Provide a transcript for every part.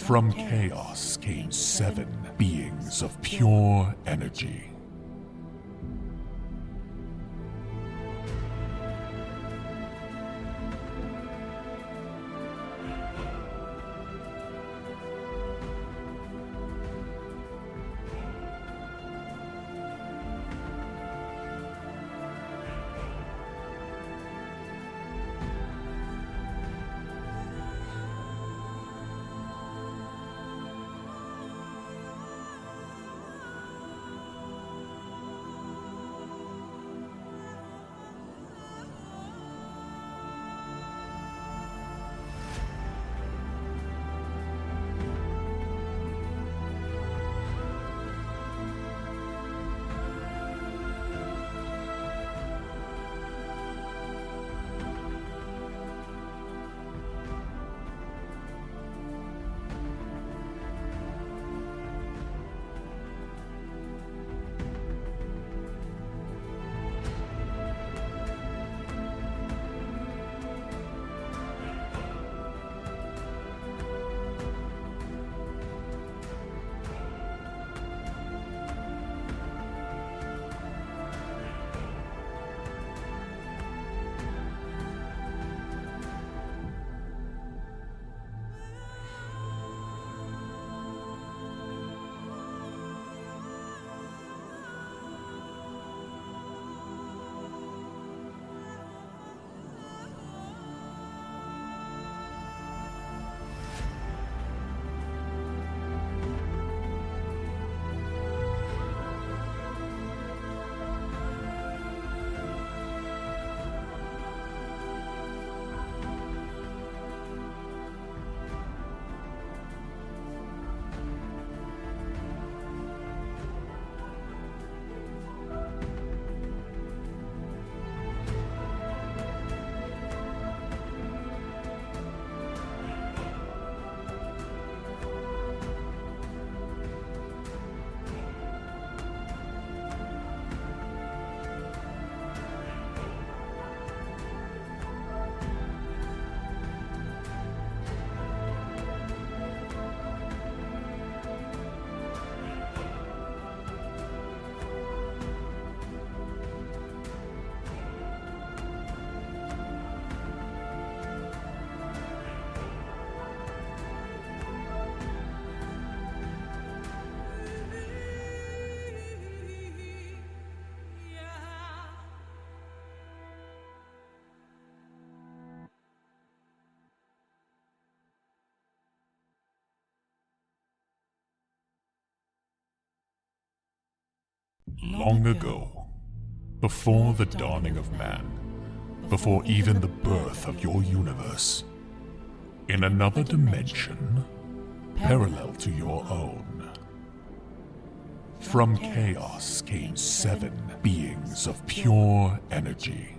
From chaos came 7 beings of pure energy. Long ago, before the dawning of man, before even the birth of your universe, in another dimension, parallel to your own, from chaos came 7 beings of pure energy.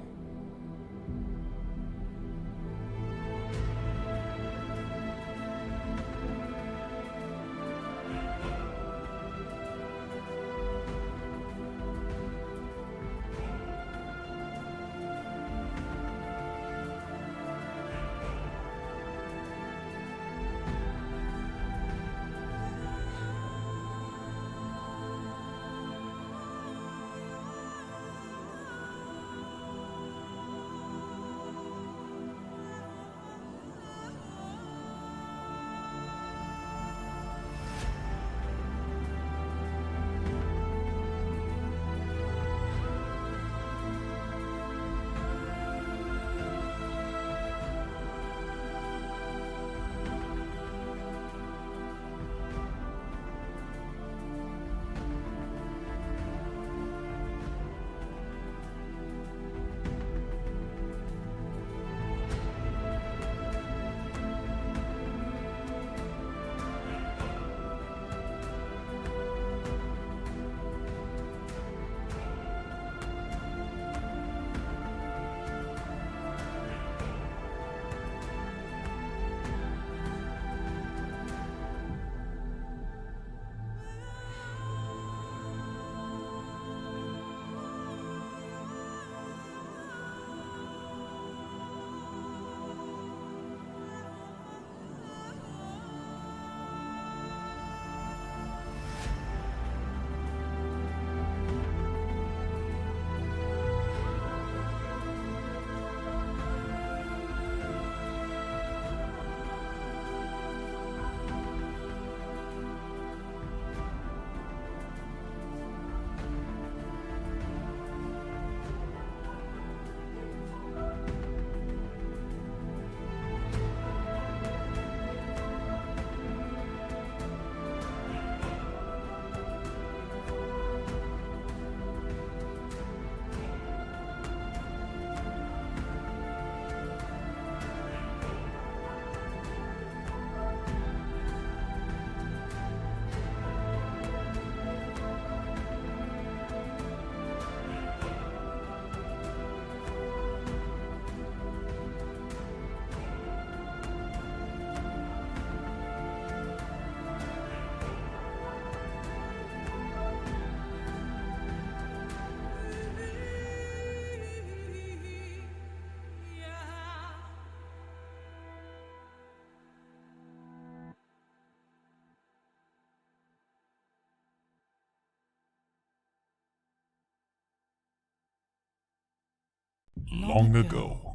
Long ago,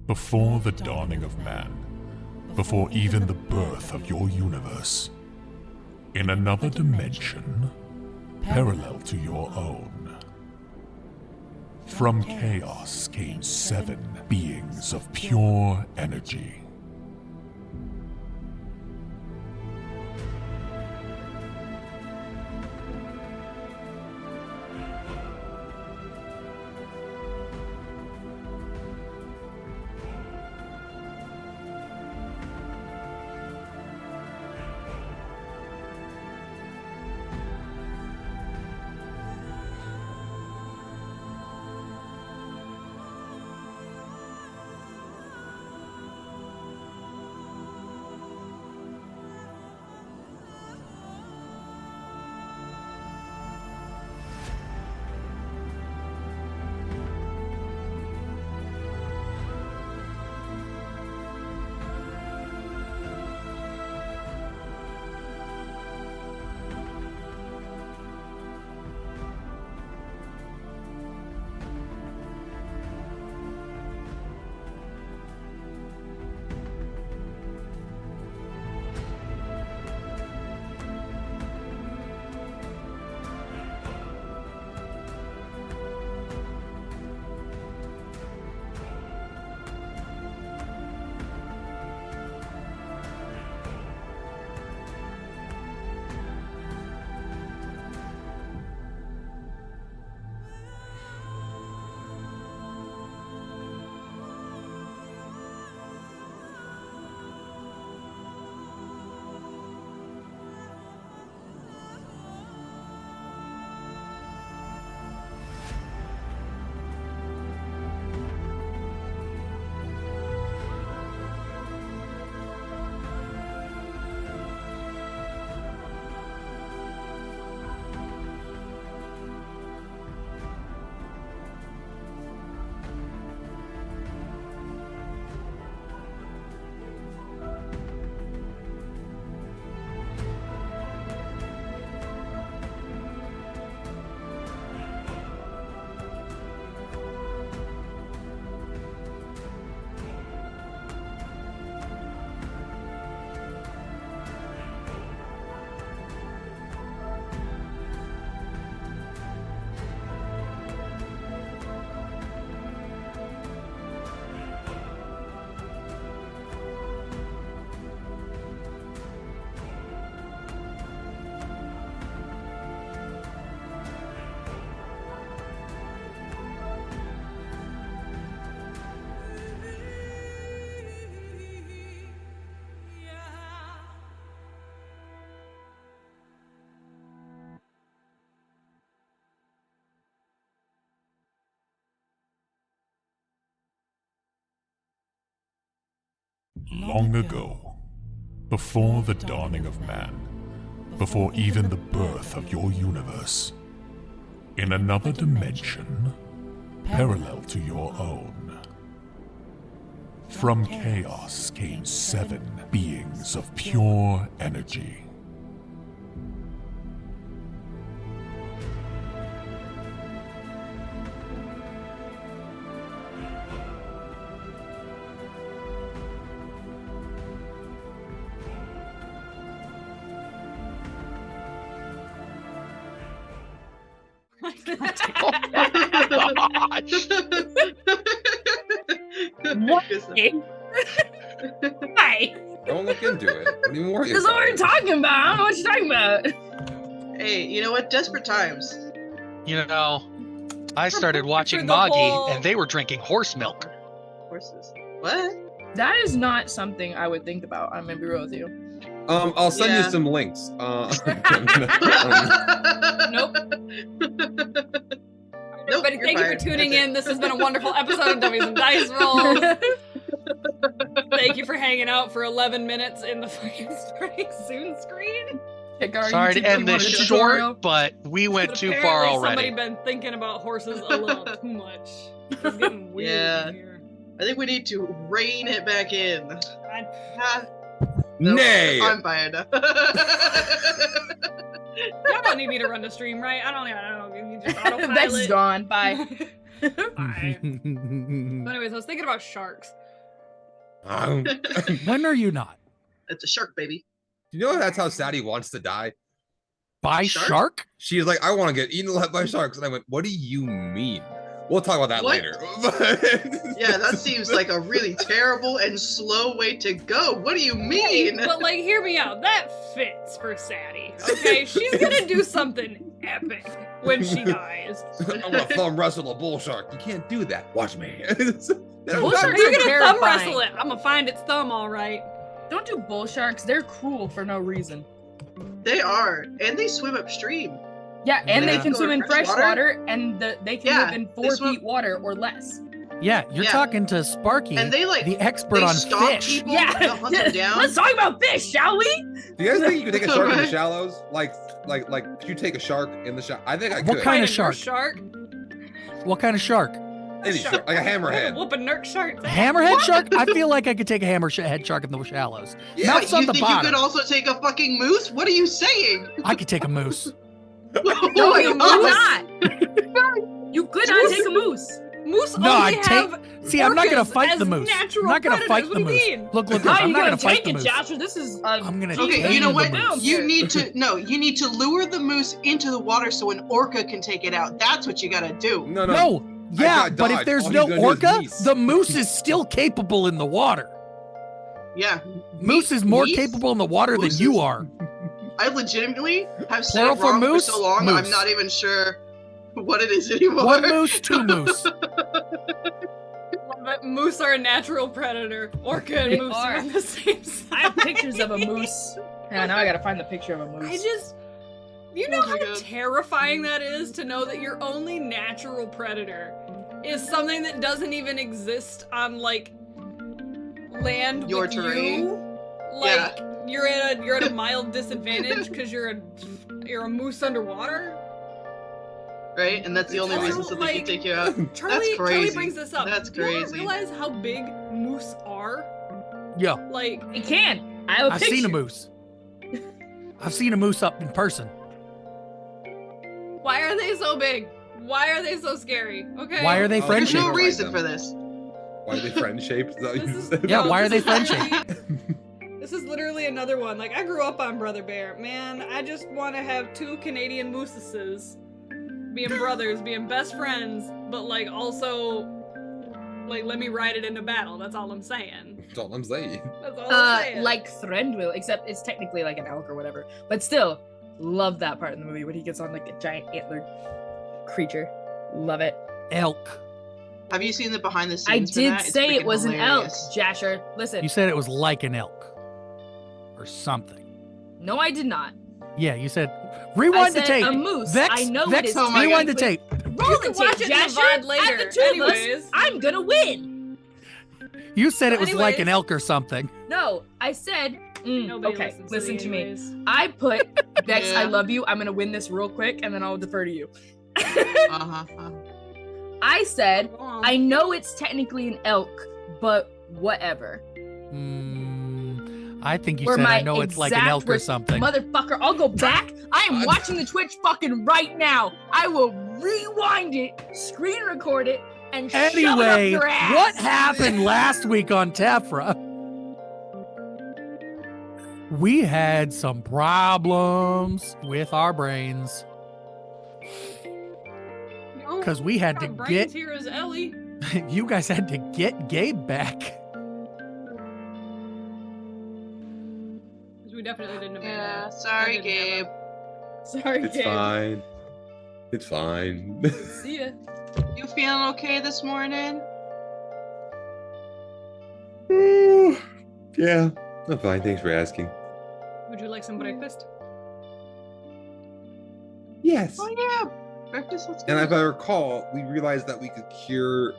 before the dawning of man, before even the birth of your universe, in another dimension, parallel to your own, from chaos came 7 beings of pure energy. Long ago, before the dawning of man, before even the birth of your universe, in another dimension, parallel to your own, from chaos came 7 beings of pure energy. What? Hi. Don't look into it. What are you worried This is about? what we're talking about. I don't know what you're talking about. Hey, you know what? Desperate times. You know, I started watching For the Moggy, whole- and they were drinking horse milk. Horses. What? That is not something I would think about. I'm gonna be real with you. I'll send Yeah. you some links. Nope. Nope, Everybody, you're thank you fired. for tuning That's in. This has been a wonderful episode of Dummies and Dice Rolls. Thank you for hanging out for 11 minutes in the fucking starting soon screen. Check out our Sorry to YouTube end this tutorial. short, but we went But too far apparently already. Somebody been thinking about horses a little too much. It's getting weird Yeah. in here. I think we need to rein it back in. I- Ah, nope, Nay! I'm fired now. Y'all don't need me to run the stream, right? I don't. You just autopilot. That's gone. Bye. Fine. But anyways, I was thinking about sharks. When are you not? It's a shark, baby. You know that's how Sadie wants to die? By Shark? shark? She's like, I want to get eaten alive by sharks. And I went, what do you mean? We'll talk about that What? later. Yeah, that seems like a really terrible and slow way to go. What do you mean? But like, hear me out. That fits for Sadie. Okay, she's gonna do something epic when she dies. I'm gonna thumb wrestle a bull shark. You can't do that. Watch me. Bull Are sharks you are gonna thumb terrifying. wrestle it? I'm gonna find its thumb, all right. Don't do bull sharks. They're cruel for no reason. They are, and they swim upstream. Yeah, and Yeah. they can swim in Fresh fresh water, and they can Yeah, live in they 4 swim- feet water or less. Yeah, you're Yeah. talking to Sparky, And they like the expert they on stalk fish. people Yeah, to hunt them down. Let's talk about fish, shall we? Do you guys think you could take a shark in the Right. shallows? Like, could you take a shark in the shallows? I think I What could. kind of Find a nurse shark? shark? What kind of shark? Any shark, like a hammerhead. Whoop a nurse shark. Hammerhead shark? I feel like I could take a hammerhead shark in the shallows. Yeah. Mouth's What, on you the think bottom. you could also take a fucking moose? What are you saying? I could take a moose. No, Oh you my could God. not. You could not take a moose. Moose No, only I'd have See, I'm not gonna orcas fight as the moose. I'm natural not gonna fight predators. the What do moose. you mean? Look, How are I'm you not gonna gonna fight take the it, moose. Joshua? This is I'm gonna Okay, tame you know the what? moose. You need to lure the moose into the water so an orca can take it out. That's what you gotta do. No. No, yeah, got but if dodged. there's All no he's gonna do is orca, geese. the moose is still capable in the water. Yeah. Moose is more Geese? capable in the water than Mooses? you are. I legitimately have said Plural it for wrong moose? for so long, Moose. I'm not even sure what it is anymore. One moose, two moose. But moose are a natural predator. Orca and They moose are. are on the same side. I have pictures of a moose. Yeah, now I gotta find the picture of a moose. I just, you know Oh my how God. terrifying that is to know that your only natural predator is something that doesn't even exist on like land Your with terrain? you. Like you're at a mild disadvantage because you're a moose underwater. Right? And that's the only Also, reason so they like, can take you out. Charlie crazy. brings this up. That's Do you not crazy. realize how big moose are? Yeah, Like I can. I have a I've picture. seen a moose. I've seen a moose up in person. why are they so big? Why are they so scary? Okay. Why are they Oh, friend There's no shaped? reason for this. Why are they friend shaped? This is, Yeah, no, why are this they is friend-shaped? literally- This is literally another one. Like, I grew up on Brother Bear. Man, I just want to have 2 Canadian mooses being brothers, being best friends, but, like, also, like, let me ride it into battle. That's all I'm saying. That's all I'm saying. That's all I'm saying. Like Threnville, except it's technically like an elk or whatever. But still, love that part in the movie when he gets on like a giant antlered creature. Love it. Elk. Have you seen the behind the scenes? I for did that? It's say it freaking was an hilarious. elk, Jasher. Listen. You said it was like an elk. Or something. No, I did not. Yeah, you said, I rewind said the tape. a moose. Vex, I know Vex, it is. Oh my rewind God. the tape. Roll You the can tape, watch it in the Jasher. VOD later. At the two of us, Anyways. I'm gonna win. You said it was like an Anyways. elk or something. No, I said. Nobody Okay, listens listen the to me. anyways. I put Vex. Yeah. I love you. I'm gonna win this real quick, and then I'll defer to you. Uh-huh. I said Go on. I know it's technically an elk, but whatever. I think you Or said my I know it's like an exact elk or res- something. Motherfucker, I'll go back. I am watching the Twitch fucking right now. I will rewind it, screen record it, and shove it up Anyway, your ass. what happened last week on Tephra? We had some problems with our brains No, because we had our to brains get here is Ellie. you guys had to get Gabe back. 'Cause we definitely didn't abandon Yeah, him. sorry, That didn't Gabe. happen. Sorry, It's Gabe. fine. It's fine. See ya. You feeling okay this morning? Yeah, I'm fine. Thanks for asking. Would you like some breakfast? Yes. Oh yeah, breakfast. Let's go. And if I recall, we realized that we could cure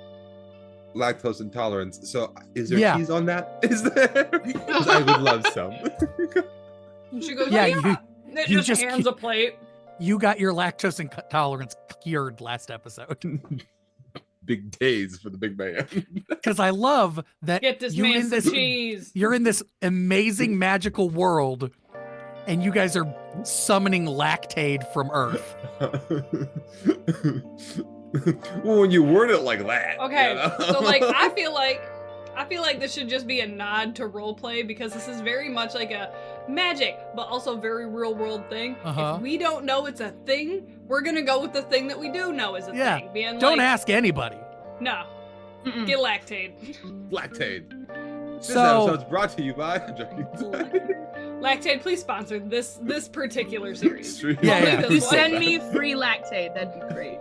lactose intolerance. So, is there Yeah. cheese on that? Is there? 'Cause I would love some. And she goes, Yeah, yeah. It you just just hands a plate. You got your lactose intolerance cured last episode. Big days for the big man. Because I love that Get this you're man in some this cheese. you're in this amazing magical world and you guys are summoning lactaid from Earth. Well, when you word it like that. Okay, you know? so like I feel like this should just be a nod to roleplay because this is very much like a magic, but also very real world thing. Uh-huh. If we don't know it's a thing, we're gonna go with the thing that we do know is a Yeah. thing. Being Don't like, ask anybody. No, Mm-mm. get lactate. Lactate. This So episode's brought to you by. I'm joking. Lactate, please sponsor this particular series. Stream. Yeah, Only yeah. this You one. send me free lactate, that'd be great.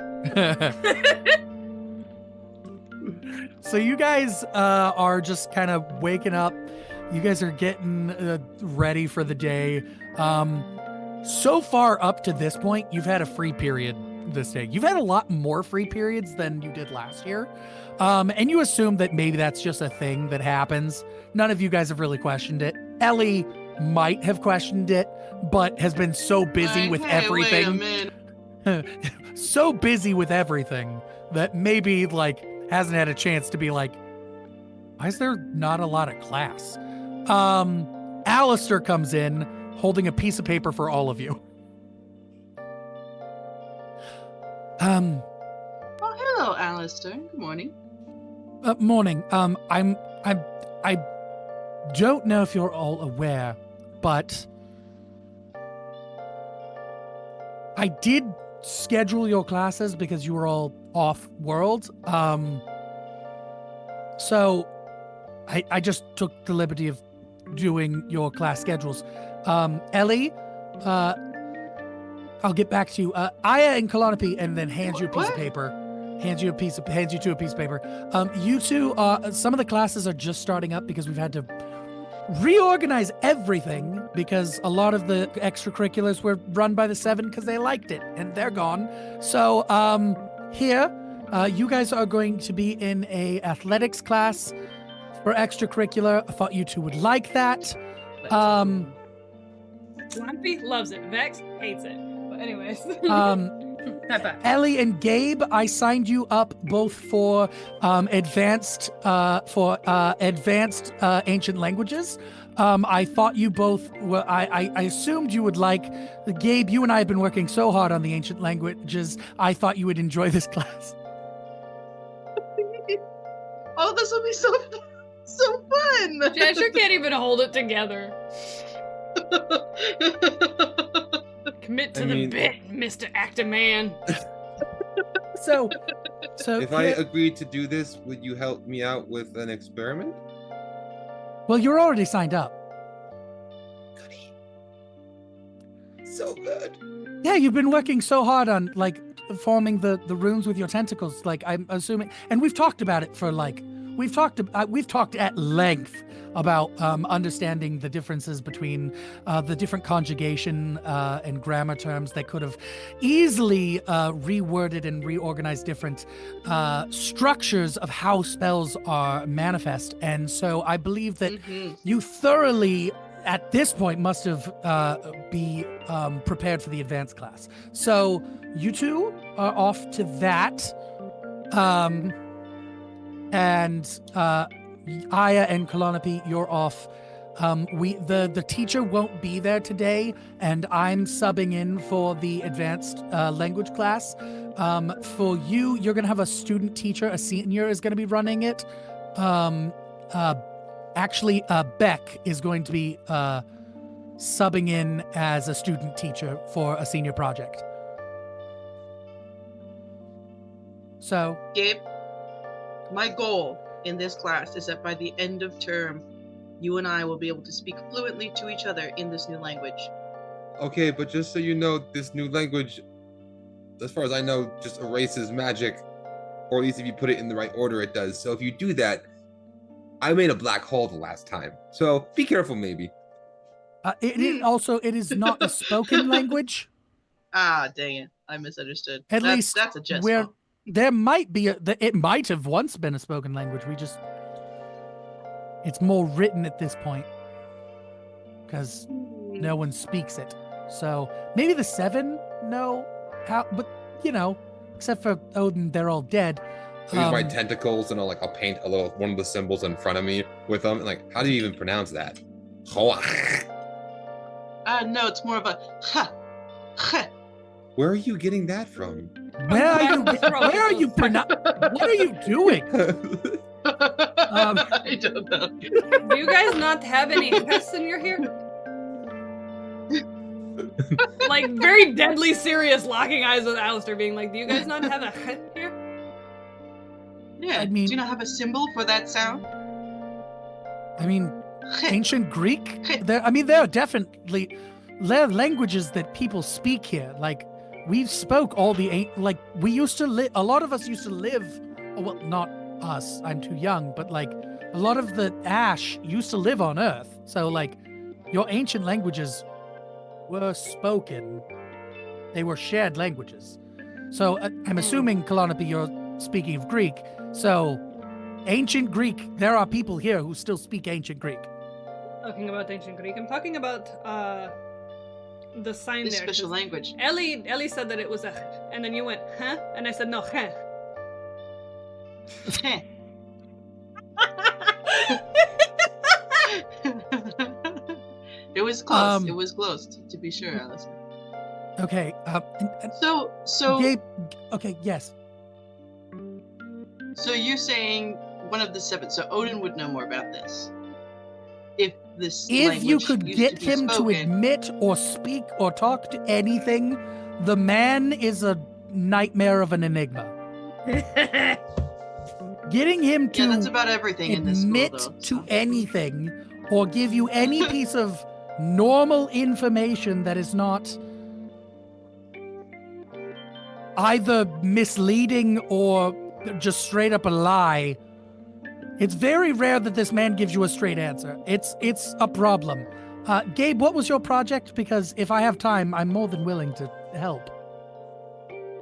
So you guys are just kind of waking up. You guys are getting ready for the day. So far up to this point, you've had a free period this day. You've had a lot more free periods than you did last year. And you assume that maybe that's just a thing that happens. None of you guys have really questioned it. Ellie might have questioned it, but has been so busy with everything. Wait a minute. So busy with everything that maybe like hasn't had a chance to be like, why is there not a lot of class? Alistair comes in holding a piece of paper for all of you. Oh, hello, Alistair. Good morning. Morning. I don't know if you're all aware, but I did schedule your classes because you were all off world. So I just took the liberty of doing your class schedules. Ellie, I'll get back to you. Aya and Kalanopi, and then hands you a piece of What? paper. Hands you to a piece of paper. You two, some of the classes are just starting up because we've had to reorganize everything because a lot of the extracurriculars were run by the 7 because they liked it and they're gone. So here, you guys are going to be in a athletics class for extracurricular. I thought you two would like that. Lumpy loves it. Vex hates it. But anyways. Peppa. Ellie and Gabe, I signed you up both for advanced ancient languages. I thought you both were. I assumed you would like. Gabe, you and I have been working so hard on the ancient languages. I thought you would enjoy this class. Oh, this will be so fun. Jasher can't even hold it together. Commit to the bit, Mr. Actor Man. So If I agreed to do this, would you help me out with an experiment? well, you're already signed up. Goody. So good. Yeah, you've been working so hard on like forming the runes with your tentacles. Like I'm assuming, and we've talked about it for like we've talked at length about understanding the differences between the different conjugation and grammar terms that could have easily reworded and reorganized different structures of how spells are manifest. And so I believe that you thoroughly, at this point, must have be prepared for the advanced class. So you two are off to that. And Aya and Kalanopi, you're off. The teacher won't be there today, and I'm subbing in for the advanced language class. For you, you're gonna have a student teacher. A senior is gonna be running it. Actually, Beck is going to be subbing in as a student teacher for a senior project. So, Gabe, my goal in this class is that by the end of term, you and I will be able to speak fluently to each other in this new language. Okay, but just so you know, this new language, as far as I know, just erases magic. Or at least if you put it in the right order, it does. So if you do that, I made a black hole the last time. So be careful, maybe. it is not a spoken language. Ah, dang it. I misunderstood. At least that's a jest. where there might be it might have once been a spoken language. It's more written at this point because no one speaks it. So maybe the 7 know how, but except for Odin, they're all dead. I use my tentacles and I'll paint one of the symbols in front of me with them. Like, how do you even pronounce that? No, it's more of a ha, ha, Where are you getting that from? Where are you? Back from Where are you? What are you doing? I don't know. Do you guys not have any pests in your hair? Like, very deadly serious, locking eyes with Alistair, being like, do you guys not have a heh here? Yeah. I mean- do you not have a symbol for that sound? I mean, ancient Greek. There are definitely languages that people speak here. Like we spoke all the we used to live. A lot of us used to live. Well, not us. I'm too young. But like a lot of the Ash used to live on Earth. So like your ancient languages were spoken. They were shared languages. So I'm assuming, Kalanapi, you're speaking of Greek. So ancient Greek. There are people here who still speak ancient Greek. Talking about ancient Greek, I'm talking about the sign This there. special 'cause language. Ellie said that it was a, and then you went, huh? And I said, no, huh. Heh. It was close. It was close, to be sure, Alice. Okay. So Gabe. Okay. Yes. So you're saying one of the seven. So Odin would know more about this. If this. If you language could used get to be him to spoken- admit or speak or talk to anything, the man is a nightmare of an enigma. Getting him Yeah, that's to about everything in this school, admit though. to anything or give you any piece of normal information that is not either misleading or just straight up a lie. It's very rare that this man gives you a straight answer. It's a problem. Gabe, what was your project? Because if I have time, I'm more than willing to help.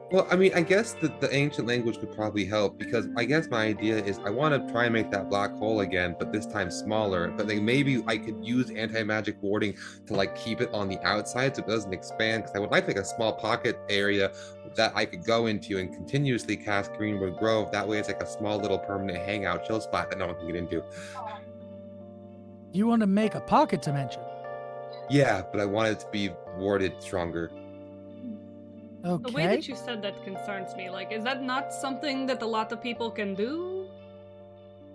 Well, I mean, I guess the ancient language could probably help because I guess my idea is I want to try and make that black hole again, but this time smaller. But like maybe I could use anti-magic warding to like keep it on the outside so it doesn't expand. Because I would like a small pocket area that I could go into and continuously cast Greenwood Grove. That way, it's like a small little permanent hangout chill spot that no one can get into. You want to make a pocket dimension? Yeah, but I want it to be warded stronger. The way Okay. that you said that concerns me. Like, is that not something that a lot of people can do?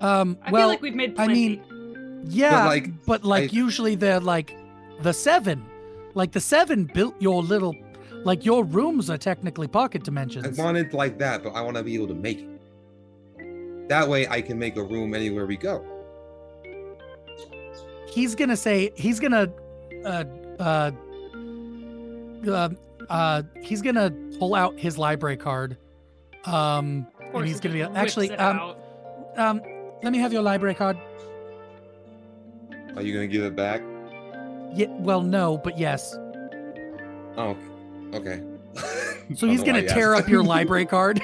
I feel Well, like we've made I plenty. mean, yeah, but usually they're like the seven. Like the seven built your little, like your rooms are technically pocket I dimensions. want it like that, but I want to be able to make it. That way, I can make a room anywhere we go. He's gonna he's gonna pull out his library card. And course he's he gonna be just actually whips it out. let me have your library card. Are you gonna give it back? Yeah, well, no, but yes. Oh, okay. So he's gonna Otherwise, tear yes. up your library card.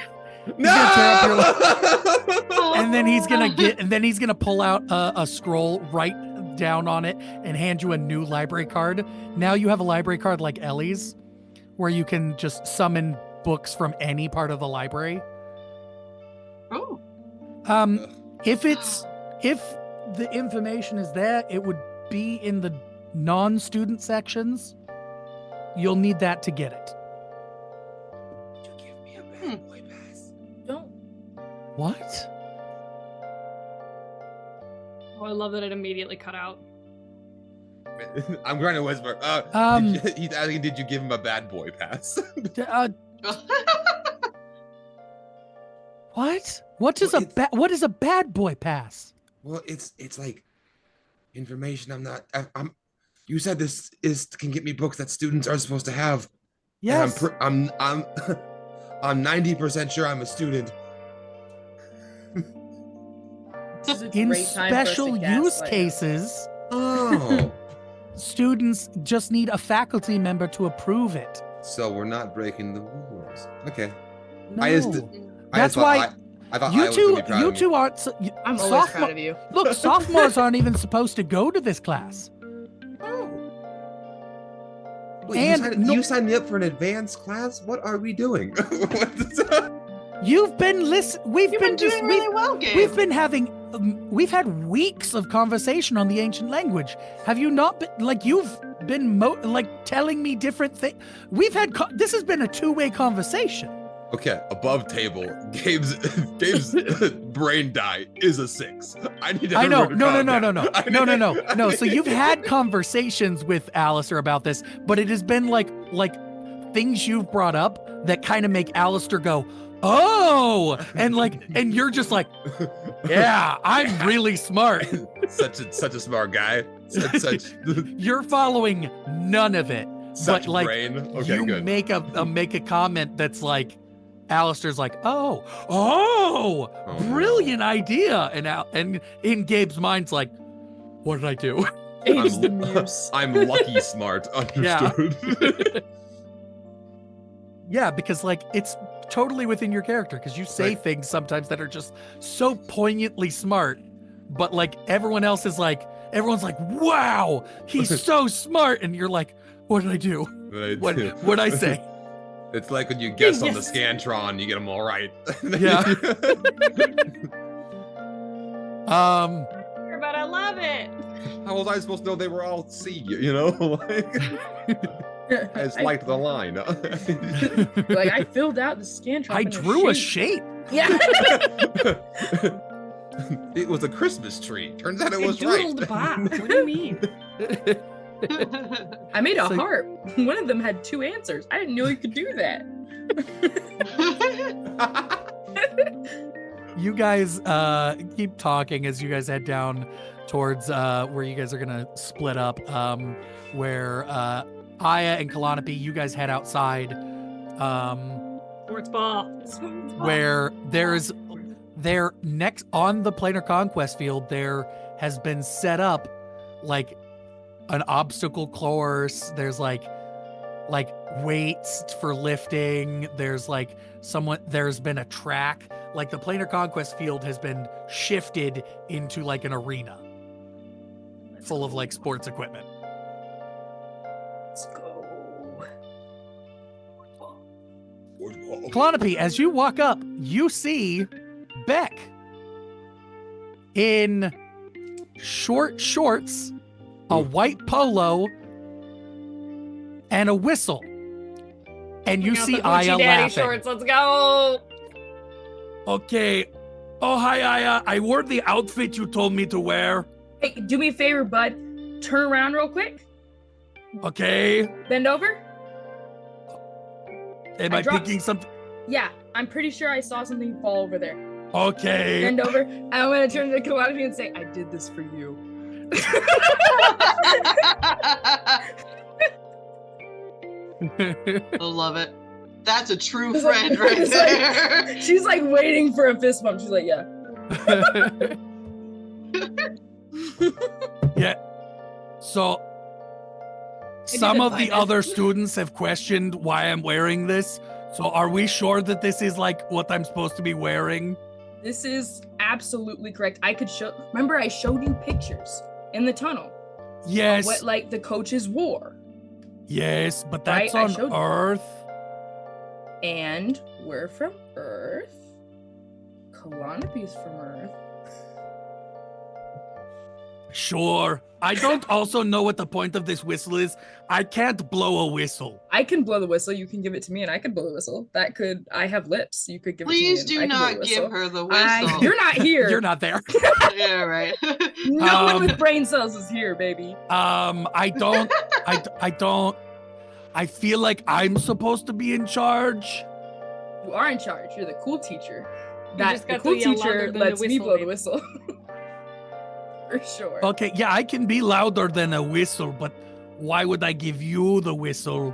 No! And then he's gonna pull out a scroll, write down on it, and hand you a new library card. Now you have a library card like Ellie's, where you can just summon books from any part of the library. Oh. If the information is there, it would be in the non-student sections. You'll need that to get it. You give me a bad boy pass. Don't. What? Oh, I love that it immediately cut out. I'm going to whisper. Um, He's asking, did you give him a bad boy pass? What? What is Well, what is a bad boy pass? Well, it's like information I'm you said this can get me books that students are supposed to have. Yes. And I'm 90% sure I'm a student. This is a In great time for us to special use gaslight him. cases, Oh. students just need a faculty member to approve it. So we're not breaking the rules. Okay. No. I just That's thought why I thought I you was gonna two, be proud you of me. two aren't. I'm always proud of you. Look, sophomores aren't even supposed to go to this class. Oh. Wait, And you signed me up for an advanced class? What are we doing? You've been We've You've been been doing really well, Gabe. We've been having we've had weeks of conversation on the ancient language. Have you not been, like, you've been, telling me different things? We've had, this has been a two-way conversation. Okay, above table, Gabe's brain die is a 6. I need I know. everyone to calm down. No. So you've had conversations with Alistair about this, but it has been like things you've brought up that kind of make Alistair go, oh, and you're just like, yeah, I'm really smart. such a smart guy. Such You're following none of it. such But like brain. Okay, you good. make a comment that's like, Alistair's like, oh, brilliant idea, and in Gabe's mind's like, what did I do? Abe's the muse. I'm lucky smart. Understood. Yeah, because like it's totally within your character because you say Right. things sometimes that are just so poignantly smart, but like everyone's like, wow, he's so smart, and you're like, what did I do? What'd I say? It's like when you guess on the Yes. Scantron, you get them all right. Yeah. But I love it. How was I supposed to know they were all C? You know, like I just liked the line. Like I filled out the Scantron. I in drew a shape. Yeah. It was a Christmas tree. Turns out it I was right. doodled Bob. What do you mean? I made a So- heart. One of them had 2 answers. I didn't know you could do that. You guys keep talking as you guys head down towards where you guys are gonna split up. Where Aya and Kalanopi, you guys head outside. Sports ball. Where there next on the planar conquest field, there has been set up like an obstacle course. There's like weights for lifting. There's there's been a track. Like the planar conquest field has been shifted into like an arena full of like sports equipment. Let's go. Kalanopi, as you walk up, you see Beck in short shorts, a white polo, and a whistle. And you Bring out see the Aya Gucci Daddy laughing. shorts. Let's go. Okay. Oh, hi, Aya. I wore the outfit you told me to wear. Hey, do me a favor, bud. Turn around real quick. Okay. Bend over. Am I I dropped- picking something? Yeah, I'm pretty sure I saw something fall over there. Okay. Bend over. And I'm gonna turn to Kalanopi and say, I did this for you. I love it. That's a true It's like- friend right it's like- there. She's like waiting for a fist bump. She's like, yeah. Yeah. So did some it of the fine. other students have questioned why I'm wearing this. So are we sure that this is like what I'm supposed to be wearing? This is absolutely correct. I could show. Remember, I showed you pictures in the tunnel. Yes. What like the coaches wore, Yes, but Right, that's I on showed you. Earth. and we're from Earth. Kalanopi's from Earth. Sure. I don't also know what the point of this whistle is. I can't blow a whistle. I can blow the whistle. You can give it to me, and I can blow the whistle. That could. I have lips. You could give Please it to me. do and I not can blow the give whistle. her the whistle. You're not here. You're not there. Yeah, right. No one Um, with brain cells is here, baby. I don't. I feel like I'm supposed to be in charge. You are in charge. You're the cool teacher. You That just the got cool to yell teacher louder than the lets me whistle, blow the baby. whistle. For sure. Okay, yeah, I can be louder than a whistle, but why would I give you the whistle?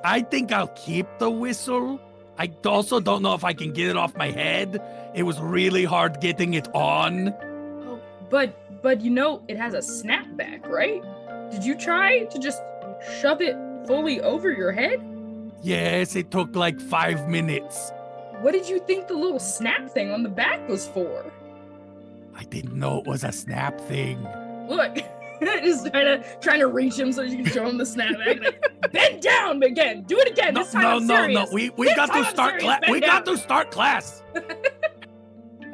I think I'll keep the whistle. I also don't know if I can get it off my head. It was really hard getting it on. Oh, but you know it has a snapback, right? Did you try to just shove it fully over your head? Yes, it took like 5 minutes. What did you think the little snap thing on the back was for? I didn't know it was a snap thing. Look, just trying to reach him so you can show him the snapback. Like, bend down again. Do it again. No, This time no, I'm no, serious. no. We This got time to I'm start serious. class. Bend We got down. to start class.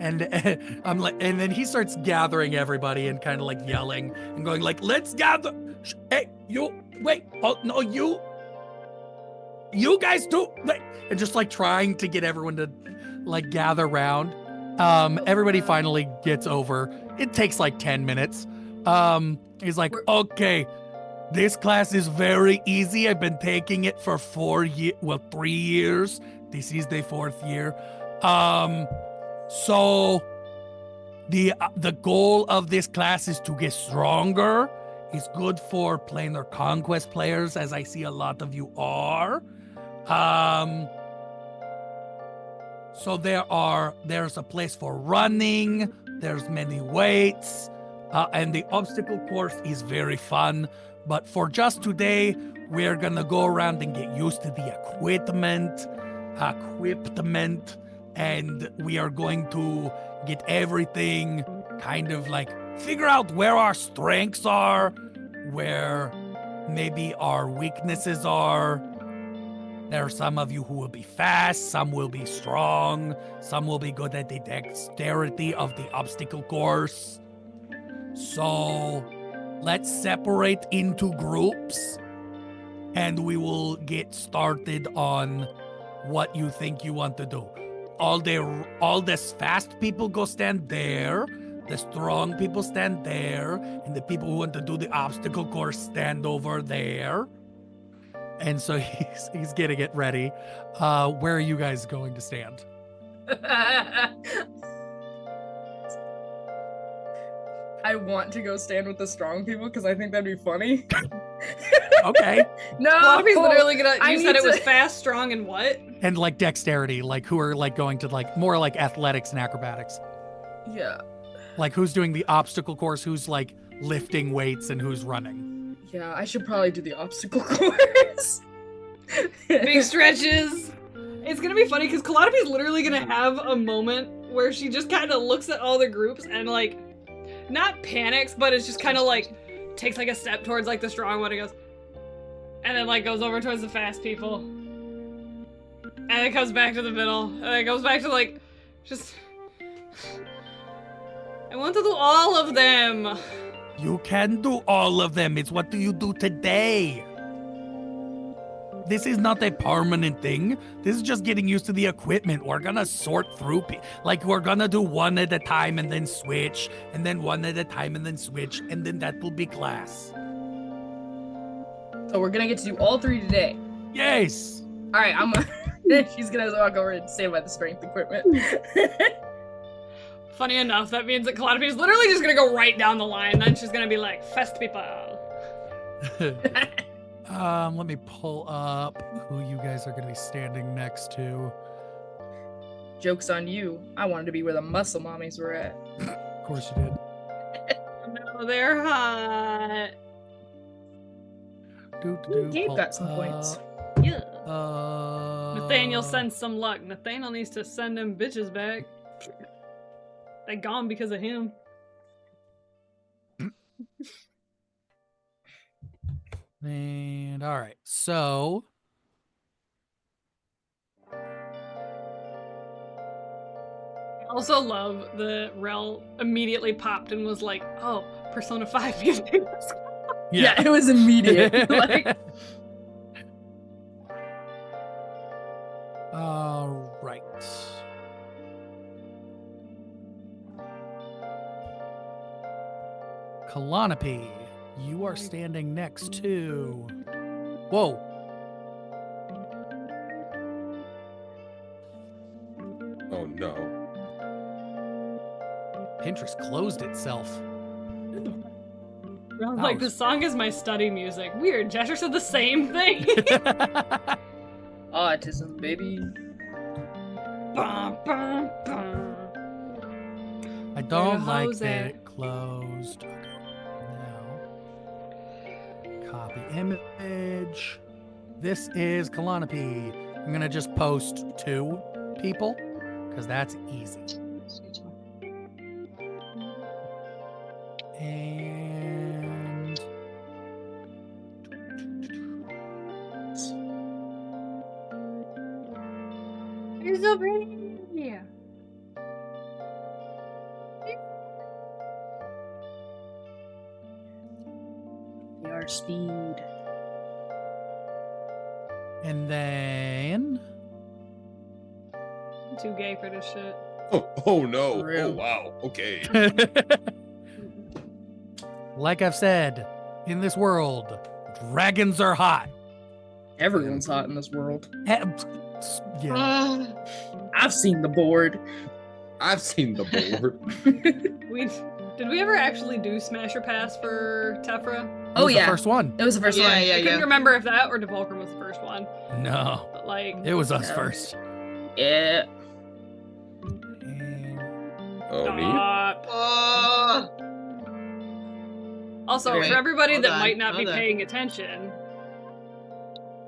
And I'm like, and then he starts gathering everybody and kind of like yelling and going like, "Let's gather! Hey, you wait! Oh no, you guys too!" Wait. And just like trying to get everyone to like gather round. Everybody finally gets over. It takes like 10 minutes. He's like, "Okay, this class is very easy. I've been taking it for 3 years. This is the 4th year. So the goal of this class is to get stronger. It's good for planar conquest players, as I see a lot of you are. So there's a place for running. There's many weights, and the obstacle course is very fun. But for just today, we're gonna go around and get used to the equipment, and we are going to get everything kind of like figure out where our strengths are, where maybe our weaknesses are. There are some of you who will be fast, some will be strong, some will be good at the dexterity of the obstacle course. So let's separate into groups and we will get started on what you think you want to do. All the fast people go stand there, the strong people stand there, and the people who want to do the obstacle course stand over there. And so he's getting it ready. Where are you guys going to stand? I want to go stand with the strong people because I think that'd be funny. Okay. No, Floppy's literally gonna. I You said need it was to- fast, strong, and what? And like dexterity, like who are like going to like more like athletics and acrobatics. Yeah. Like who's doing the obstacle course, who's like lifting weights, and who's running. Yeah, I should probably do the obstacle course. Big stretches. It's gonna be funny because Kalatopi's literally gonna have a moment where she just kind of looks at all the groups and like, not panics, but it's just kind of like takes like a step towards like the strong one and goes, and then like goes over towards the fast people, and then comes back to the middle, and then goes back to like, just. I want to do all of them. You can do all of them. It's what do you do today? This is not a permanent thing. This is just getting used to the equipment. We're gonna sort through, like we're gonna do one at a time and then switch, and then one at a time and then switch, and then that will be class. So we're gonna get to do all 3 today. Yes. All right, she's gonna walk over and stand by the strength equipment. Funny enough, that means that Kalatopi is literally just gonna go right down the line. Then she's gonna be like, fast people. Let me pull up who you guys are gonna be standing next to. Joke's on you. I wanted to be where the muscle mommies were at. Of course you did. No, they're hot. Gabe pull got some points. up. Yeah. Uh, Nathaniel sends some luck. Nathaniel needs to send them bitches back. They gone because of him. And all right, so I also love that Rel immediately popped and was like, "Oh, Persona 5 music." Yeah, it was immediate. Like, all right. Kalanopi, you are standing next to. Whoa. Oh no. Pinterest closed itself. Rel's like, "The song is my study music." Weird. Jasher said the same thing. autism, baby. Bum, bum, bum. I don't the like hose that at? it closed. Okay. Now, copy image. This is Kalanopi. I'm gonna just post 2 people because that's easy. And You're so pretty. We are speed. And then I'm too gay for this shit. Oh no. Real. Oh wow. Okay. like I've said, in this world, dragons are hot. Everyone's hot in this world. Yeah. I've seen the board. I've seen the board. Did we ever actually do Smash or Pass for Tephra? It Oh was yeah, the first one. it was the first Yeah, one. yeah, I couldn't yeah. remember if that or Devulcrum was the first one. No, But like, it was us No. first. Yeah. Oh me? Oh, also, Wait, for everybody hold that on, might not be hold on. paying attention,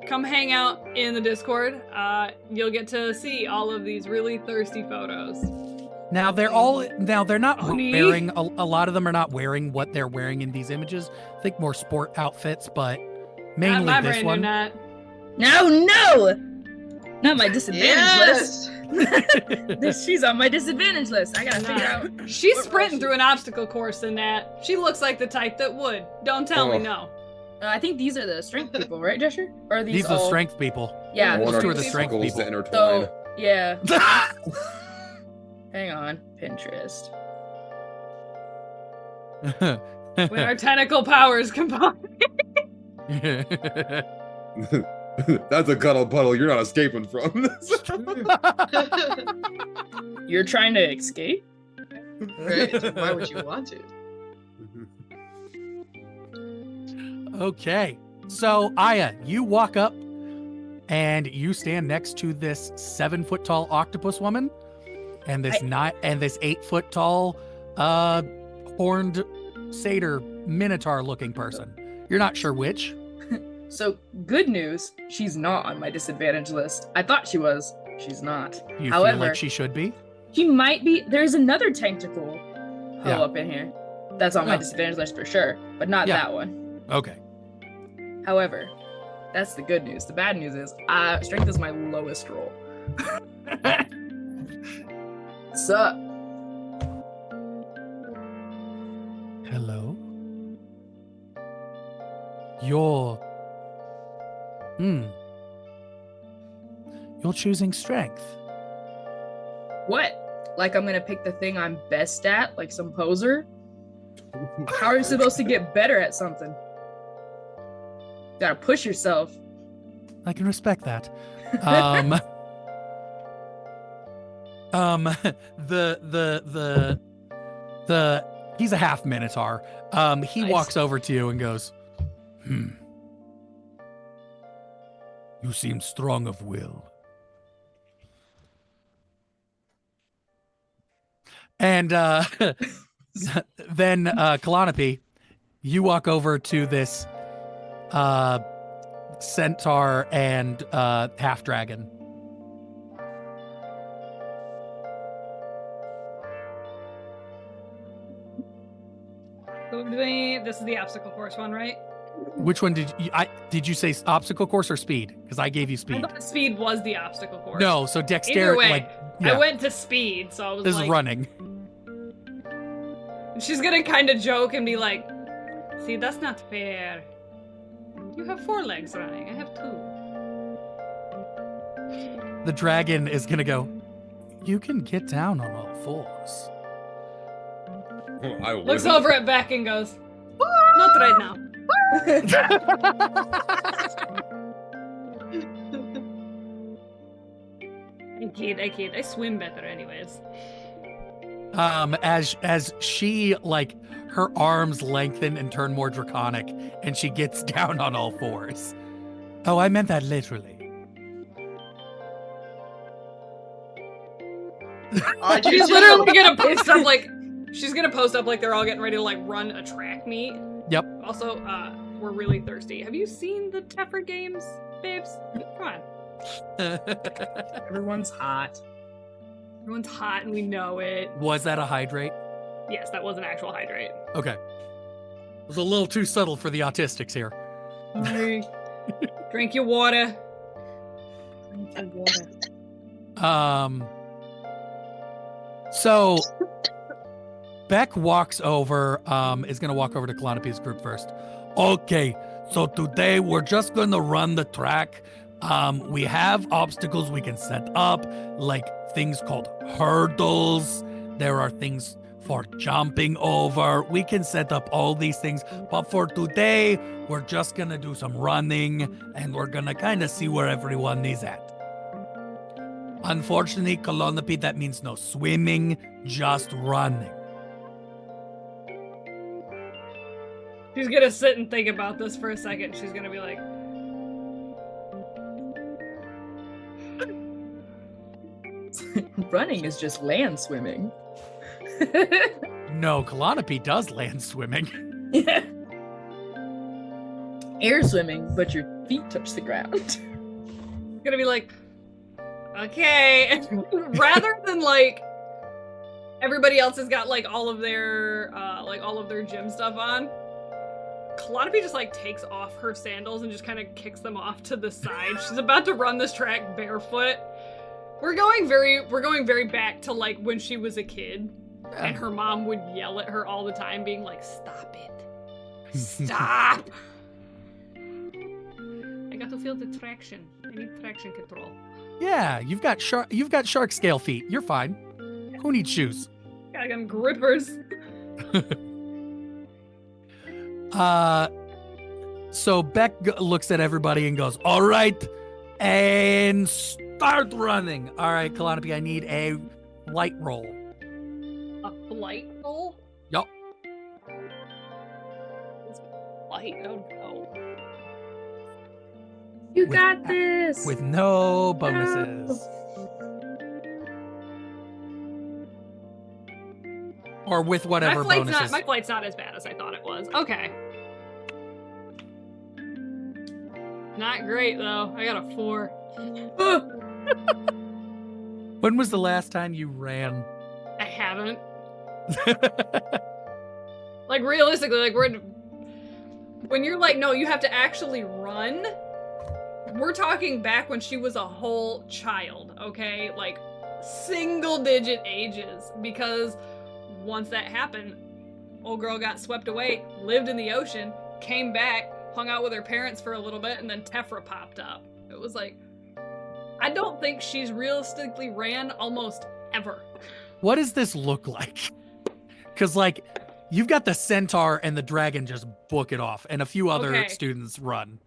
come hang out in the Discord. You'll get to see all of these really thirsty photos. Now they're not Oni? wearing a lot of them are not wearing what they're wearing in these images. I think more sport outfits, but mainly Not my this brand one. new Nat. No, not my disadvantage list. yes. She's on my disadvantage list. I gotta Nah. figure out. She's What sprinting route through an obstacle course in that. She looks like the type that would. Don't tell me Oh. no. I think these are the strength people, right, Jesher? Or are these These are the all... strength people. Yeah, I the want two our are the strength testicles people. to intertwine. So yeah, hang on, Pinterest. When our tentacle powers combine. That's a cuddle puddle you're not escaping from. You're trying to escape? Right? Why would you want to? Okay. So, Aya, you walk up and you stand next to this 7-foot tall octopus woman and this 8-foot tall horned satyr minotaur looking person. You're not sure which. So good news, she's not on my disadvantage list. I thought she was. She's not. You feel However, like she should be. she might be. There's another tentacle hoe Yeah. up in here. That's on my Oh. disadvantage list for sure, but not Yeah. that one. Okay. However, that's the good news. The bad news is strength is my lowest roll. Sup? Hello. You're choosing strength. What? Like I'm gonna pick the thing I'm best at, like some poser? How are you supposed to get better at something? Gotta push yourself. I can respect that. The he's a half minotaur. He Nice. walks over to you and goes, You seem strong of will. And then Kalanope, you walk over to this centaur and half dragon. So this is the obstacle course one, right? Which one did you say obstacle course or speed? Because I gave you I speed. thought speed was the obstacle course. No, so Either dexterity. way, Like, yeah, I went to speed, so I was this like, is running. she's gonna kind of joke and be like, "See, that's not fair. You have 4 legs running. I have 2." The dragon is gonna go. You can get down on all fours. I Looks wouldn't. over at Beck and goes, "Not right now." I kid. I swim better, anyways. As she like her arms lengthen and turn more draconic, and she gets down on all fours. Oh, I meant that literally. I do She's too. literally gonna post up like she's gonna post up like they're all getting ready to like run a track meet. Yep. Also, we're really thirsty. Have you seen the Tephra games, babes? Come on. Everyone's hot. Everyone's hot and we know it. Was that a hydrate? Yes, that was an actual hydrate. Okay. It was a little too subtle for the autistics here. Drink your water. Drink water. So Beck walks over, is going to walk over to Clonope's group first. Okay, so today we're just going to run the track. We have obstacles we can set up, like things called hurdles. There are things for jumping over. We can set up all these things. But for today, we're just going to do some running, and we're going to kind of see where everyone is at. Unfortunately, Clonope, that means no swimming, just running. She's gonna sit and think about this for a second. She's gonna be like, Running is just land swimming. No, Clonope does land swimming. Yeah. Air swimming, but your feet touch the ground. gonna be like, okay. Rather than like everybody else has got like all of their gym stuff on. Clonope just like takes off her sandals and just kind of kicks them off to the side. She's about to run this track barefoot. We're going very back to like when she was a kid, and her mom would yell at her all the time, being like, "Stop it, stop!" I got to feel the traction. I need traction control. Yeah, you've got shark scale feet. You're fine. Who needs shoes? Got them grippers. So Beck looks at everybody and goes, all right, and start running. All right, Calliope, I need a flight roll. A flight roll? Yup. Flight? Oh no. You got this! With no bonuses. Or with whatever bonuses. My flight's not as bad as I thought it was. Okay. Not great, though. I got a 4. When was the last time you ran? I haven't. Like, realistically, like, when you're like, no, you have to actually run, we're talking back when she was a whole child, okay? Like, single-digit ages, because once that happened, old girl got swept away, lived in the ocean, came back, hung out with her parents for a little bit, and then Tephra popped up. It was like, I don't think she's realistically ran almost ever. What does this look like? Because, like, you've got the centaur and the dragon just book it off, and a few other students run.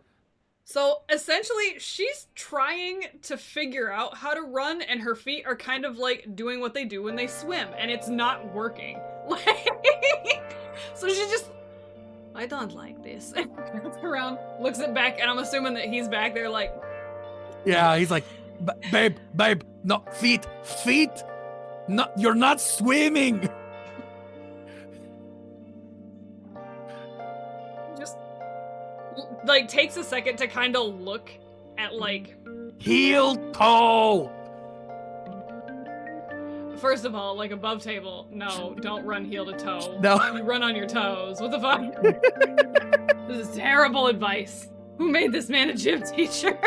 So, essentially, she's trying to figure out how to run, and her feet are kind of, like, doing what they do when they swim, and it's not working. So she just... I don't like this. Turns around, looks at Beck, and I'm assuming that he's back there like... Yeah, he's like, babe, no, feet, no, you're not swimming. Just, like, takes a second to kind of look at, like... Heel toe. First of all, like, above table, no, don't run heel to toe. No. You run on your toes. What the fuck? This is terrible advice. Who made this man a gym teacher?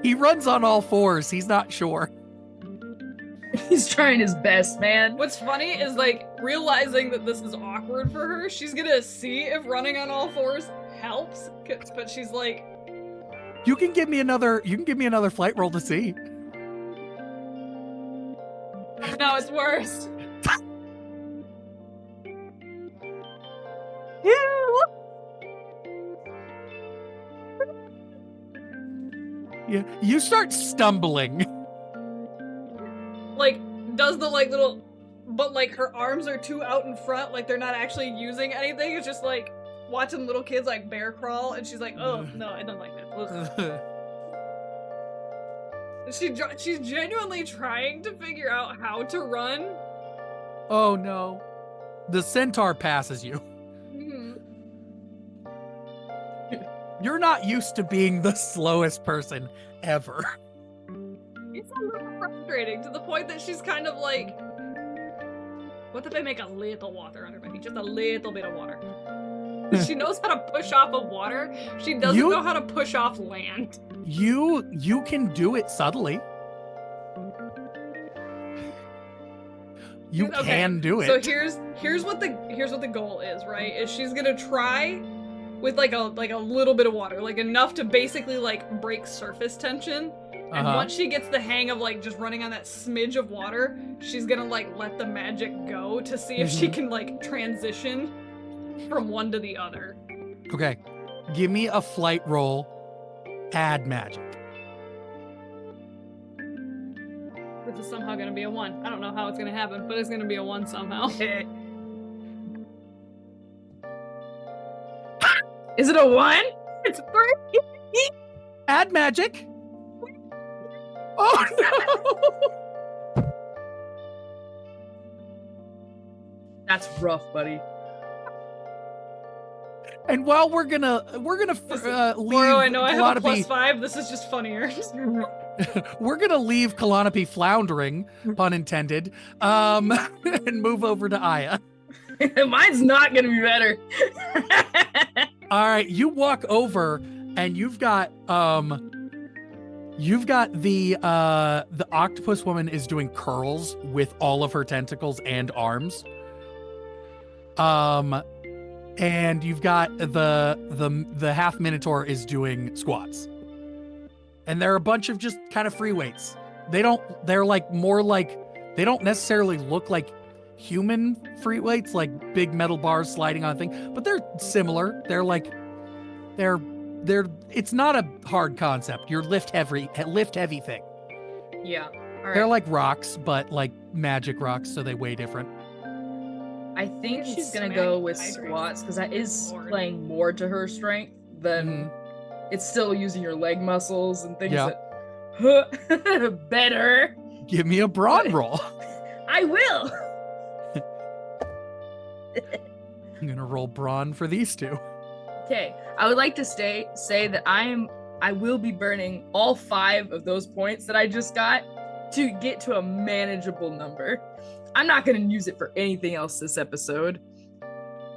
He runs on all fours. He's not sure. He's trying his best, man. What's funny is, like, realizing that this is awkward for her, she's gonna see if running on all fours helps, but she's like... You can give me another flight roll to see. No, it's worse. Yeah, you start stumbling. Like, does the, like, little... But, like, her arms are too out in front, like, they're not actually using anything. It's just, like, watching little kids, like, bear crawl, and she's like, oh, no, I don't like that. She's genuinely trying to figure out how to run. Oh, no. The centaur passes you. Mm-hmm. You're not used to being the slowest person ever. It's a little frustrating to the point that she's kind of like, what if I make a little water under my feet? Just a little bit of water. She knows how to push off of water. She doesn't know how to push off land. You can do it subtly. You Okay, can do it. So here's what the goal is, right? Is she's gonna try with like a little bit of water, like enough to basically like break surface tension. And once she gets the hang of like just running on that smidge of water, she's gonna like let the magic go to see if she can like transition from one to the other. Okay. Give me a flight roll. Add magic. This is somehow gonna be a 1. I don't know how it's gonna happen, but it's gonna be a 1 somehow. Is it a 1? It's 3. Add magic. Oh no! That's rough, buddy. And while we're gonna leave Moro, I know I have a Calliope- +5. This is just funnier. we're gonna leave Calliope floundering, pun intended, and move over to Aya. Mine's not gonna be better. All right, you walk over, and you've got the octopus woman is doing curls with all of her tentacles and arms. And you've got the half minotaur is doing squats. And there are a bunch of just kind of free weights. They don't necessarily look like human free weights, like big metal bars sliding on a thing, but they're similar. It's not a hard concept. Your lift heavy thing. Yeah. All right. They're like rocks, but like magic rocks, so they weigh different. I think Getting she's gonna smacked go with by Grace squats because that is Lord. playing more to her strength than it's still using your leg muscles and things that better. Give me a brawn roll. I will. I'm gonna roll brawn for these two. Okay, I would like to say that I will be burning all 5 of those points that I just got to get to a manageable number. I'm not gonna use it for anything else this episode.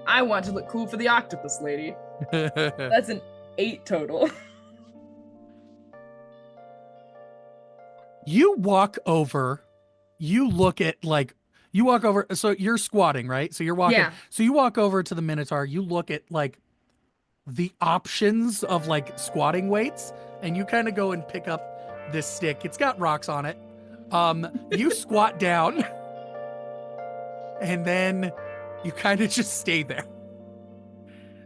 I want to look cool for the octopus lady. That's an 8 total. You walk over, you walk over, so you're squatting, right? So you're walking, Yeah. so you walk over to the Minotaur, you look at like the options of like squatting weights, and you kind of go and pick up this stick. It's got rocks on it. You squat down, and then you kind of just stay there.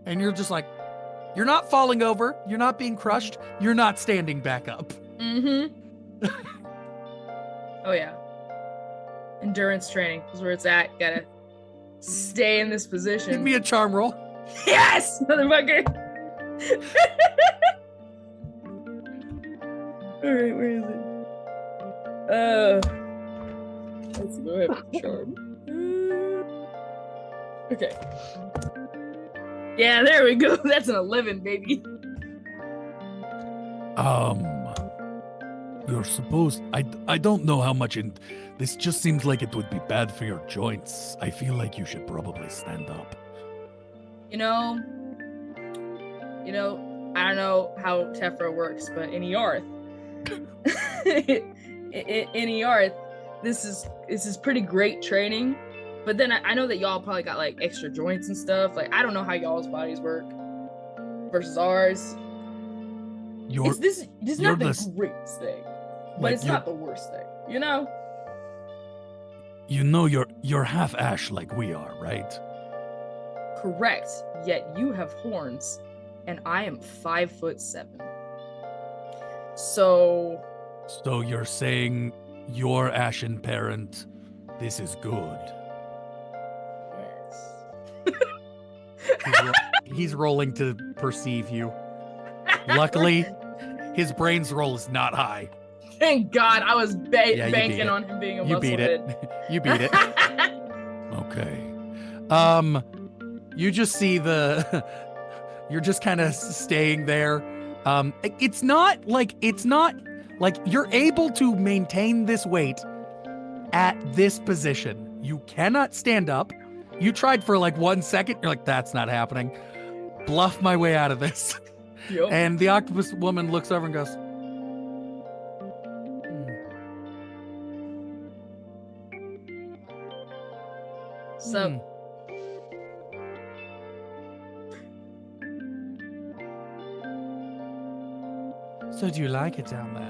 And you're just like, you're not falling over, you're not being crushed, you're not standing back up. Mm-hmm. Oh yeah. Endurance training is where it's at. Gotta stay in this position. Give me a charm roll. Yes, motherfucker. All right, where is it? Let's go ahead with charm. Okay. Yeah, there we go. That's an 11, baby. You're supposed. I don't know how much in. This just seems like it would be bad for your joints. I feel like you should probably stand up. You know, I don't know how Tephra works, but in Earth, in Earth, this is pretty great training. But then I know that y'all probably got like extra joints and stuff. Like I don't know how y'all's bodies work versus ours. This is not the greatest thing, but like it's not the worst thing. You know? You know you're half ash like we are, right? Correct. Yet you have horns, and I am 5'7". So you're saying your ashen parent, this is good. yes. He's rolling to perceive you. Luckily, his brains roll is not high. Thank God, I was you beat banking it. on him being a You muscle beat it. You beat it. Okay. You just see you're just kind of staying there. It's not like you're able to maintain this weight at this position. You cannot stand up. You tried for like 1 second. You're like, that's not happening. Bluff my way out of this. Yup. And the octopus woman looks over and goes, Hmm. So do you like it down there?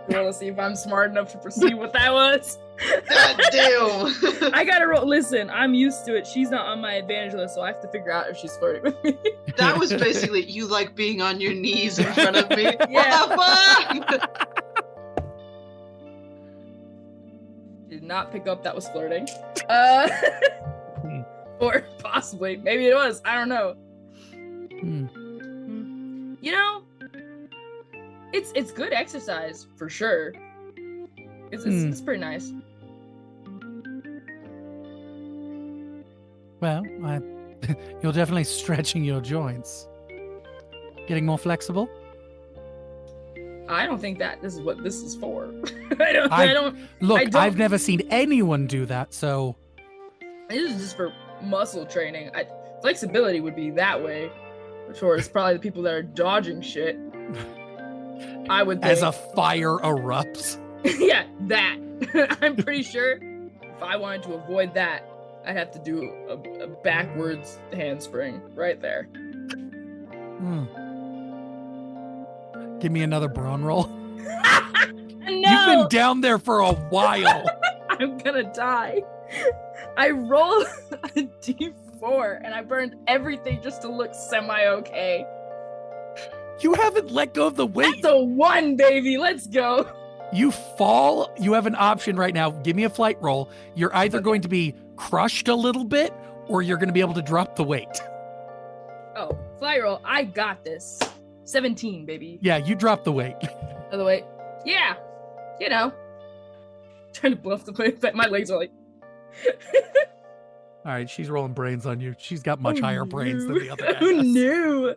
You want to see if I'm smart enough to perceive what that was? God damn. I gotta roll. Listen, I'm used to it. She's not on my advantage list, so I have to figure out if she's flirting with me. That was basically you like being on your knees in front of me. Yeah. What the fuck? Did not pick up that was flirting. Or possibly. Maybe it was. I don't know. Hmm. You know, it's good exercise for sure. It's pretty nice. Well, you're definitely stretching your joints. Getting more flexible? I don't think that this is what this is for. I don't. Look, I've never seen anyone do that, so. This is just for muscle training. Flexibility would be that way, towards probably the people that are dodging shit. I would think. As a fire erupts. Yeah, that. I'm pretty sure if I wanted to avoid that, I'd have to do a backwards handspring right there. Hmm. Give me another brawn roll. No! You've been down there for a while. I'm gonna die. I rolled a D4 and I burned everything just to look semi-okay. You haven't let go of the weight. That's a 1, baby. Let's go. You fall. You have an option right now. Give me a flight roll. You're either going to be crushed a little bit or you're going to be able to drop the weight. Oh, fly roll. I got this. 17, baby. Yeah, you drop the weight. Other way. Yeah. You know. Trying to bluff the way, but my legs are like. All right, she's rolling brains on you. She's got much higher brains than the other guy Oh does. no.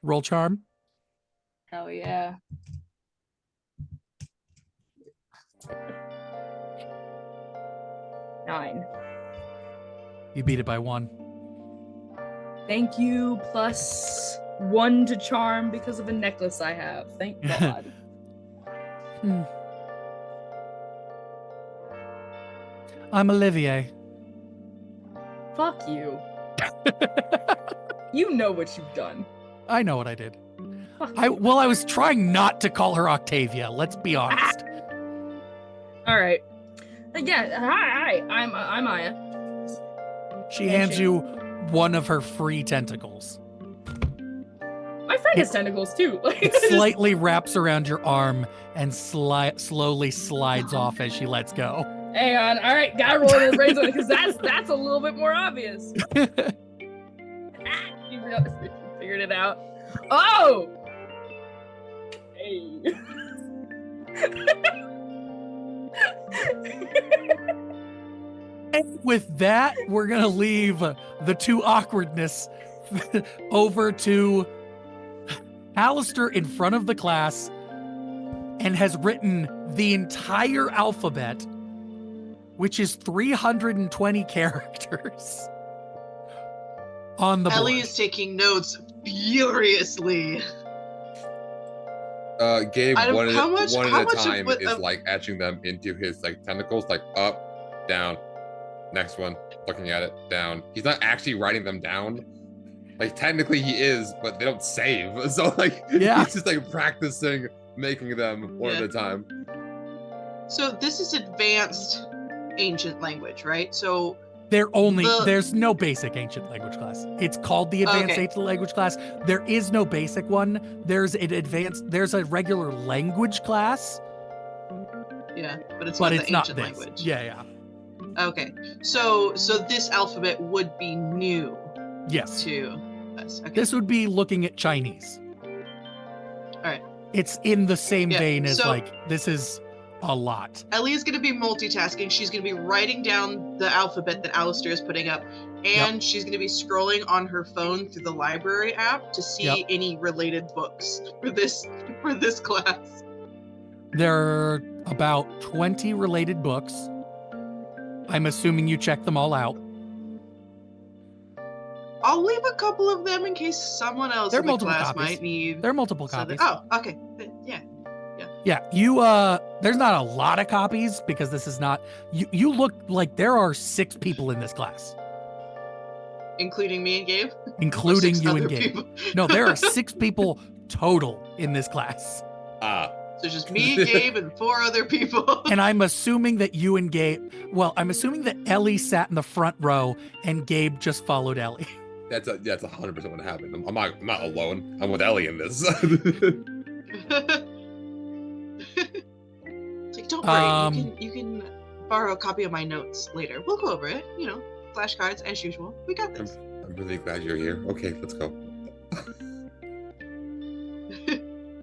Roll charm. Hell yeah. Nine. You beat it by 1. Thank you. Plus 1 to charm because of a necklace I have. Thank God. I'm Olivier. Fuck you. You know what you've done. I know what I did. Fuck I you. was trying not to call her Octavia. Let's be honest. All right. Yeah. Hi. I'm Aya. She hands you one of her free tentacles. My friend has tentacles too. Like, It slightly wraps around your arm and slowly slides off as she lets go. hang on. All right. Gotta roll the brains on it because that's a little bit more obvious. You figured it out. Oh. Hey. And with that, we're going to leave the two awkwardness over to Alistair in front of the class and has written the entire alphabet, which is 320 characters, on the Ellie board. is taking notes furiously. Gabe, Out of one how much- how at much a of time what- is of- like etching them into his like tentacles, like up, down. Next one, looking at it, down. He's not actually writing them down. Like technically he is, but they don't save. So like Yeah. he's just like practicing making them one at Yeah. a time. So this is advanced ancient language, right? So There's no basic ancient language class. It's called the advanced Okay. ancient language class. There is no basic one. There's a regular language class, yeah, but it's but not it's the not ancient this. language. Yeah. Okay. So this alphabet would be new Yes. to us. Okay. This would be looking at Chinese. Alright. It's in the same Yeah, vein as so- like, this is a lot. Ellie is going to be multitasking. She's going to be writing down the alphabet that Alistair is putting up, and she's going to be scrolling on her phone through the library app to see Yep. any related books for this class. There are about 20 related books. I'm assuming you checked them all out. I'll leave a couple of them in case someone else There are in the multiple class copies. might need. There are multiple so that- copies. oh, okay. Yeah. Yeah, there's not a lot of copies because this is not, you look like there are 6 people in this class, Including me and Gabe? including Six you other and Gabe. people. No, there are 6 people total in this class. So just me, Gabe, and 4 other people. And I'm assuming that you and Gabe, I'm assuming that Ellie sat in the front row and Gabe just followed Ellie. That's 100% what happened. I'm not alone. I'm with Ellie in this. It's like, don't worry, you can borrow a copy of my notes later. We'll go over it, flashcards as usual. We got this. I'm really glad you're here. Okay, let's go.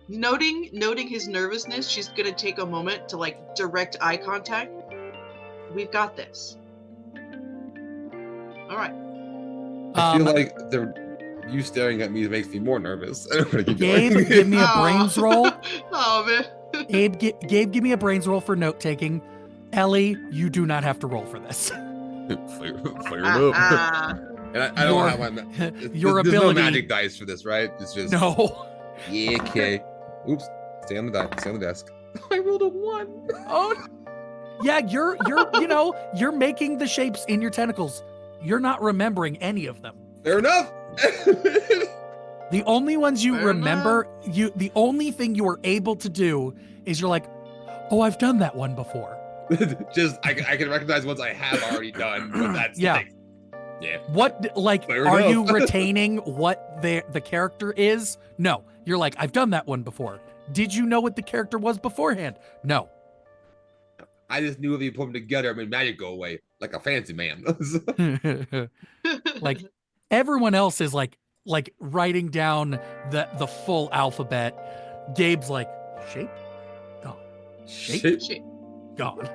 Noting his nervousness, she's gonna take a moment to like direct eye contact. We've got this. All right. I feel like you staring at me makes me more nervous. I don't want to keep Gabe, going. give me a brains roll. Oh man. Gabe, give me a brains roll for note taking. Ellie, you do not have to roll for this. Fire move. And I don't have my your there's ability. no magic dice for this, right? It's just No. Yeah, okay. Oops. Stay on the desk. I rolled a 1. Oh. Yeah, you're you're making the shapes in your tentacles. You're not remembering any of them. Fair enough. The only ones you Fair remember, the only thing you were able to do is you're like, oh, I've done that one before. Just I can recognize ones I have already done, but that's Yeah. like, yeah. What Fair are enough. you retaining what the character is? No. You're like, I've done that one before. Did you know what the character was beforehand? No. I just knew if you put them together, it made magic go away like a fancy man. Like everyone else is like writing down the full alphabet. Gabe's like, shape? Gone. Shape? Shape. Gone.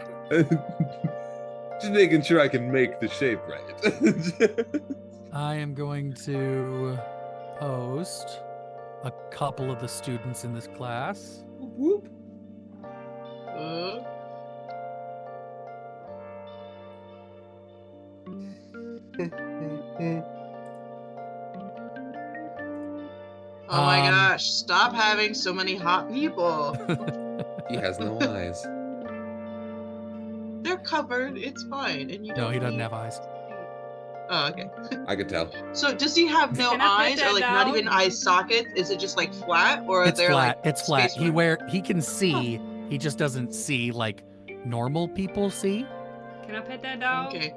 Just making sure I can make the shape right. I am going to post a couple of the students in this class. Whoop, whoop. Oh my gosh, stop having so many hot people. He has no eyes. They're covered, it's fine. And you No, don't he doesn't need- have eyes. Oh, okay. I could tell. So does he have no Can I put eyes or that like not down? even eye sockets? Is it just like flat or are It's there flat. like It's flat. space room? He can see. He just doesn't see like normal people see. Can I put that down? Okay.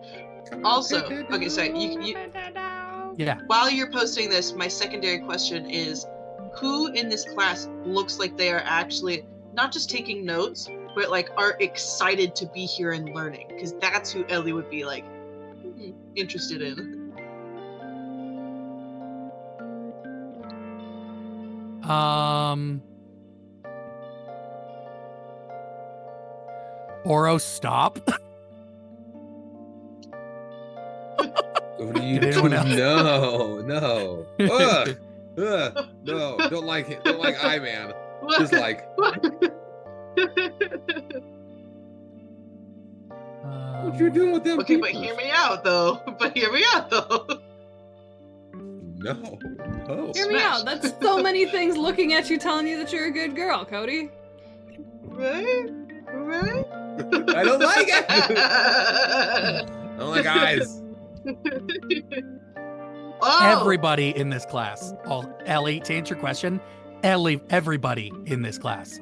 Also, okay, so you Put that down. Yeah. while you're posting this, my secondary question is who in this class looks like they are actually not just taking notes, but like are excited to be here and learning? Because that's who Ellie would be like interested in. Oro, stop. What do you Did anyone else? No. Ugh. Ugh. No. Don't like it. Don't like Eye Man. Just like what you doing with them Okay, people? but hear me out though. No. No. Hear me Smash. out. That's so many things looking at you telling you that you're a good girl, Cody. Right? Right? I don't like it. I don't like eyes. Oh! Everybody in this class, Ellie, to answer your question, everybody in this class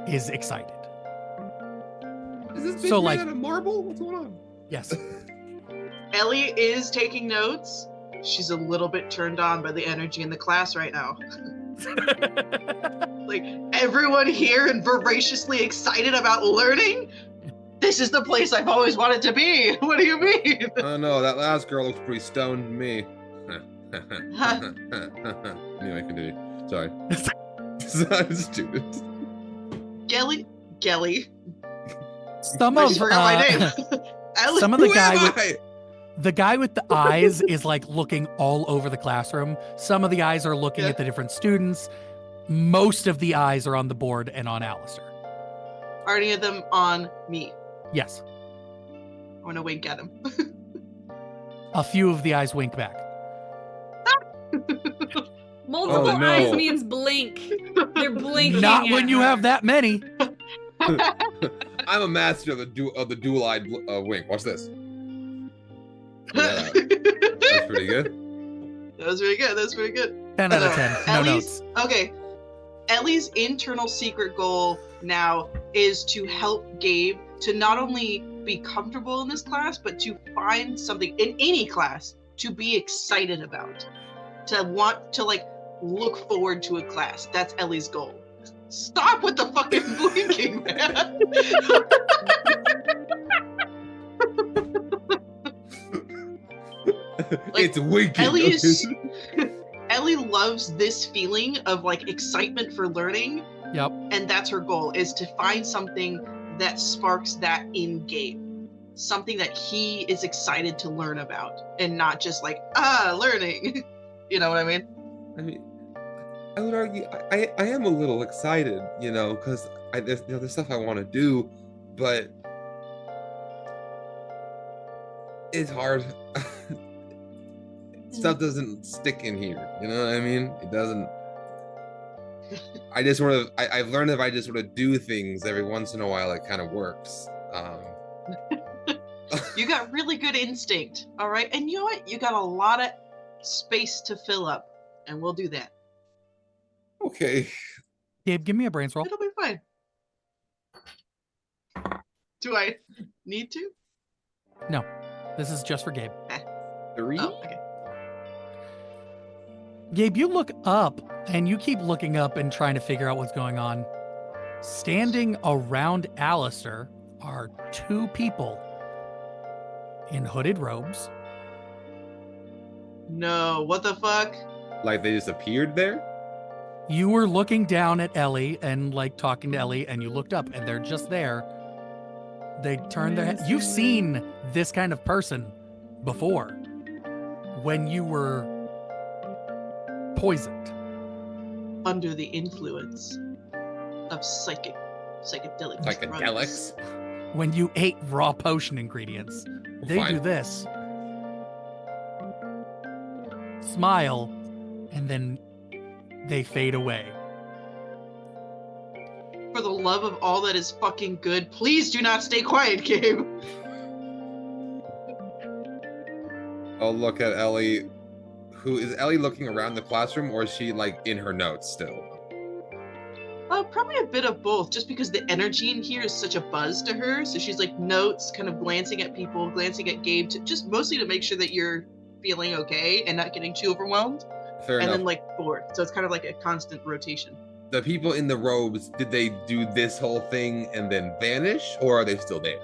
is excited. Is this big So, man like- out of marble? What's going on? Yes. Ellie is taking notes. She's a little bit turned on by the energy in the class right now. Like, everyone here and voraciously excited about learning? This is the place I've always wanted to be. What do you mean? Oh no, that last girl looks pretty stoned to me. Anyway, continue. Sorry. I'm stupid. Gelly? Some I of just forgot my name. Ellie. some of the Who guy am with I? the guy with the eyes is like looking all over the classroom. Some of the eyes are looking Yeah. at the different students. Most of the eyes are on the board and on Alistair. Are any of them on me? Yes. I want to wink at him. A few of the eyes wink back. Multiple Oh, no. eyes means blink. They're blinking. Not when at you her. have that many. I'm a master of the dual-eyed wink. Watch this. Check that out. That's pretty good. That was really good. That's pretty good. 10 out of 10. No Ellie's, notes. okay. Ellie's internal secret goal now is to help Gabe to not only be comfortable in this class, but to find something in any class to be excited about. To want to like look forward to a class. That's Ellie's goal. Stop with the fucking blinking, man. It's winking. Ellie loves this feeling of like excitement for learning. Yep. And that's her goal, is to find something that sparks that in Gabe. Something that he is excited to learn about and not just like, learning. You know what I mean? I mean, I would argue I am a little excited, because there's stuff I want to do, but it's hard. Stuff doesn't stick in here. You know what I mean? It doesn't. I just sort of. I've learned if I just sort of do things every once in a while, it kind of works. You got really good instinct, all right? And you know what? You got a lot of space to fill up, and we'll do that. Okay. Gabe, give me a brains roll. It'll be fine. Do I need to? No, this is just for Gabe. 3. Oh, okay. Gabe, you look up and you keep looking up and trying to figure out what's going on. Standing around Alistair are 2 people in hooded robes. No, what the fuck? Like they just appeared there. You were looking down at Ellie and like talking to Ellie, and you looked up and they're just there. They turned their head. You've seen this kind of person before when you were poisoned. Under the influence of psychedelic Psychedelics. When you ate raw potion ingredients. They Fine. do this. Smile, and then they fade away. For the love of all that is fucking good, please do not stay quiet, Gabe. I'll look at Ellie. Who is Ellie looking around the classroom, or is she like in her notes still? Probably a bit of both, just because the energy in here is such a buzz to her. So she's like notes, kind of glancing at people, glancing at Gabe, just mostly to make sure that you're feeling okay and not getting too overwhelmed. Fair and enough. then like bored. So it's kind of like a constant rotation. The people in the robes, did they do this whole thing and then vanish, or are they still there?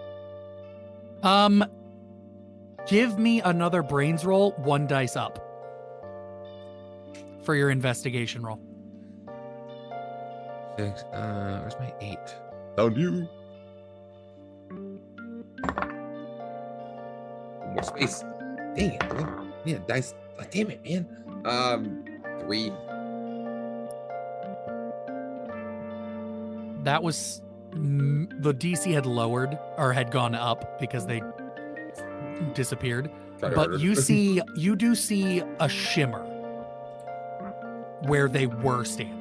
Give me another brains roll, 1 dice up for your investigation roll. 6. Where's my 8? Found you. More space. Dang it. Yeah, dice. Oh, damn it, man. 3. That was the DC had lowered or had gone up because they disappeared. But you do see a shimmer where they were standing.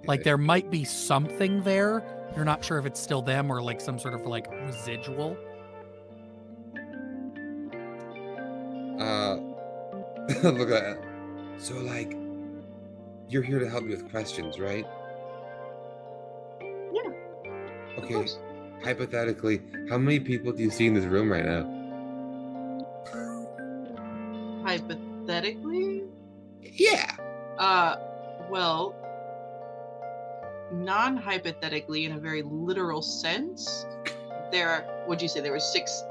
Like there might be something there. You're not sure if it's still them or like some sort of like residual. Look at that. So like, you're here to help me with questions, right? Yeah. Of Okay. course. Hypothetically, how many people do you see in this room right now? Hypothetically? Yeah. Well, non-hypothetically, in a very literal sense, there are, what'd you say, there were six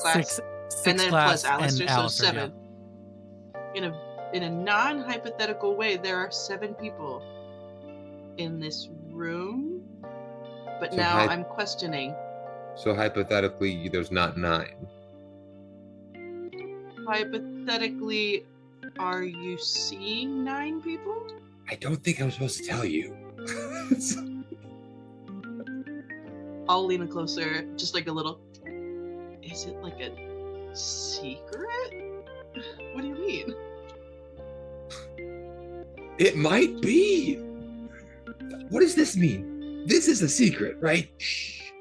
class, Six and then class plus Alistair, and so Alistair, 7. In a non-hypothetical way, there are 7 people in this room, but So now I'm questioning. So hypothetically, there's not 9. Hypothetically, are you seeing 9 people? I don't think I'm supposed to tell you. I'll lean in closer, just like a little. Is it like a secret? What do you mean? It might be. What does this mean? This is a secret, right? Shh.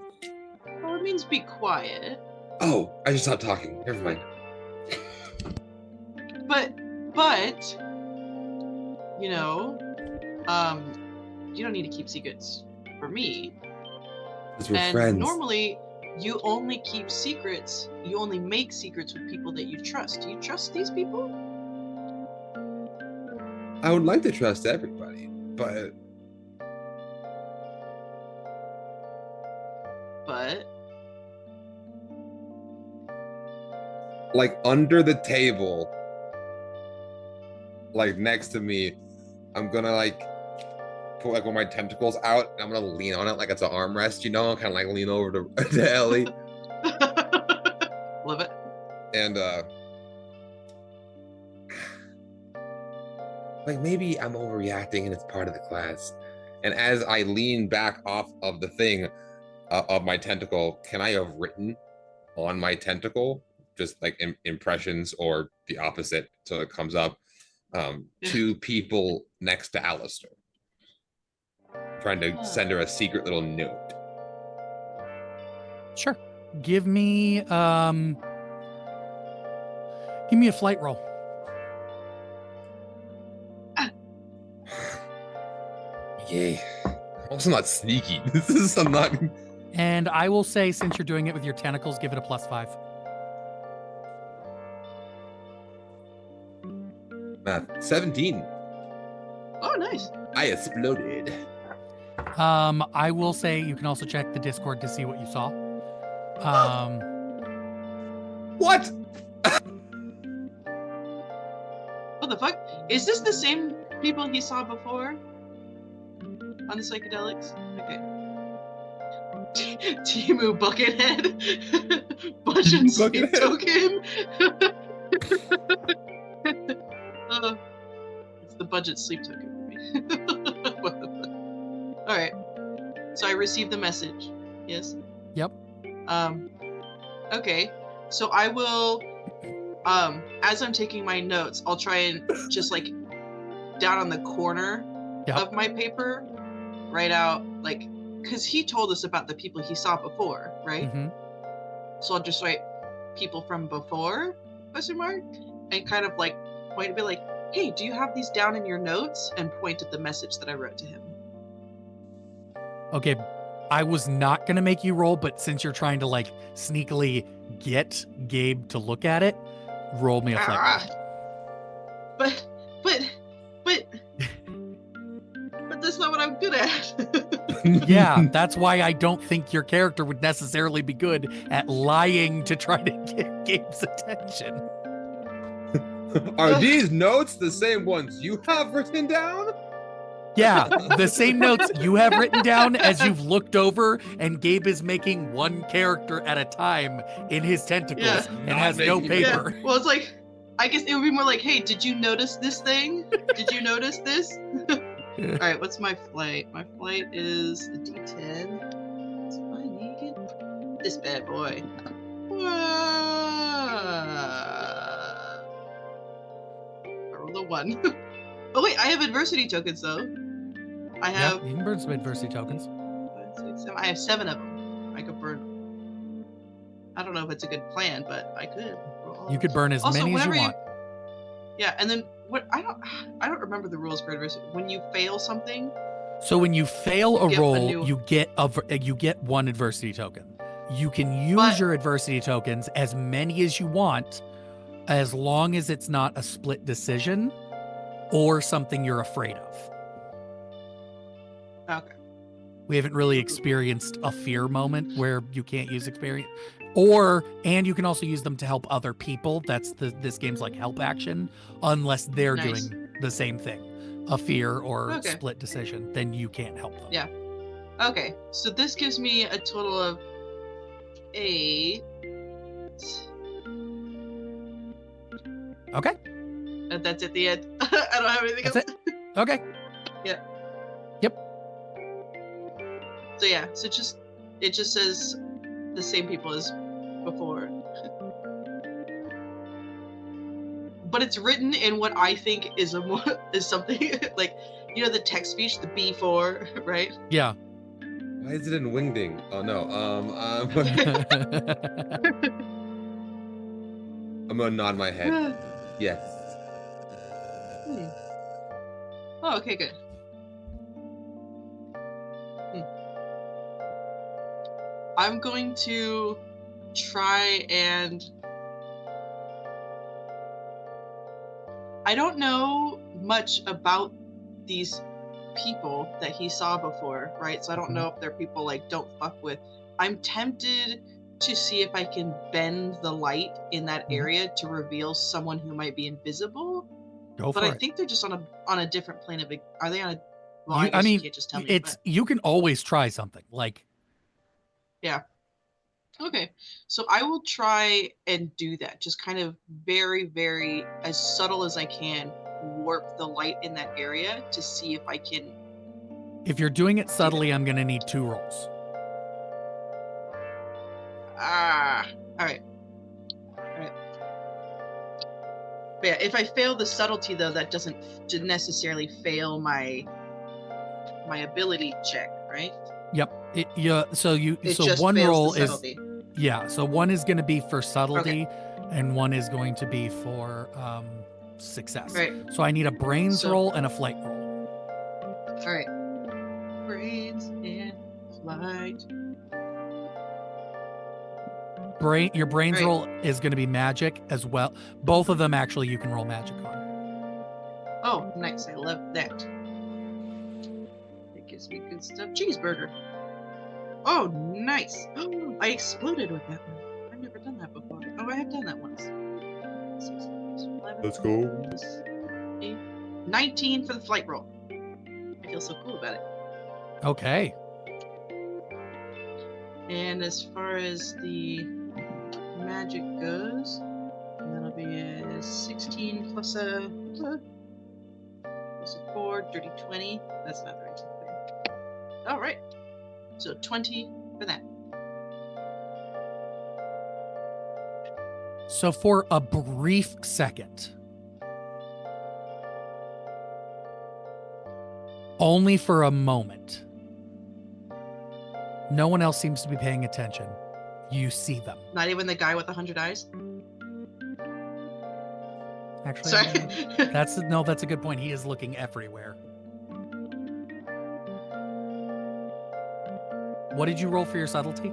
Well, it means be quiet. Oh, I just stopped talking. Never mind. But, you know, you don't need to keep secrets for me. Because we're And friends. normally, you only keep secrets, you only make secrets with people that you trust. Do you trust these people? I would like to trust everybody, but like under the table, like next to me, I'm gonna like put like one of my tentacles out and I'm gonna lean on it like it's an armrest, you know, kind of like lean over to Ellie. Love it. And like maybe I'm overreacting and it's part of the class. And as I lean back off of the thing of my tentacle, can I have written on my tentacle just like impressions or the opposite? So it comes up to people next to Alistair, trying to send her a secret little note. Sure. Give me a flight roll. Yay. I'm also not sneaky. I'm not. And I will say, since you're doing it with your tentacles, give it a +5. Math. 17. Oh, nice. I exploded. I will say you can also check the Discord to see what you saw. What? What the fuck? Is this the same people he saw before? On the psychedelics? Okay. Timu Buckethead. Budget sleep token. It's the budget sleep token for me. What the fuck? Alright. So I received the message. Yes? Yep. Okay. So I will as I'm taking my notes, I'll try and just like down on the corner of my paper, write out like, because he told us about the people he saw before, right? Mm-hmm. So I'll just write people from before, ? And kind of like point and be like, hey, do you have these down in your notes? And point at the message that I wrote to him. Okay. I was not going to make you roll, but since you're trying to like sneakily get Gabe to look at it, roll me a flight roll. But that's not what I'm good at. Yeah, that's why I don't think your character would necessarily be good at lying to try to get Gabe's attention. Are these notes the same ones you have written down? Yeah, the same notes you have written down as you've looked over, and Gabe is making one character at a time in his tentacles and has no paper. Yeah. Well, it's like, I guess it would be more like, hey, did you notice this thing? Did you notice this? All right, what's my flight? My flight is a D10. What's my naked? This bad boy. I rolled a 1. Oh wait, I have adversity tokens though. I have. Yeah, you can burn some adversity tokens. 5, 6, 7. I have 7 of them. I could burn. I don't know if it's a good plan, but I could. You could burn as many as you want. Yeah, and then what? I don't remember the rules for adversity. When you fail something. So when you fail a roll, you get one adversity token. You can use your adversity tokens as many as you want, as long as it's not a split decision or something you're afraid of. Okay. We haven't really experienced a fear moment where you can't use experience. And you can also use them to help other people. That's this game's like help action, unless they're doing the same thing, a fear or split decision, then you can't help them. Yeah. Okay. So this gives me a total of 8. Okay. And that's at the end. I don't have anything else. That's it. Okay. Yeah. Yep. So yeah, it just says the same people as before. but it's written in what I think is is something like, the text speech, the B4, right? Yeah. Why is it in Wingding? Oh no. I'm gonna nod my head. Yes. Oh, okay, good. I'm going to try and... I don't know much about these people that he saw before, right? So I don't know if they're people like don't fuck with. I'm tempted to see if I can bend the light in that area to reveal someone who might be invisible. Go for But it. I think they're just on a different plane of... Are they on a... Well, You- I guess I mean, you can't just tell me. it's you can always try something. Like, Yeah. Okay. So I will try and do that. Just kind of very, very, as subtle as I can, warp the light in that area to see if I can... if you're doing it subtly, I'm gonna need 2 rolls. All right. But yeah, if I fail the subtlety, though, that doesn't necessarily fail my ability check, right? Yep. It so just one fails roll the is subtlety. so one is going to be for subtlety, and one is going to be for success. Right. So I need a brains roll and a flight roll. All right. Brains and flight. Your brains Right. roll is going to be magic as well. Both of them actually you can roll magic on. Oh, nice. I love that. It gives me good stuff. Cheeseburger. Oh, nice. I exploded with that one. I've never done that before. Oh, I have done that once. 6, 11, Let's go. 8, 19 for the flight roll. I feel so cool about it. Okay. And as far as the magic goes, that'll be a 16 plus a 4, dirty 20. That's not the right thing. All right. So 20 for that. So for a brief second, only for a moment, no one else seems to be paying attention. You see them. Not even the guy with 100 eyes? Actually, Sorry. that's a good point. He is looking everywhere. What did you roll for your subtlety?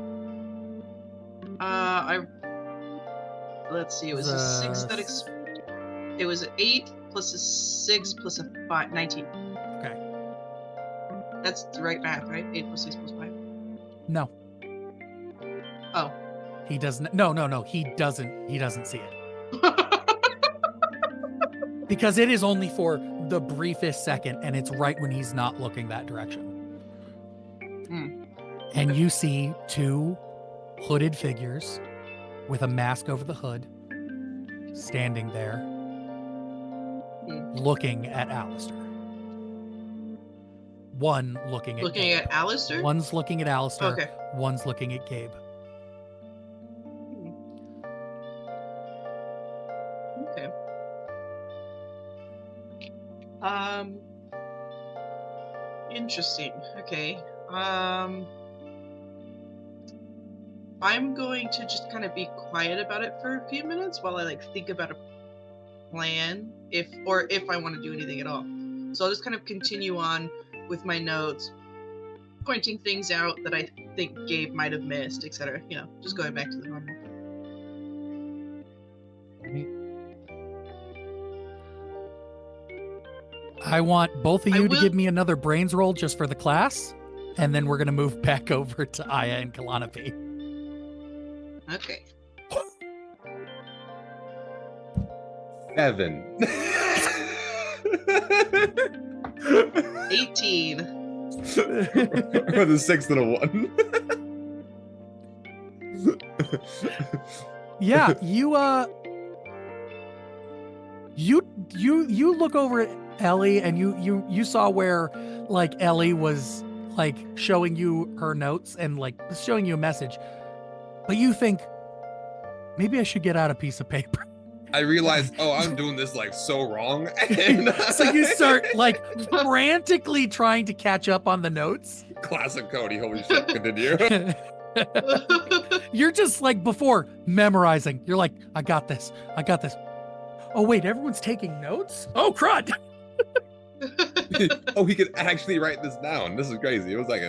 Let's see, it was a 6 that it was an 8 plus a 6 plus a 5, 19. Okay. That's the right math, right? 8 plus 6 plus 5. No. Oh. He doesn't. No. He doesn't see it. Because it is only for the briefest second, and it's right when he's not looking that direction. And you see 2 hooded figures with a mask over the hood standing there looking at Alistair. One looking at Looking Gabe. at Alistair? One's looking at Alistair. Okay. One's looking at Gabe. Okay. Interesting. Okay. I'm going to just kind of be quiet about it for a few minutes while I think about a plan, if I want to do anything at all. So I'll just kind of continue on with my notes, pointing things out that I think Gabe might have missed, etc. Just going back to the normal. I want both of you to give me another brains roll just for the class, and then we're going to move back over to Aya and Kalanapi. Okay. 7. 18. For the 6 and a 1. Yeah, you look over at Ellie, and you saw where Ellie was showing you her notes and showing you a message, but you think maybe I should get out a piece of paper I realized, oh, I'm doing this like so wrong. And So you start like frantically trying to catch up on the notes. classic Cody. Holy shit! Continue. You're just like before memorizing. You're like, I got this. I got this. Oh wait, everyone's taking notes? Oh crud. Oh, he could actually write this down. This is crazy. It was like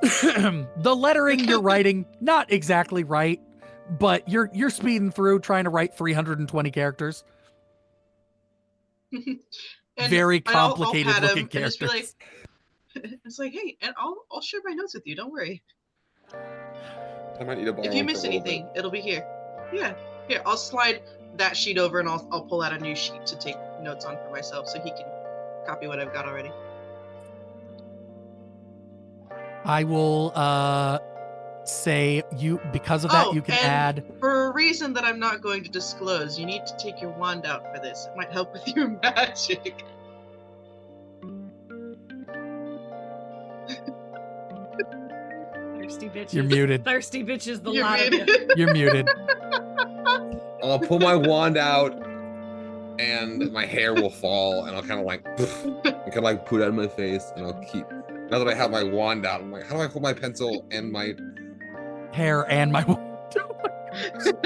The lettering you're writing, not exactly right, but you're speeding through trying to write 320 characters. And Very I'll complicated pat him looking and just be characters. it's like, hey, and I'll share my notes with you. Don't worry. I might need to borrow If you one for miss a little bit. anything, it'll be here. Yeah. Here, I'll slide that sheet over and I'll pull out a new sheet to take notes on for myself so he can copy what I've got already. I will say because of that Oh, you can and add for a reason that I'm not going to disclose, you need to take your wand out for this. It might help with your magic. Thirsty bitches. You're muted. Thirsty bitches, the You're lot of you. muted. You're muted. I'll pull my wand out, and my hair will fall, and I'll kind of like, put it on my face, and I'll keep. Now that I have my wand out, I'm like, how do I hold my pencil and my Hair and my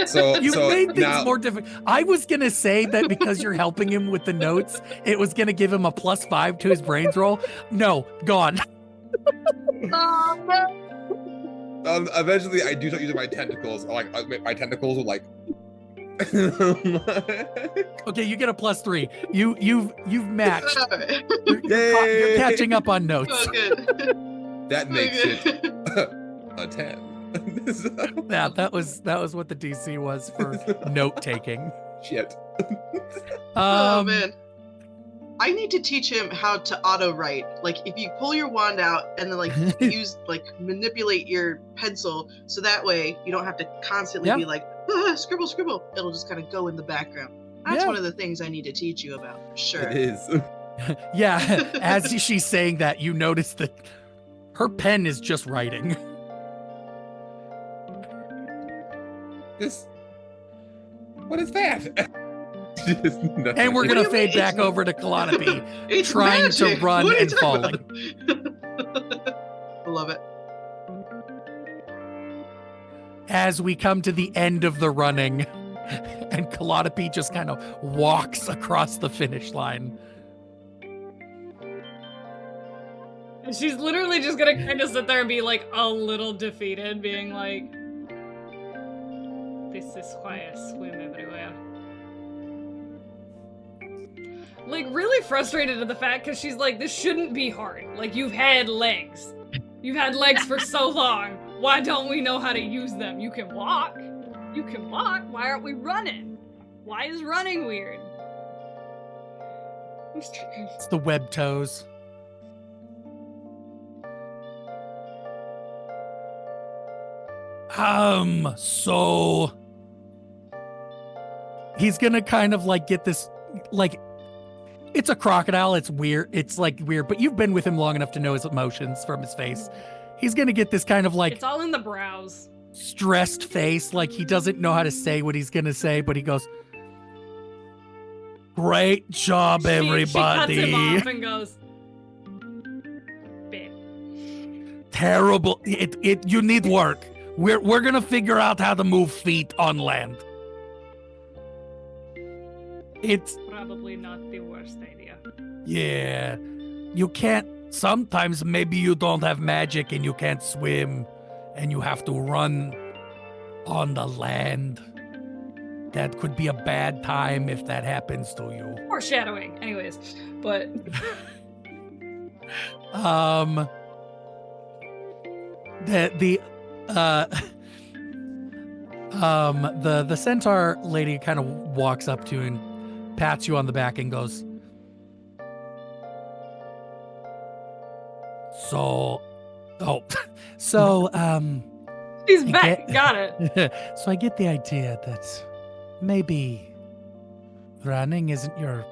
so You so made things now more difficult. I was gonna say that because you're helping him with the notes, it was gonna give him a +5 to his brains roll. No, gone. eventually I do start using my tentacles. Like my tentacles are like. Okay, you get a +3. You've matched. Alright. You're catching up on notes. Oh, good. That makes Okay. it a 10. Yeah, that was what the DC was for note taking. Shit. Oh man. I need to teach him how to auto write. Like if you pull your wand out and then like manipulate your pencil so that way you don't have to constantly Yeah. be like scribble scribble. It'll just kind of go in the background. That's Yeah. one of the things I need to teach you about. Sure. It is. Yeah, as she's saying that, you notice that her pen is just writing. This. What is that? And we're What gonna do you fade mean? back over to Kalanapi, It's trying to magic. run What are you and talking falling. about? I love it. As we come to the end of the running, and Kalanapi just kind of walks across the finish line. And she's literally just gonna kind of sit there and be like a little defeated, being like, "This is why I swim everywhere." Like really frustrated at the fact because she's like, "This shouldn't be hard. Like you've had legs. You've had legs for so long. Why don't we know how to use them? You can walk. You can walk. Why aren't we running? Why is running weird?" It's the web toes. So he's gonna kind of like get this, like, it's a crocodile, it's weird, it's like weird, but you've been with him long enough to know his emotions from his face. He's gonna get this kind of like It's all in the brows. stressed face, like he doesn't know how to say what he's gonna say, but he goes, "Great job, She cuts everybody. him off and goes, "Babe." Terrible. You need work. We're gonna figure out how to move feet on land. It's Probably not the worst idea. yeah. You can't. Sometimes maybe you don't have magic and you can't swim, and you have to run on the land. That could be a bad time if that happens to you. Foreshadowing, anyways. But The centaur lady kind of walks up to you and pats you on the back and goes, so he's I back. get- Got it. so I get the idea that maybe running isn't your.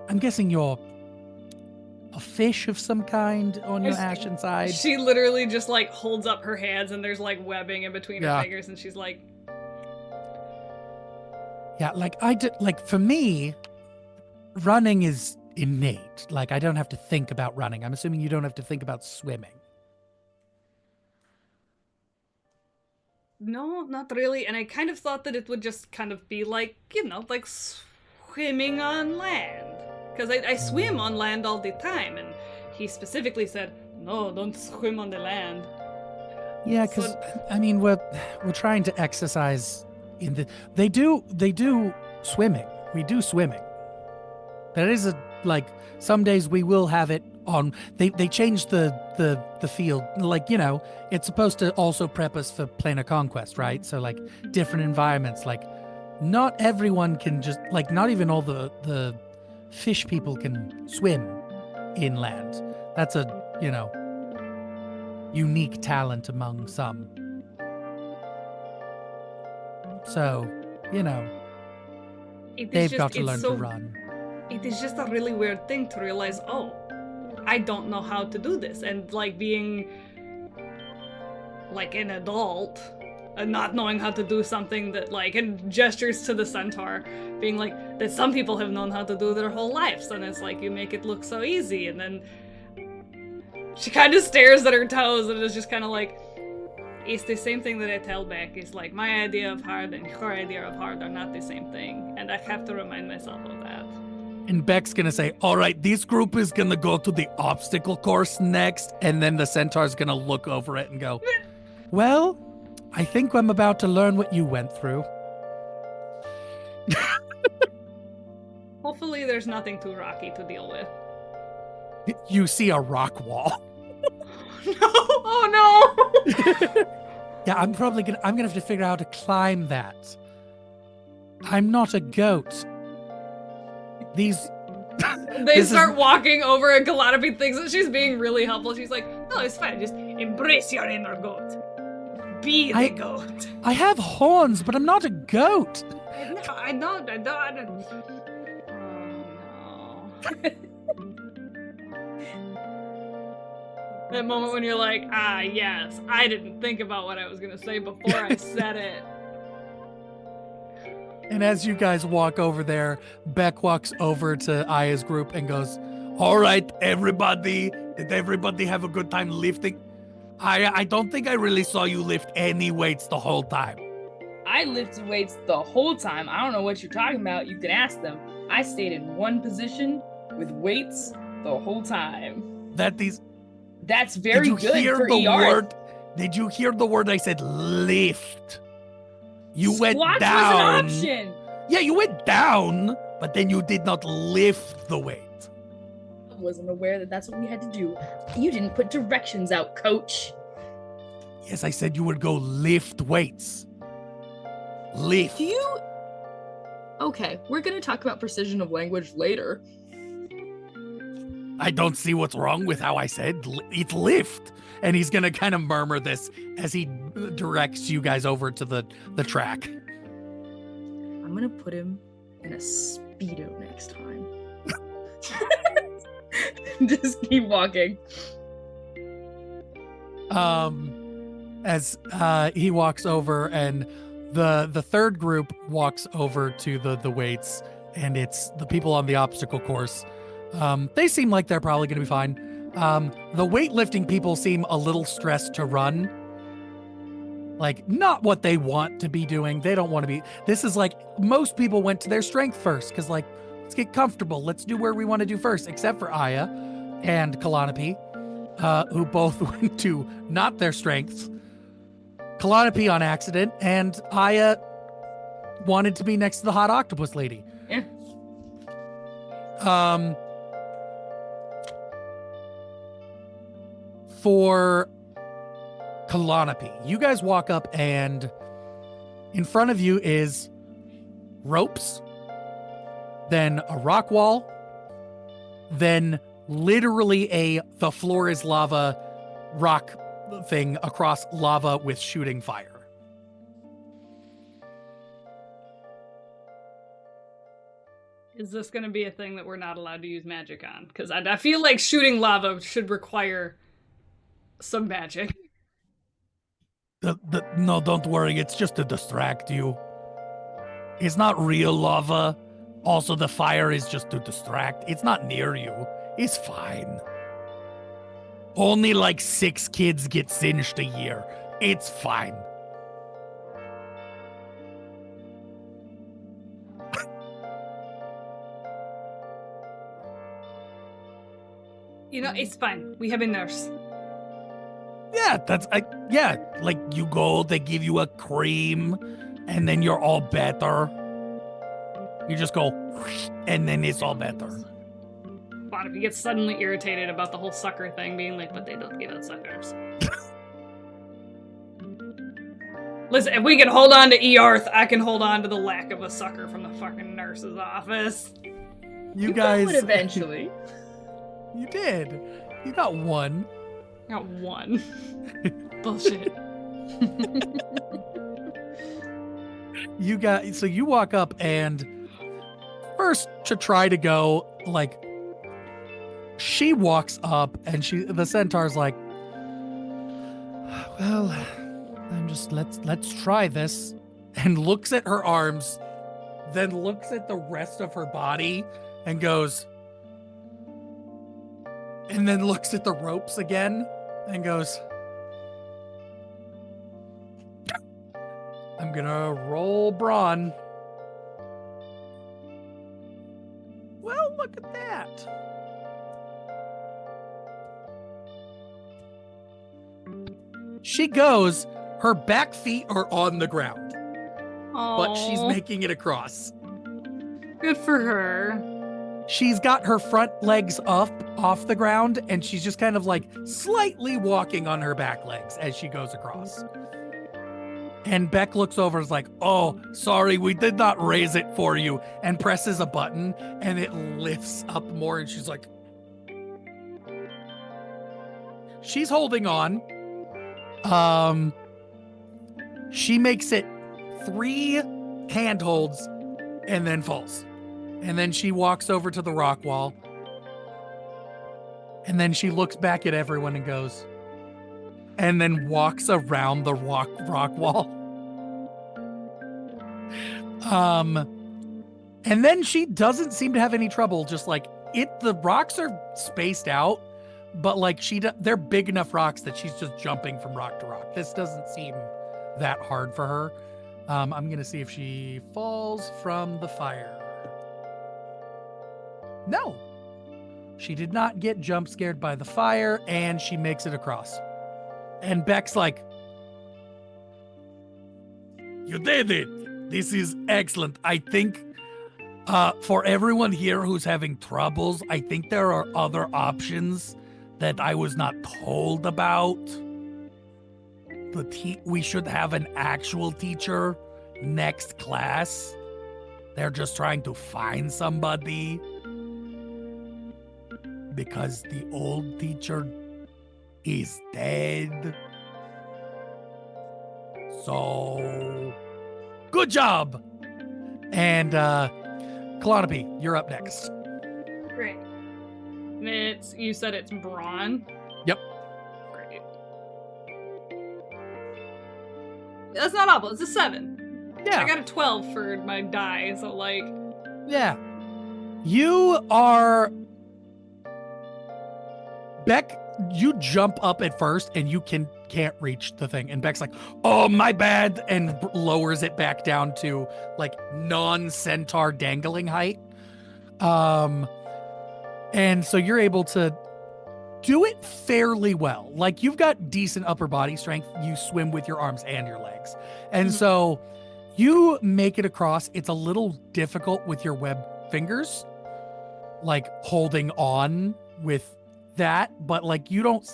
I'm guessing you're a fish of some kind on your ashen side. She literally just like holds up her hands and there's like webbing in between Yeah. her fingers and she's like, Yeah, like for me, running is innate. Like I don't have to think about running. I'm assuming you don't have to think about swimming. No, not really. And I kind of thought that it would just kind of be like, like swimming on land. Because I swim on land all the time, and he specifically said, no, don't swim on the land. Yeah, because I mean we're trying to exercise in the they do swimming. We do swimming. There is some days we will have it on. They changed the field. Like, it's supposed to also prep us for planar conquest, right? So like different environments. Like not everyone can just not even all the fish people can swim inland. That's a unique talent among some. So, they've got to learn to run. It is just a really weird thing to realize, oh, I don't know how to do this. And being an adult and not knowing how to do something that and gestures to the centaur, being that some people have known how to do their whole lives. And it's you make it look so easy. And then she kind of stares at her toes and is just kind of it's the same thing that I tell Beck. It's my idea of hard and her idea of hard are not the same thing. And I have to remind myself of that. And Beck's gonna say, all right, this group is gonna go to the obstacle course next. And then the centaur's gonna look over it and go, well, I think I'm about to learn what you went through. Hopefully there's nothing too rocky to deal with. You see a rock wall. No! Oh no! Yeah, I'm gonna have to figure out how to climb that. I'm not a goat. They start walking over and Calliope thinks that she's being really helpful. She's like, no, it's fine. Just embrace your inner goat. Be the goat. I have horns, but I'm not a goat. I know. Oh, no. That moment when you're like, yes, I didn't think about what I was going to say before I said it. And as you guys walk over there, Beck walks over to Aya's group and goes, all right, everybody, did everybody have a good time lifting? Aya, I don't think I really saw you lift any weights the whole time. I lifted weights the whole time. I don't know what you're talking about. You can ask them. I stayed in one position with weights the whole time. That's very good for ER. Did you hear the word I said lift? You Squats went down. Was an option. Yeah, you went down, but then you did not lift the weight. I wasn't aware that that's what we had to do. You didn't put directions out, coach. Yes, I said you would go lift weights. Lift. Okay, we're gonna talk about precision of language later. I don't see what's wrong with how I said it's lift. And he's going to kind of murmur this as he directs you guys over to the track. I'm going to put him in a Speedo next time. Just keep walking. As he walks over and the third group walks over to the weights, and it's the people on the obstacle course. They seem like they're probably going to be fine. The weightlifting people seem a little stressed to run. Not what they want to be doing. They don't want to be. This is most people went to their strength first because let's get comfortable. Let's do where we want to do first, except for Aya and Calliope, who both went to not their strengths. Calliope on accident, and Aya wanted to be next to the hot octopus lady. Yeah. For Calliope, you guys walk up and in front of you is ropes, then a rock wall, then literally the floor is lava rock thing across lava with shooting fire. Is this going to be a thing that we're not allowed to use magic on? Because I feel like shooting lava should require some magic. No, don't worry. It's just to distract you. It's not real lava. Also, the fire is just to distract. It's not near you. It's fine. Only like 6 kids get singed a year. It's fine. You know, it's fine. We have a nurse. Yeah, like you go, they give you a cream, and then you're all better. You just go, and then it's all better. But if you get suddenly irritated about the whole sucker thing, being like, but they don't give out suckers. Listen, if we can hold on to Earth, I can hold on to the lack of a sucker from the fucking nurse's office. You guys would eventually. You did. You got one. Got one. Bullshit. So you walk up and first to try to go, like, she walks up and the centaur's like, well, let's try this, and looks at her arms, then looks at the rest of her body and goes, and then looks at the ropes again and goes, I'm gonna roll brawn. Well, look at that. She goes, her back feet are on the ground, but she's making it across. Good for her. She's got her front legs up off the ground, and she's just kind of like slightly walking on her back legs as she goes across. And Beck looks over and is like, oh, sorry, we did not raise it for you, and presses a button, and it lifts up more, and she's like, she's holding on. She makes it 3 handholds and then falls. And then she walks over to the rock wall. And then she looks back at everyone and goes, and then walks around the rock wall. And then she doesn't seem to have any trouble. Just like the rocks are spaced out, but like they're big enough rocks that she's just jumping from rock to rock. This doesn't seem that hard for her. I'm going to see if she falls from the fire. No, she did not get jump scared by the fire, and she makes it across. And Beck's like, you did it. This is excellent. I think for everyone here who's having troubles, I think there are other options that I was not told about. We should have an actual teacher next class. They're just trying to find somebody because the old teacher is dead. So, good job. And Calliope, you're up next. Great. You said it's brawn? Yep. Great. That's not awful. It's a 7. Yeah. I got a 12 for my die, so like. Yeah. You are. Beck, you jump up at first and you can't reach the thing. And Beck's like, oh, my bad. And lowers it back down to like non-centaur dangling height. And so you're able to do it fairly well. Like you've got decent upper body strength. You swim with your arms and your legs. And so you make it across. It's a little difficult with your web fingers, like holding on with that, but like you don't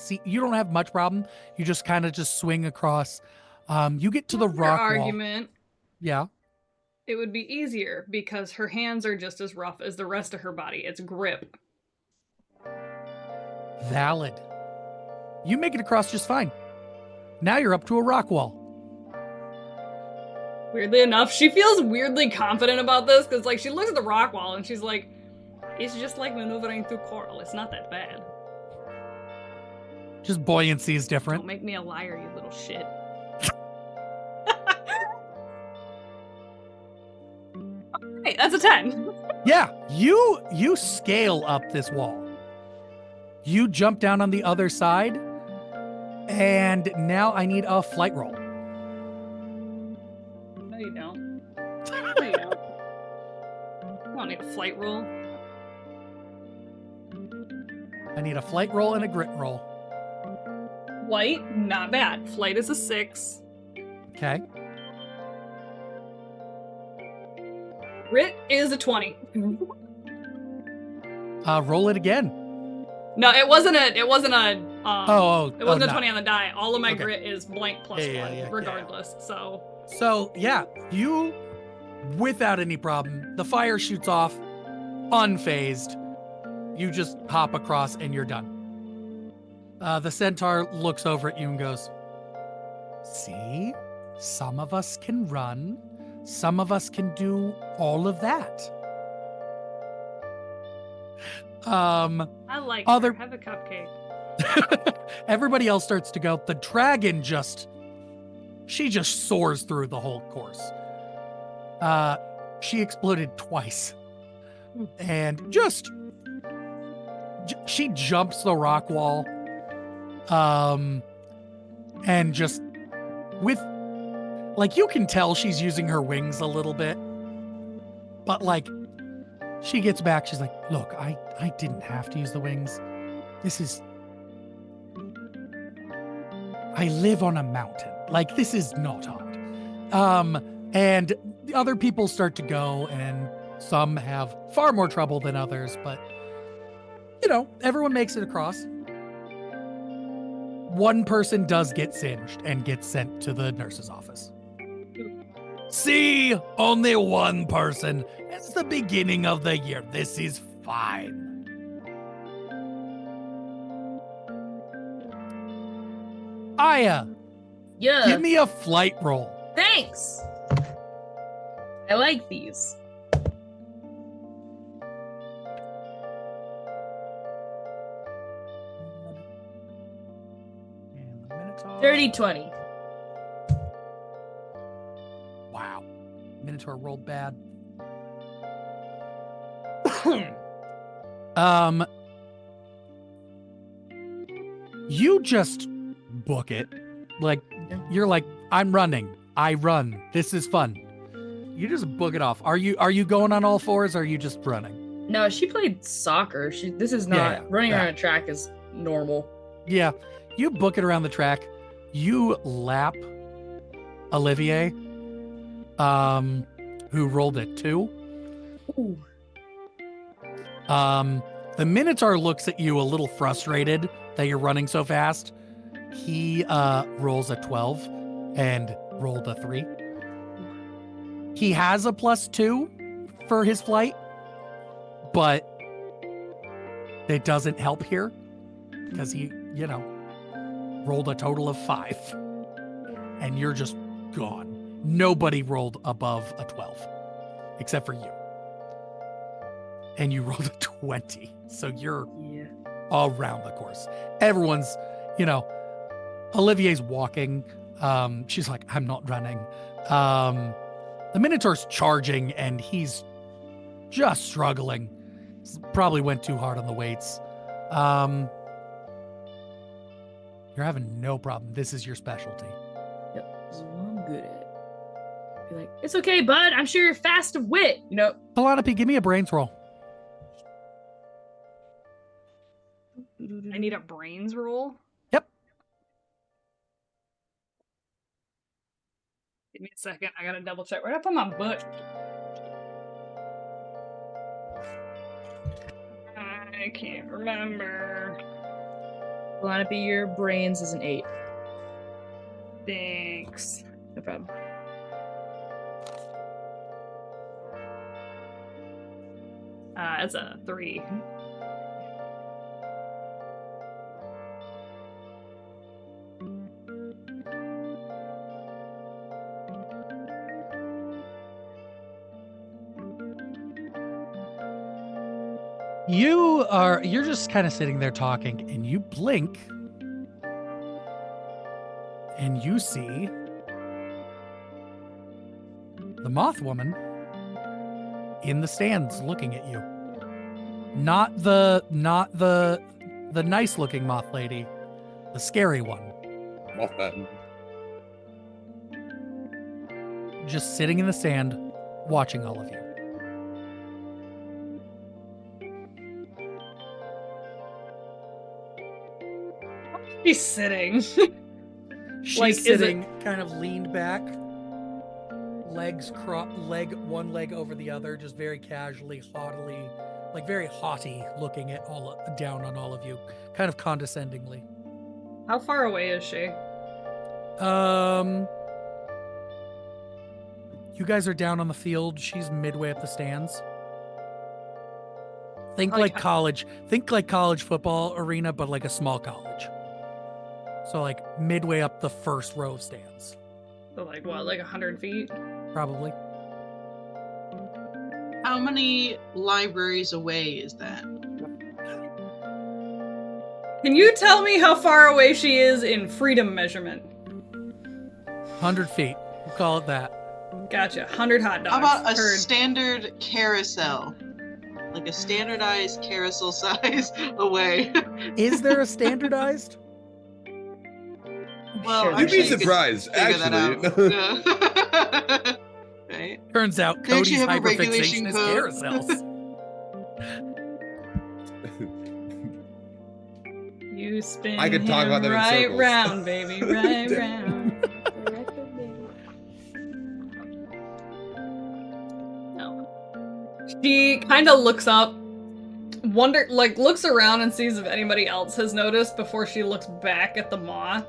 have much problem. You just kind of just swing across. You get to the rock wall. Argument. Yeah. It would be easier because her hands are just as rough as the rest of her body. It's grip. Valid. You make it across just fine. Now you're up to a rock wall. Weirdly enough, she feels weirdly confident about this because like she looks at the rock wall and she's like, it's just like maneuvering through coral. It's not that bad. Just buoyancy is different. Don't make me a liar, you little shit. Okay, that's a 10. Yeah, you scale up this wall. You jump down on the other side, and now I need a flight roll. No, you don't. No, you don't. I don't need a flight roll. I need a flight roll and a grit roll. Flight, not bad. Flight is a 6. Okay. Grit is a 20. Roll it again. No, it wasn't a. It wasn't a no. 20 on the die. All of my Okay. grit is blank plus one, regardless. So. So yeah, you, without any problem, the fire shoots off, unfazed. You just hop across and you're done. The centaur looks over at you and goes, "See, some of us can run, some of us can do all of that." I like Other- her. Have a cupcake. Everybody else starts to go. The dragon she just soars through the whole course. She exploded twice. And she jumps the rock wall. And just with, like, you can tell she's using her wings a little bit. But like, she gets back, she's like, "Look, I didn't have to use the wings. I live on a mountain. Like, this is not hard." And the other people start to go, and some have far more trouble than others, but everyone makes it across. One person does get singed and gets sent to the nurse's office. See, only one person. It's the beginning of the year. This is fine. Aya, Yeah. give me a flight roll. Thanks. I like these. And the Minotaur. 30-20. Wow. Minotaur rolled bad. You just book it. Like, you're like, "I'm running. I run. This is fun." You just book it off. Are you going on all fours, or are you just running? No, she played soccer. This is not Yeah, running yeah. around a track is normal. Yeah. You book it around the track. You lap Olivier, who rolled a 2. Ooh. The Minotaur looks at you a little frustrated that you're running so fast. He rolls a 12 and rolled a 3. He has a +2 for his flight, but it doesn't help here because he, rolled a total of 5. And you're just gone. Nobody rolled above a 12 except for you. And you rolled a 20. So you're around the course. Everyone's, Olivier's walking. She's like, "I'm not running." The Minotaur's charging, and he's just struggling. Probably went too hard on the weights. You're having no problem. This is your specialty. Yep, this is what I'm good at. Be like, "It's okay, bud. I'm sure you're fast of wit." Penelope, give me a brains roll. I need a brains roll. Yep. Give me a second. I gotta double check. Where'd I put my book? I can't remember. Wanna be your brains is an 8. Thanks. No problem. It's a 3. You're just kind of sitting there talking, and you blink, and you see the moth woman in the stands looking at you. Not the nice looking moth lady, the scary one. Mothman. Just sitting in the stand, watching all of you. She's sitting. She's Like, is sitting kind of leaned back, one leg over the other, just very casually, haughtily, like very haughty, looking at down on all of you, kind of condescendingly. How far away is she? You guys are down on the field. She's midway up the stands. Think Like- like college. Think like college football arena, but like a small college. So like midway up the first row of stands, So like what, like 100 feet? probably. How many libraries away is that? Can you tell me how far away she is in freedom measurement? 100 feet. We'll call it that. Gotcha. 100 hot dogs. How about a Heard. standard carousel? Like a standardized carousel size away. Is there a standardized? Well, Sure. You'd actually, be you could surprised, figure that actually. out. Yeah. Right? Turns out Don't you Cody's have a regulation hyperfixation is code? carousels. You spin I could talk about him them in right circles. round, baby, right round. No. She kind of looks up, looks around and sees if anybody else has noticed before she looks back at the moth.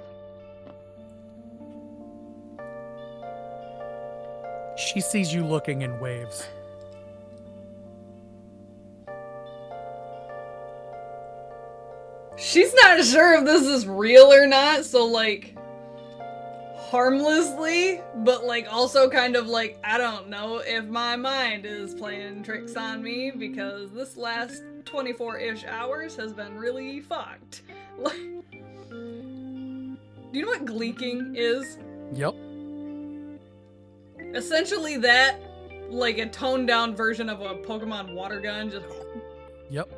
She sees you looking and waves. She's not sure if this is real or not, so like harmlessly, but like also kind of like, I don't know if my mind is playing tricks on me because this last 24-ish hours has been really fucked. Like, do you know what gleeking is? Yep. Essentially that, like a toned down version of a Pokemon water gun, just Yep.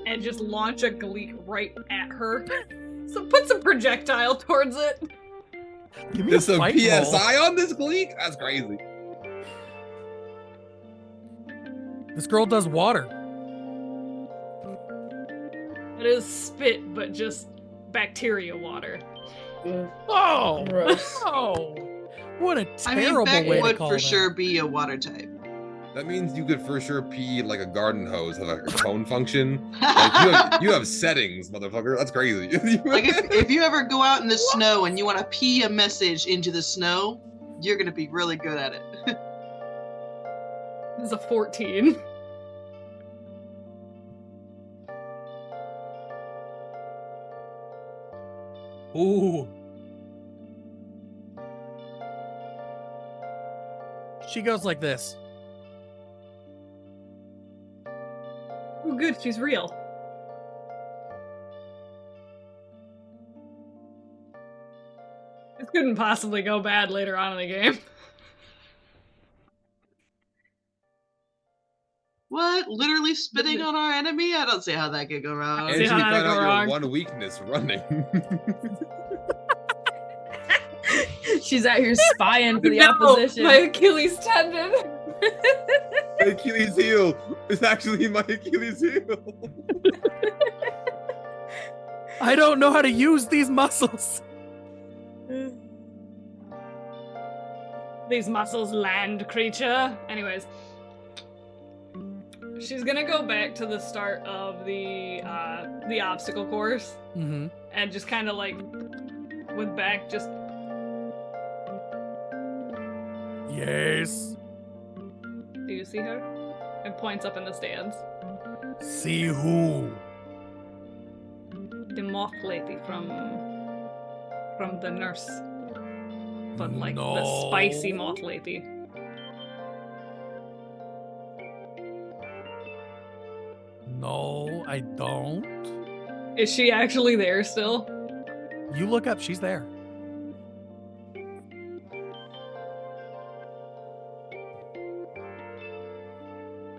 and just launch a gleek right at her. So put some projectile towards it. Give me There's a some fight roll. PSI on this Gleek? That's crazy. This girl does water. It is spit, but just bacteria water. Oh, Gross. oh, what a I mean, terrible Beck way to would call for that. sure be a water type. That means you could for sure pee like a garden hose, have like a cone function. Like you have settings, motherfucker. That's crazy. Like if you ever go out in the snow and you want to pee a message into the snow, you're gonna be really good at it. This is a 14. Ooh. She goes like this. Oh, good, she's real. This couldn't possibly go bad later on in the game. What? Literally spitting on our enemy? I don't see how that could go wrong. And See she how found that'd out go your wrong. one weakness, running. She's out here spying for the No, opposition. my Achilles tendon. My Achilles heel. It's actually my Achilles heel. I don't know how to use these muscles. These muscles, land creature. Anyways, she's gonna go back to the start of the obstacle course Mm-hmm. and just kind of like with Beck just Yes. do you see her? And points up in the stands. See who? The moth lady from the nurse, but like the No. spicy moth lady. No, I don't. Is she actually there still? You look up, she's there.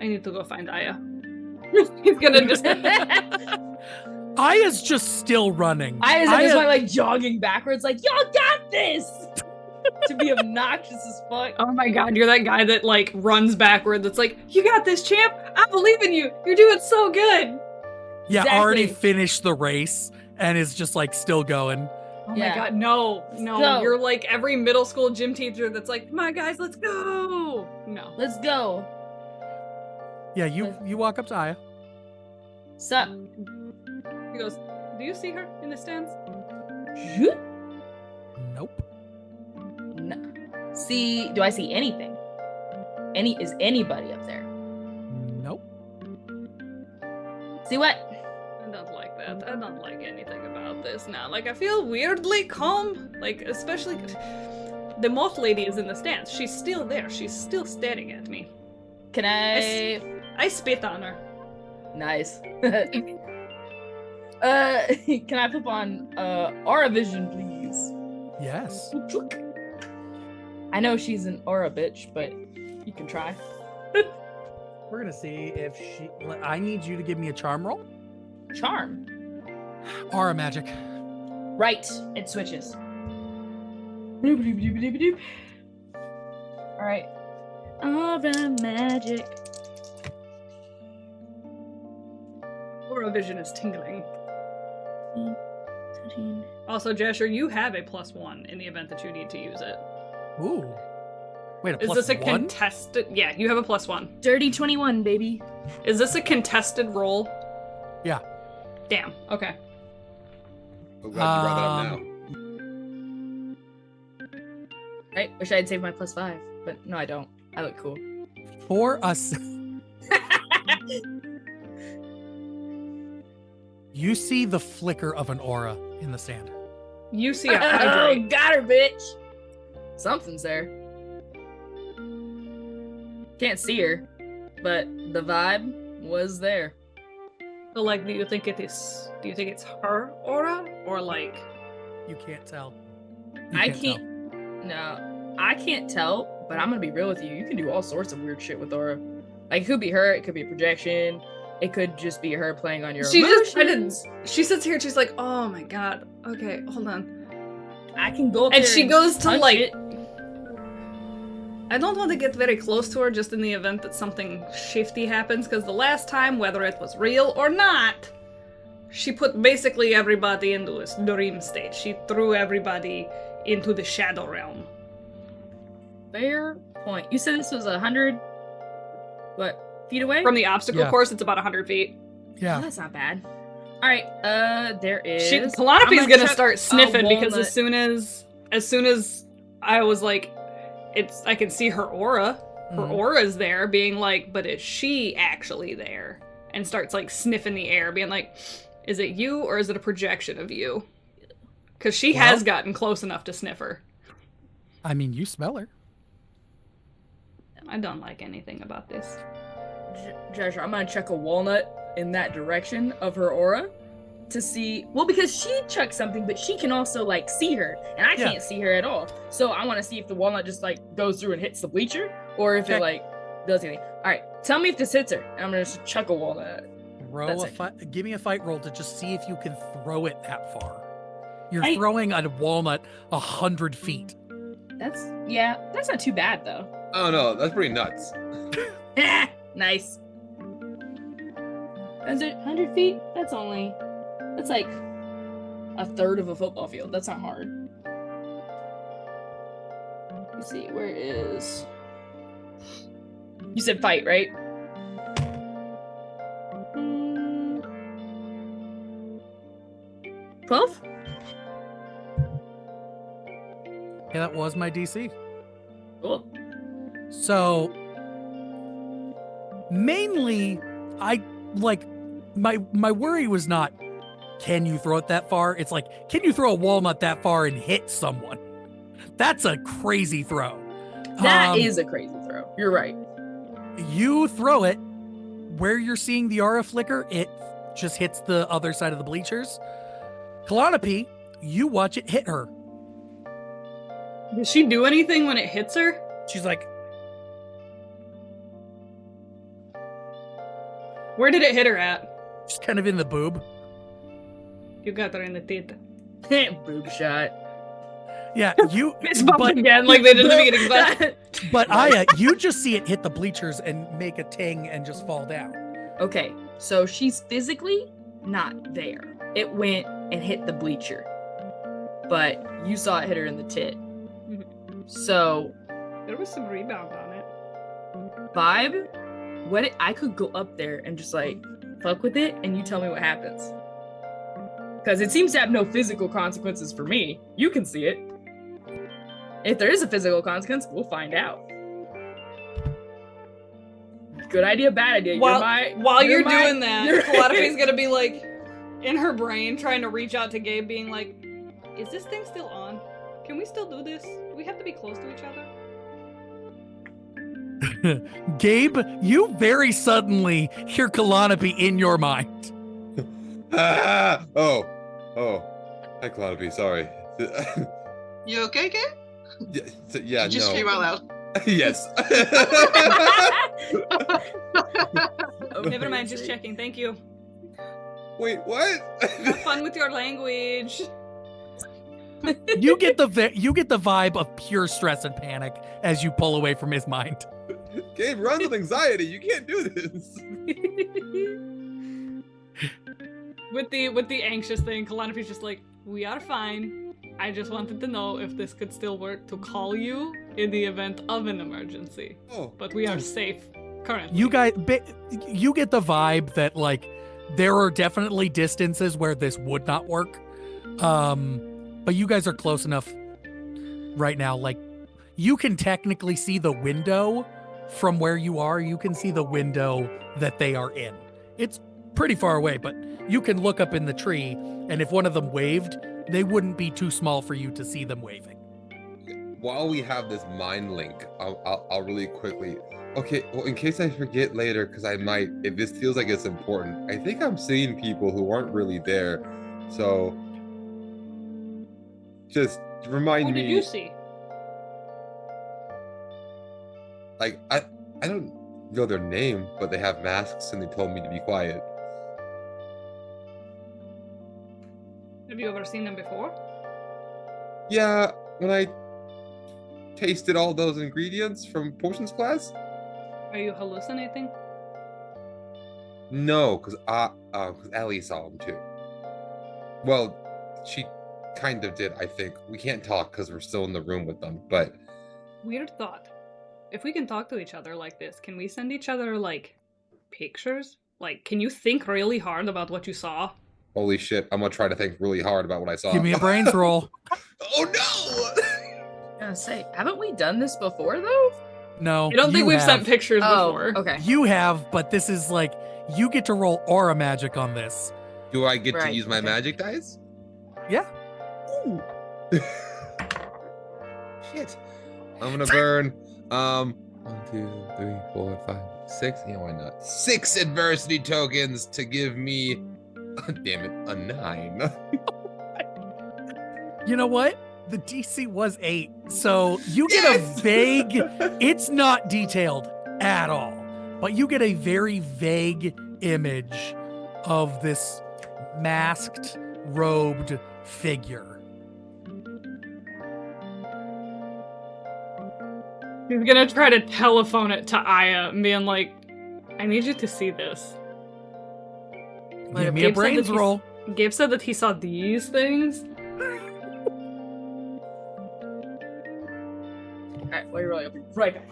I need to go find Aya. He's gonna just. Aya's just still running. Aya's at this point like jogging backwards, like y'all got this. To be obnoxious as fuck. Oh my god, you're that guy that like runs backward. That's like, you got this, champ. I believe in you. You're doing so good. Yeah, Exactly. already finished the race and is just like still going. Oh Yeah. my god, no, Go. you're like every middle school gym teacher that's like, come on guys, let's go. No. Let's go. Yeah, you walk up to Aya. Sup? He goes, do you see her in the stands? Nope. No. See, do I see anything? Is anybody up there? Nope. See what? I don't like that. I don't like anything about this now. Like, I feel weirdly calm. Like, especially the moth lady is in the stands. She's still there. She's still staring at me. Can I? I spit on her. Nice. Can I flip on aura vision, please? Yes. I know she's an aura bitch, but you can try. We're gonna see if she. I need you to give me a charm roll. Charm. Aura magic. Right. It switches. Bloop, bloop, bloop, bloop, bloop. All right. Aura magic. Aura vision is tingling. 13. Also, Jasher, you have a +1 in the event that you need to use it. Ooh. Wait, a Is plus this a one? contested? Yeah, you have a +1. Dirty 21, baby. Is this a contested roll? Yeah. Damn. Okay. I'm glad you brought that up now. Right? Wish I had saved my +5, but no, I don't. I look cool. For us. You see the flicker of an aura in the sand. You see a Oh, hydrate. got her, bitch. Something's there. Can't see her, but the vibe was there. So, like, do you think it's her aura or like? You can't tell. I tell. can't. No, I can't tell. But I'm gonna be real with you. You can do all sorts of weird shit with aura. Like, it could be her. It could be a projection. It could just be her playing on your She just emotions. She sits here and she's like, oh my god. Okay, hold on. I can go up And there she goes to punch like. it. I don't want to get very close to her just in the event that something shifty happens, because the last time, whether it was real or not, she put basically everybody into a dream state. She threw everybody into the shadow realm. Fair point. You said this was 100, feet away? From the obstacle Yeah. course, it's about 100 feet. Oh, Yeah. that's not bad. All right. There is. Penelope's gonna chuck start a sniffing because walnut. as soon as I was like, I can see her aura. Her Mhm. aura's there, being like, but is she actually there? And starts like sniffing the air, being like, is it you or is it a projection of you? Because she has Well- gotten close enough to sniff her. I mean, you smell her. I don't like anything about this. Joshua, I'm gonna chuck a walnut in that direction of her aura to see. Well, because she chucked something, but she can also like see her, and I Yeah. can't see her at all. So I want to see if the walnut just like goes through and hits the bleacher, or if Okay. it like does anything. All right, tell me if this hits her. And I'm gonna just chuck a walnut at it. Roll That's a it. fight. Give me a fight roll to just see if you can throw it that far. You're I- throwing a walnut 100 feet. That's not too bad though. Oh no, that's pretty nuts. Nice. 100 feet? That's like a third of a football field. That's not hard. Let's see, where is... You said fight, right? 12? Yeah, that was my DC. Cool. So mainly I like my worry was not can you throw it that far? It's like, can you throw a walnut that far and hit someone? That's a crazy throw. That is a crazy throw. You're right. You throw it where you're seeing the aura flicker, it just hits the other side of the bleachers. Calliope, you watch it hit her. Does she do anything when it hits her? She's like, Where did it hit her at? Just kind of in the boob. You got her in the teeth. Boob shot. Yeah, you. Fist bump but, again, like they did in the beginning. But but Aya, you just see it hit the bleachers and make a ting and just fall down. Okay, so she's physically not there. It went and hit the bleacher. But you saw it hit her in the tit. So, there was some rebound on it. vibe, I could go up there and just like fuck with it and you tell me what happens. Because it seems to have no physical consequences for me. You can see it. If there is a physical consequence, we'll find out. Good idea, bad idea. While you're doing that, you're- Calliope's gonna be like in her brain trying to reach out to Gabe, being like, "Is this thing still on? Can we still do this? Do we have to be close to each other?" Gabe, you very suddenly hear Calliope in your mind. Oh. Hi, Calliope. Sorry. You okay, Gabe? Yeah, You just no. scream out loud. Yes. Never mind, just checking. Thank you. Wait, what? Have fun with your language. You get the vibe of pure stress and panic as you pull away from his mind. Gabe runs with anxiety. You can't do this. With the anxious thing, Calliope's just like, "We are fine. I just wanted to know if this could still work to call you in the event of an emergency. Oh. But we are safe currently." You guys, you get the vibe that like there are definitely distances where this would not work, but you guys are close enough right now. Like you can technically see the window from where you are. You can see the window that they are in. It's pretty far away, but you can look up in the tree, and if one of them waved, they wouldn't be too small for you to see them waving. While we have this mind link, I'll really quickly. Okay, well, in case I forget later, because I might, if this feels like it's important, I think I'm seeing people who aren't really there. So, just remind Who me. did you see? Like, I don't know their name, but they have masks and they told me to be quiet. Have you ever seen them before? Yeah, when I tasted all those ingredients from potions class. Are you hallucinating? No, because Ellie saw them too. Well, she kind of did, I think. We can't talk because we're still in the room with them, but Weird thought. If we can talk to each other like this, can we send each other, like, pictures? Like, can you think really hard about what you saw? holy shit, I'm gonna try to think really hard about what I saw. Give me a brains roll. Oh no! I was gonna say, haven't we done this before though? No, I don't think you we've have. sent pictures Oh, before. okay. You have, but this is like you get to roll aura magic on this. Do I get to Right, use my okay. magic dice? Yeah. Ooh. Shit. I'm gonna burn 1, 2, 3, 4, 5, 6. Yeah, why not? 6 adversity tokens to give me damn it, a 9. You know what? The DC was 8, so you get a vague. It's not detailed at all, but you get a very vague image of this masked, robed figure. He's gonna try to telephone it to Aya and being like, "I need you to see this." Give me a Gabe said brains that he's- roll. Gabe said that he saw these things. Alright, well, you're really up. Right back.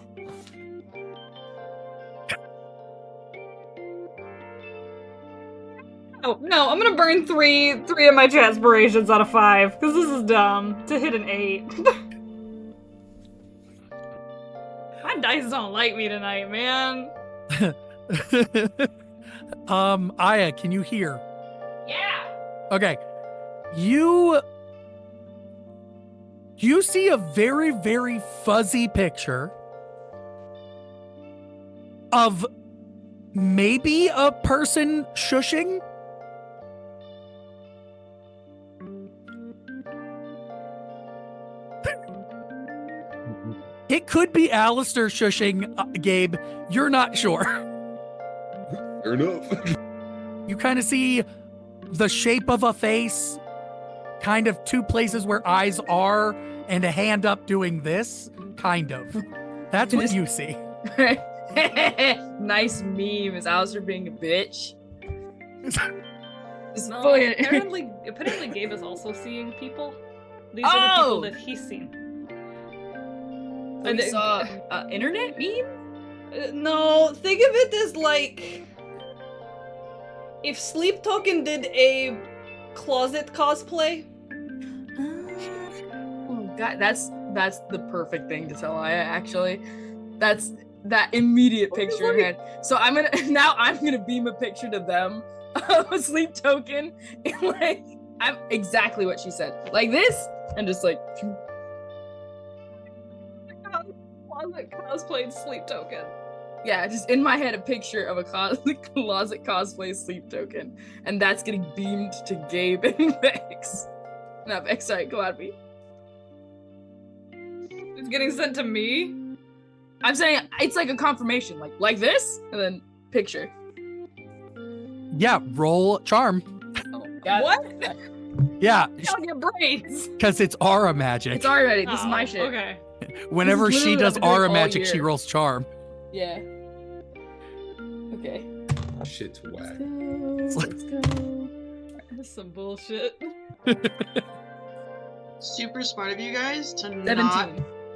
Oh no, I'm gonna burn three of my aspirations out of 5 because this is dumb to hit an 8. My dice don't like me tonight, man. Aya, can you hear? Yeah. Okay. You see a very, very fuzzy picture of maybe a person shushing. It could be Alistair shushing, Gabe. You're not sure. Fair enough. You kind of see the shape of a face, kind of two places where eyes are, and a hand up doing this, kind of. That's what you see. Nice meme is Alistair being a bitch. Just No, fully- apparently Gabe is also seeing people. These are the people that he's seen. So we saw internet meme? No, think of it as like if Sleep Token did a closet cosplay. Oh god, that's the perfect thing to tell Aya, actually. That's that immediate picture in head. So I'm gonna beam a picture to them of a Sleep Token and like I'm exactly what she said. Like this and just like Closet cosplayed Sleep Token. yeah, just in my head a picture of a closet cosplay Sleep Token, and that's getting beamed to Gabe and Vex. Not Vex, sorry, Gladby. It's getting sent to me. I'm saying it's like a confirmation, like this, and then picture. Yeah, roll charm. Oh god. What? Yeah, On your brains. because it's aura magic. It's already. This is my shit. Okay. Whenever This is she literally does what I've been doing aura all magic, she year. rolls charm. Yeah. Okay. Shit's whack. Let's go. That's some bullshit. Super smart of you guys to 17. not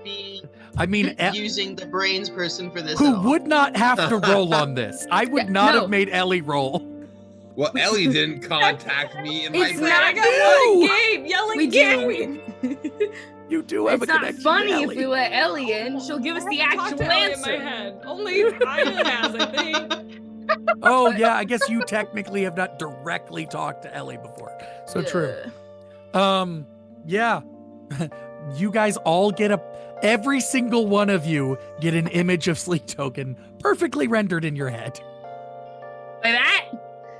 be I mean, using the brains person for this. who at all. would not have to roll on this? I would Yeah, not no. have made Ellie roll. Well, Ellie didn't contact me in my It's brain. not I got You! Gabe yelling We Gabe. do. You do have It's a not connection funny to if Ellie. we let Ellie in. She'll give us the Talk actual to Ellie in my answer. head. Only Aya has, I think. Oh, yeah, I guess you technically have not directly talked to Ellie before. So true. Yeah. You guys all get every single one of you get an image of Sleep Token perfectly rendered in your head. Like that?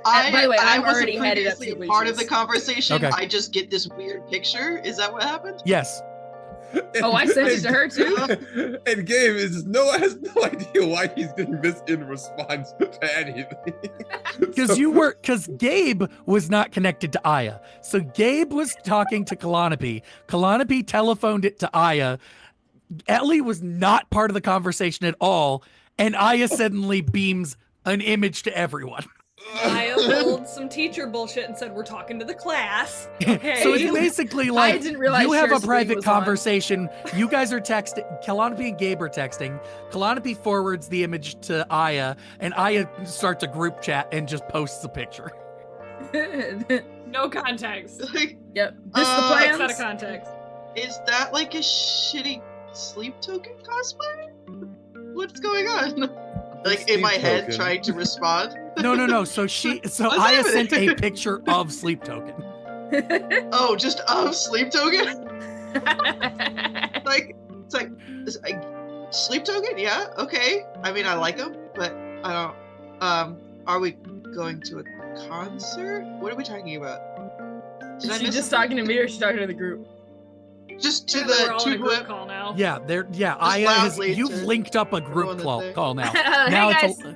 By the way, I I'm wasn't already headed up previously to part of the bleachers. conversation. Okay. I just get this weird picture. Is that what happened? Yes. Oh, I sent it to her too. And Gabe has no idea why he's doing this in response to anything. Because Gabe was not connected to Aya. So Gabe was talking to Kalanopi. Kalanopi telephoned it to Aya. Ellie was not part of the conversation at all. And Aya suddenly beams an image to everyone. Aya pulled some teacher bullshit and said, "We're talking to the class." Okay. So it's basically like didn't realize you have share a screen private was on. conversation. You guys are texting. Kalanopi and Gabe are texting. Kalanopi forwards the image to Aya, and Aya starts a group chat and just posts the picture. No context. Like, Yep. This the Set of plans. context. is that like a shitty Sleep Token cosplay? What's going on? Like in Sleep my head, Token. trying to respond. No. So What's Aya sent a happening? picture of Sleep Token. Oh, just of Sleep Token? Like, it's like Sleep Token? Yeah, okay. I mean, I like him, but I don't. Are we going to a concert? What are we talking about? Did I Is she miss just something? talking to me or is she talking to the group? Just to We're all in the a group whoever. call now. Yeah, Aya has. loudly You've to linked up a everyone group that's there. call now. Hey Now guys, it's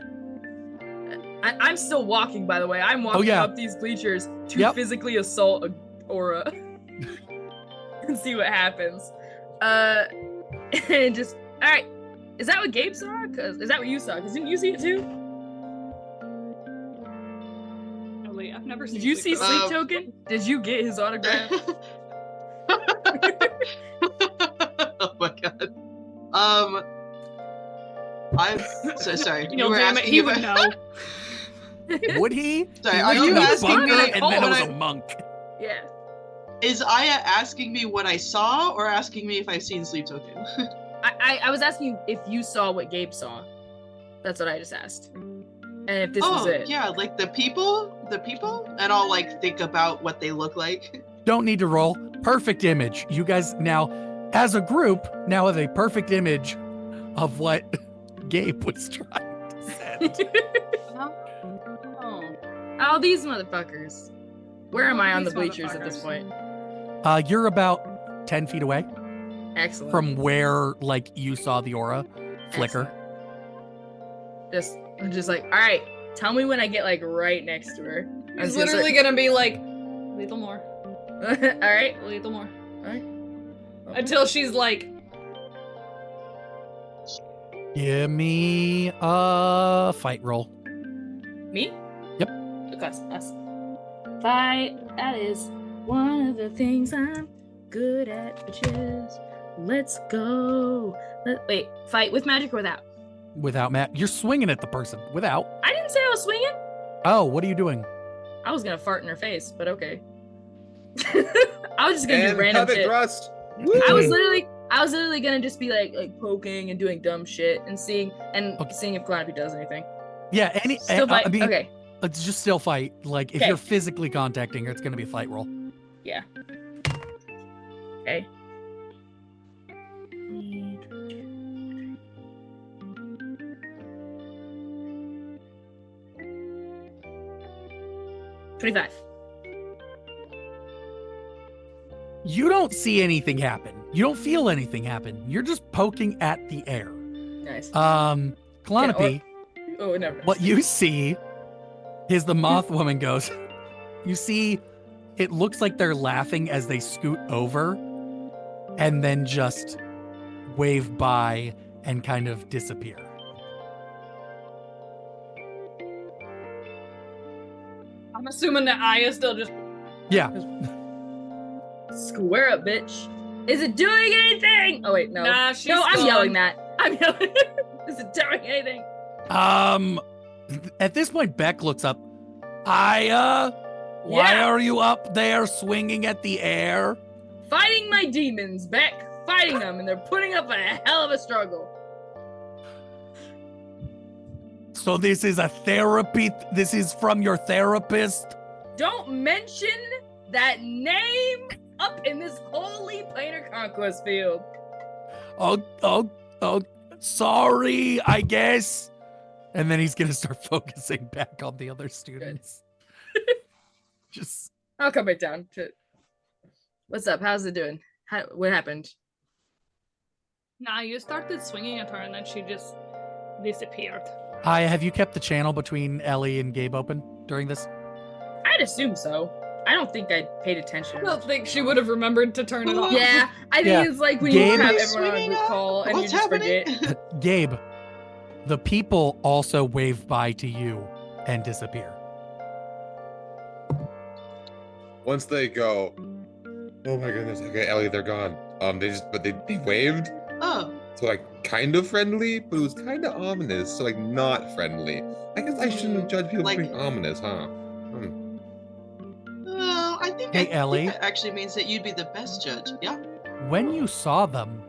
I'm still walking. By the way, I'm walking yeah. up these bleachers to Yep. physically assault a Aura and see what happens. And just all right. Is that what Gabe saw? Is that what you saw? Cause didn't you see it too? Ellie, I've never seen. Did you see Token. Sleep Token? Did you get his autograph? Oh my god. I'm so sorry. You know, were damn it, asking he about- would know. would he? Sorry, He are was you a asking bunker me? like, and then it oh, was what a I- monk. Yeah. Is Aya asking me what I saw or asking me if I've seen Sleep Token? I was asking you if you saw what Gabe saw. That's what I just asked. And if this was Oh, it. yeah, like the people, and I'll like think about what they look like. Don't need to roll. Perfect image. You guys now, as a group, now have a perfect image of what Gabe was trying to send. Oh, these motherfuckers. Where am I on the These bleachers at this motherfuckers. point? You're about 10 feet away Excellent. from where, like, you saw the aura flicker. Excellent. I'm just like, all right, Tell me when I get like right next to her. He's literally gonna be like, lethal more, All right. lethal more, All right. until she's like, Give me a fight roll. Me? Yep. Of course. Us. Fight. That is one of the things I'm good at, bitches. Let's go. Wait. Fight with magic or without? Without Matt, you're swinging at the person. Without. I didn't say I was swinging. Oh, what are you doing? I was gonna fart in her face, but okay. I was just gonna And do random puppet shit. thrust. I was literally gonna just be like poking and doing dumb shit and seeing Okay. if Calliope does anything. Yeah, Still fight. I mean, Okay. it's just still fight. Like, if Okay. you're physically contacting her, it's going to be a fight roll. Yeah. Okay. $25. You don't see anything happen. You don't feel anything happen. You're just poking at the air. Nice. Calliope, Oh, never. what you see is the moth woman goes, you see, it looks like they're laughing as they scoot over and then just wave by and kind of disappear. I'm assuming that Aya still just. Yeah. Square up, bitch. Is it doing anything? Oh wait, no. Nah, she's no, I'm gone. yelling that. I'm yelling. Is it doing anything? At this point, Beck looks up. Aya, why Yeah. are you up there swinging at the air? Fighting my demons, Beck. Fighting them, and they're putting up a hell of a struggle. So this is a therapy. This is from your therapist. Don't mention that name up in this holy planar conquest field. Oh, sorry, I guess. And then he's gonna start focusing back on the other students. Just I'll come back down to. What's up? How's it doing? What happened? Nah, you started swinging at her and then she just disappeared. Hi, have you kept the channel between Ellie and Gabe open during this? I'd assume so. I don't think I paid attention. I don't think she would have remembered to turn it off. Yeah, I think Yeah. it's like when Gabe- you have Are you everyone on a swinging group up? call and What's you just happening? forget. Gabe, the people also wave by to you and disappear. Once they go, oh my goodness. Okay, Ellie, they're gone. They waved. Oh, So like kind of friendly, but it was kind of ominous. So like not friendly. I guess I shouldn't have judged people Like- for being ominous, huh? well, I think Hey, Ellie. that actually means that you'd be the best judge. Yeah. When you saw them,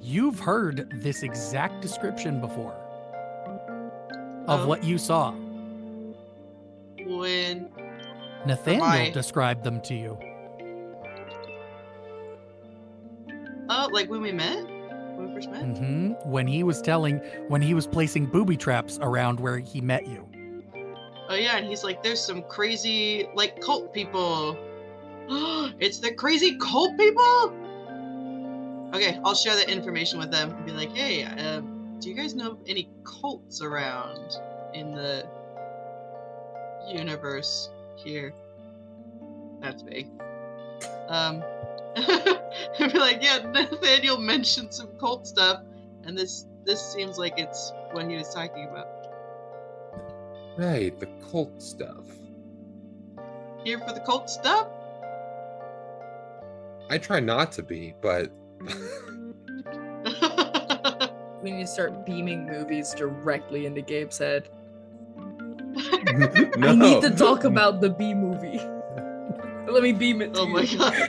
you've heard this exact description before of Oh. what you saw. When Nathaniel Why? described them to you. like when we met, when we first met. When he was placing booby traps around where he met you. Oh yeah, and he's like, "There's some crazy like cult people." It's the crazy cult people. Okay, I'll share that information with them and be like, "Hey, do you guys know of any cults around in the universe here?" That's big. I'd be like, "Yeah, Nathaniel mentioned some cult stuff, and this seems like it's what he was talking about." Right, the cult stuff. Here for the cult stuff? I try not to be, but We need to start beaming movies directly into Gabe's head. no. I need to talk about the B movie. Let me beam it to Oh my you. god.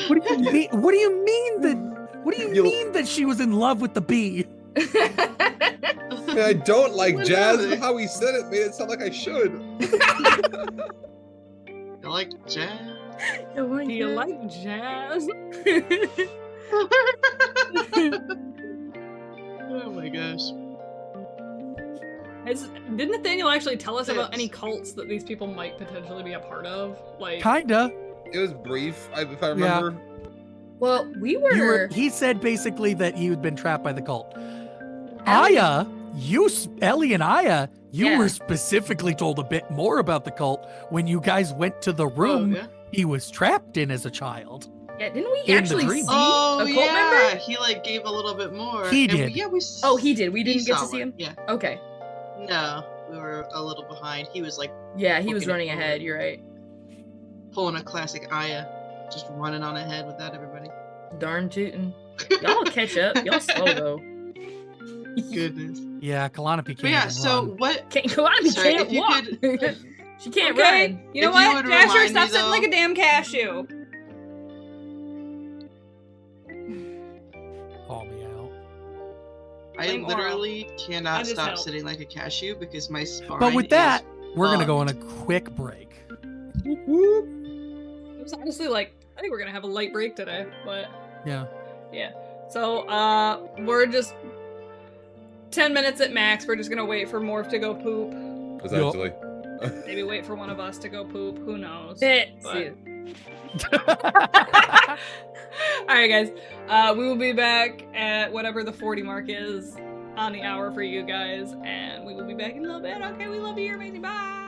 What do you mean? What do you mean that? What do you You'll- mean that she was in love with the bee? I don't like What jazz. are they? How he said it made it sound like I should. You like jazz? Oh Do you like jazz? Oh my gosh. Did Nathaniel actually tell us about Yes. any cults that these people might potentially be a part of? Like, Kinda. It was brief, if I remember. Well, we were. He said basically that he had been trapped by the cult. Ellie- Aya, Ellie and Aya, you Yeah. were specifically told a bit more about the cult when you guys went to the room yeah. he was trapped in as a child. Yeah, didn't we In the actually dream. see Oh a cult yeah, member? he like gave a little bit more. He And did. Oh, he did. We didn't get saw to see one. him? Yeah. Okay. No, we were a little behind. He was like Yeah, he was Booking it running ahead. forward. You're right. pulling a classic Aya, just running on ahead without everybody. Darn tootin'. Y'all catch up. Y'all slow though. Goodness. Yeah, Calliope can't But yeah, even so run. what? Can't Kalani Sorry, can't if you walk. could- She can't Okay, run. you know If you what? would Jasher, remind stop me, sitting like though- a damn cashew. Call me out. I Blame literally I cannot just stop helped. sitting like a cashew because my spine. But with that, is we're gonna go on fucked. a quick break. It was honestly like, I think we're gonna have a light break today, but Yeah. yeah. So, we're just 10 minutes at max. We're just gonna wait for Morph to go poop. Essentially. Maybe wait for one of us to go poop. Who knows? Sit. But- All right, guys. We will be back at whatever the 40 mark is on the hour for you guys, and we will be back in a little bit. Okay, we love you. You're amazing. Bye.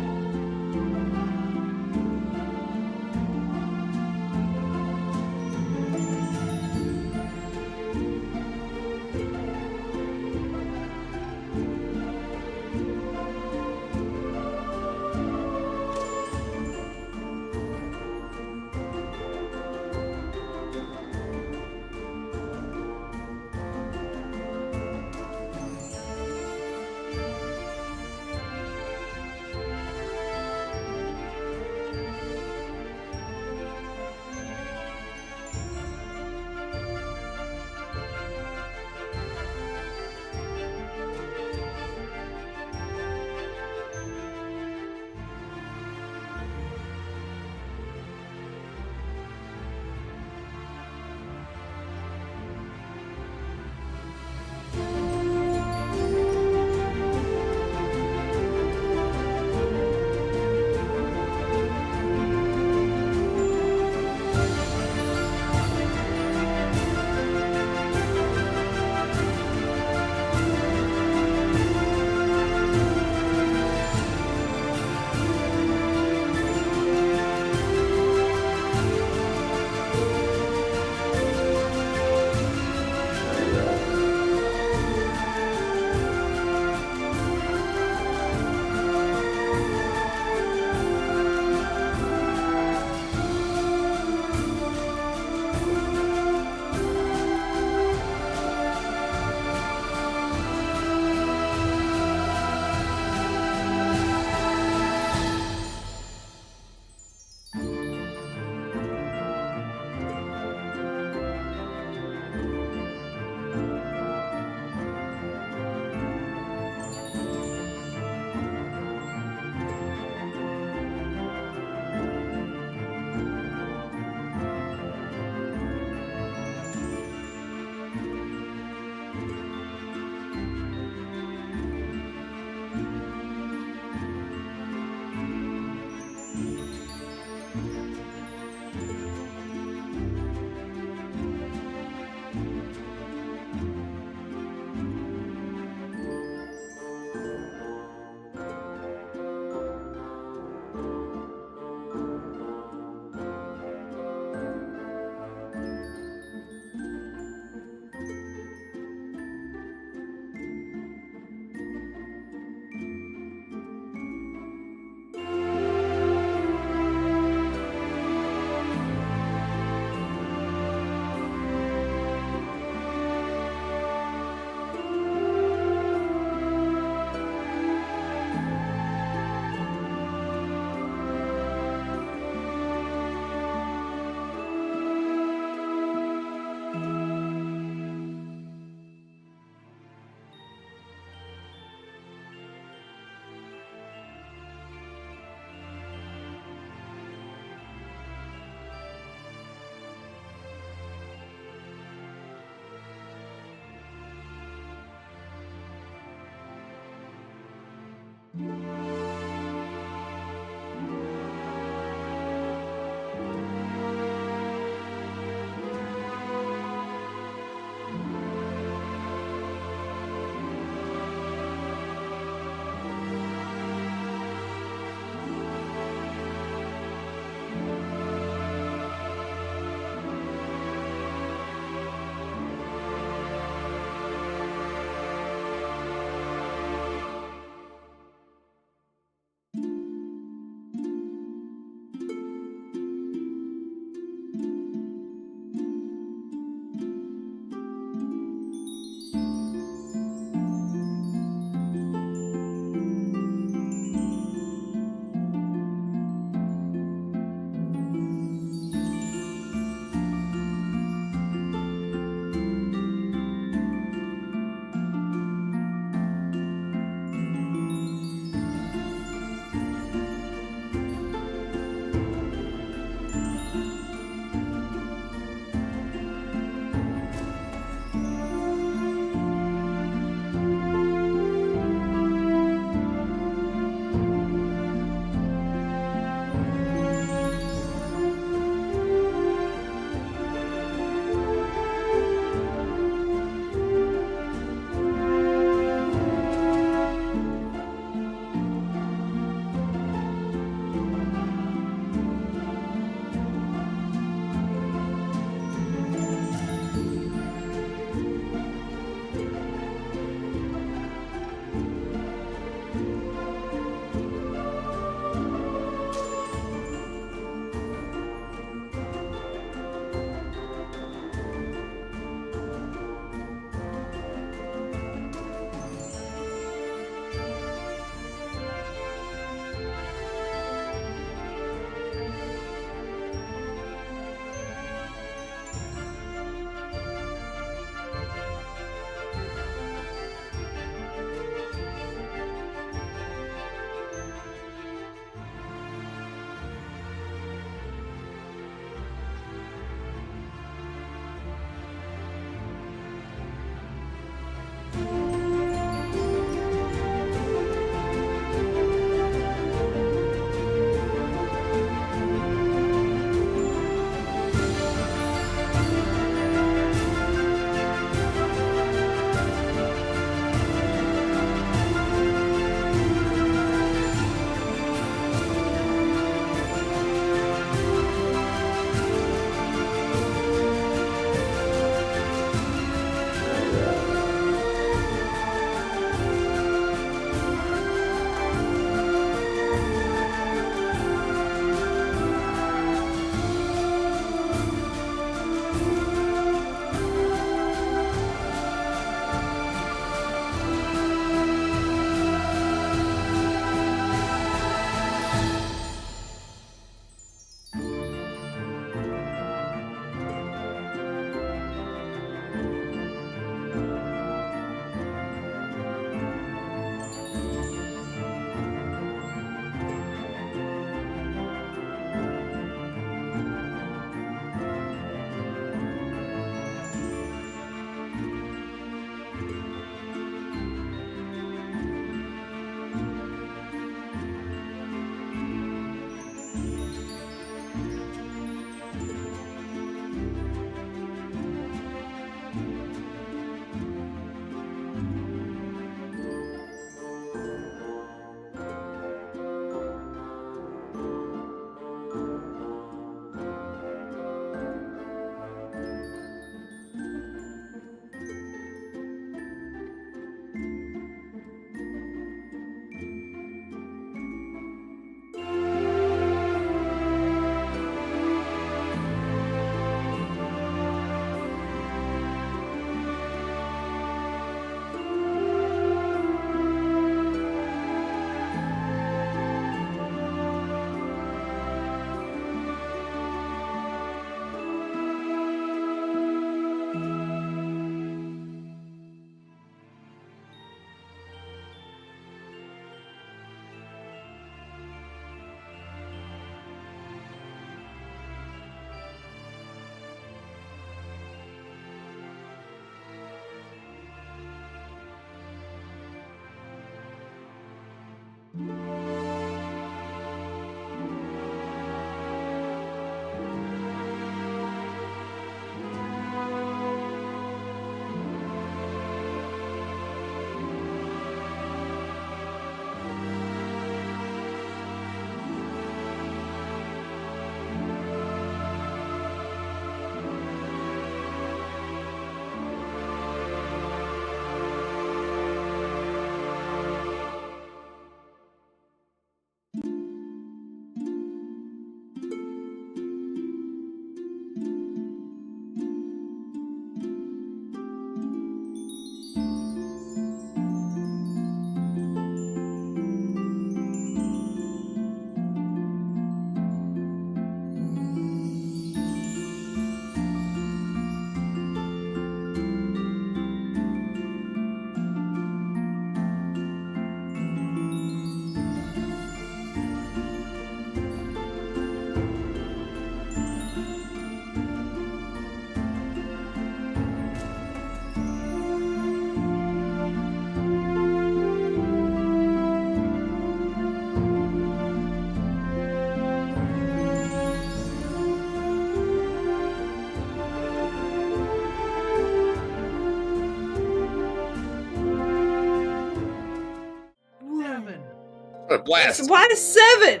What a blast. Why 7?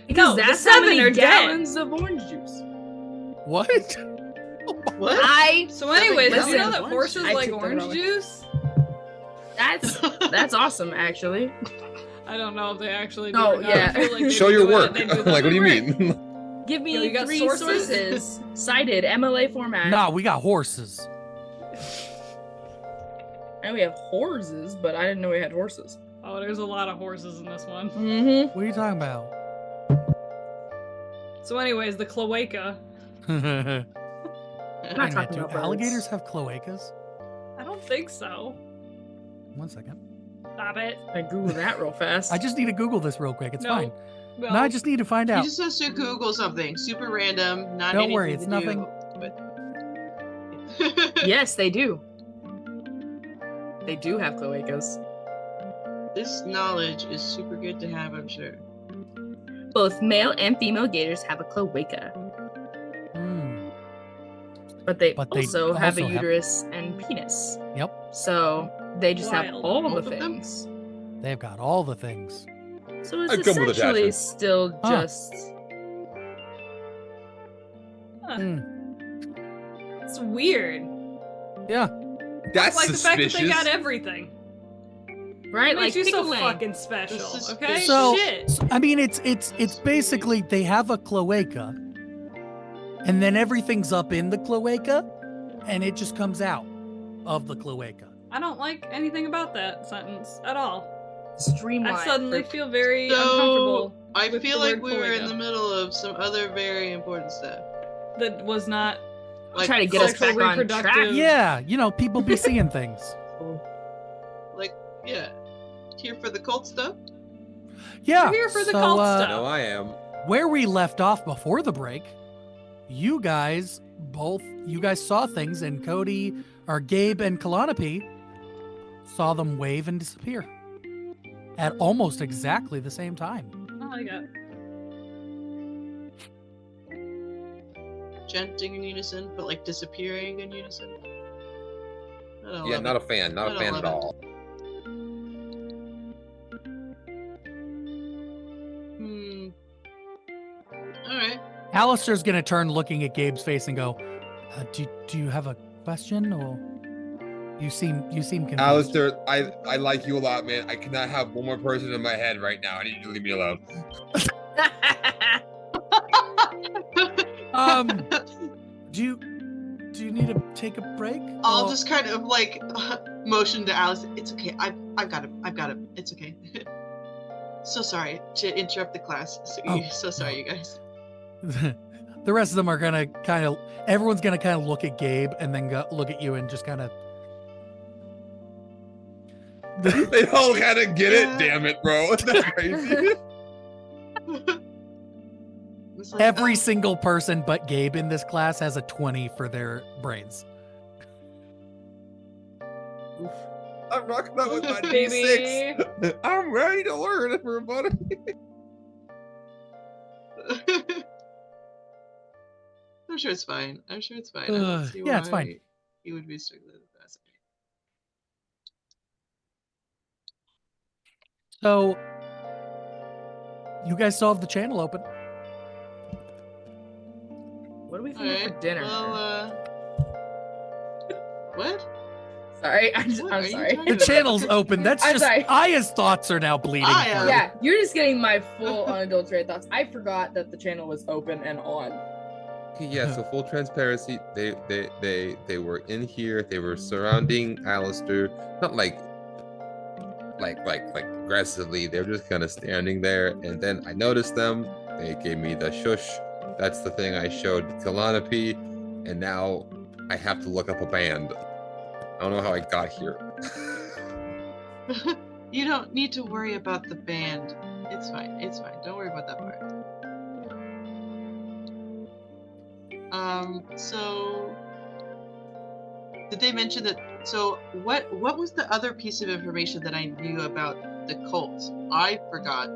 Because No, the that's how 7 many are dead. gallons of orange juice. What? What? So anyways, did you know that Listen, horses I like took that orange wrong. juice? That's awesome, actually. I don't know if they actually do. Oh, or not. yeah. I feel like they Show do your it, work. they do Like, that. what do you Right. mean? Give Yo, me you got 3 sources? sources cited MLA format. Nah, we got horses. And we have horses, but I didn't know we had horses. Oh, there's a lot of horses in this one. Mm-hmm. What are you talking about? So anyways, the cloaca. I'm Wait not a minute, talking do about birds. alligators have cloacas? I don't think so. 1 second. Stop it. I Google that real fast. I just need to Google this real quick. It's No. fine. Well, No, I just need to find He out. just has to Google something super random, not Don't worry, anything it's to nothing. do, but- Yes, they do. They do have cloacas. This knowledge is super good to have, I'm sure. Both male and female gators have a cloaca, Hmm. but they But they also have a also have- uterus and penis. Yep. So they just have Wild. all Both the of them? things. They've got all the things. So it's I come with essentially attachments. still Huh. just Hmm. it's weird. Yeah. That's Like the fact that suspicious. they got everything. right. Makes Like you pick so a lane. fucking special, This is okay? So, Shit. so, I mean, it's basically they have a cloaca, and then everything's up in the cloaca, and it just comes out of the cloaca. I don't like anything about that sentence at all. Streamline. I suddenly for- feel very So, uncomfortable I with feel the like word we were in cloaca. the middle of some other very important stuff. that was not Like, try to get us sexual back on reproductive- track. Yeah, you know, people be seeing things. like, yeah. Here for the cult stuff? Yeah. We're here for the so, cult stuff. No, I am. Where we left off before the break, you guys saw things, and Cody, or Gabe and Kalanape saw them wave and disappear at almost exactly the same time. I like it. Chanting in unison, but like disappearing in unison? I don't Yeah, love not a it. fan. Not I a fan don't at love all. Alright. Alistair's gonna turn looking at Gabe's face and go, do you have a question, or you seem confused? Alistair, I like you a lot, man. I cannot have one more person in my head right now. I need you to leave me alone. Do you need to take a break? I'll or- just kind of like motion to Alice. It's okay. I've got it. It's okay. So sorry to interrupt the class. So sorry, you guys. The rest of them are gonna everyone's gonna kind of look at Gabe and then look at you and just kind of. They all kind of get Yeah. it. Damn it, bro. That's crazy. It's like, Every single person but Gabe in this class has a 20 for their brains. I'm rocking out with my Baby. D6. I'm ready to learn, everybody. I'm sure it's fine. I don't see yeah, why it's fine. he would be struggling with that. So, you guys still have the channel open. What do we think Alright, for dinner? well, what? Sorry, What I'm are you sorry. talking The channel's open. That's I'm just sorry. Aya's thoughts are now bleeding Aya. through. Yeah, you're just getting my full unadulterated thoughts. I forgot that the channel was open and on. Okay, yeah, so full transparency, they were in here, they were surrounding Alistair, not like aggressively, they were just kind of standing there, and then I noticed them, they gave me the shush, that's the thing I showed Kalanapi, and now I have to look up a band. I don't know how I got here. You don't need to worry about the band. It's fine. Don't worry about that part. So did they mention that? So what was the other piece of information that I knew about the cult? I forgot.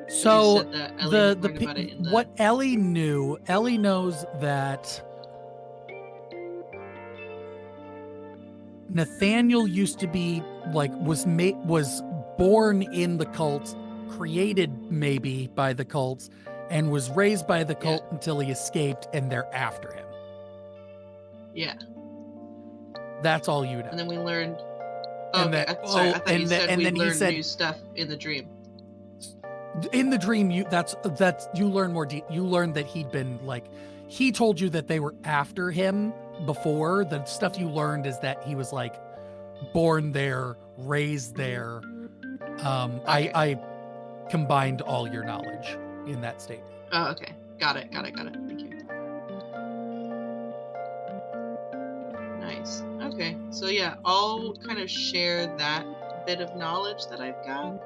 So You said that Ellie learned about it in the... what Ellie knew, Ellie knows that Nathaniel used to be like was born in the cult, created maybe by the cult, and was raised by the cult until he escaped, and they're after him. Yeah. That's all you know. And then we learned. And Okay, that- sorry, oh, I thought and you the- said and we then he learned said- new stuff in the dream. In the dream, you learn more. You learned that he'd been like, he told you that they were after him before. The stuff you learned is that he was like born there, raised there. Okay. I combined all your knowledge in that statement. Oh, okay. Got it. Thank you. Nice. Okay. So yeah, I'll kind of share that bit of knowledge that I've got.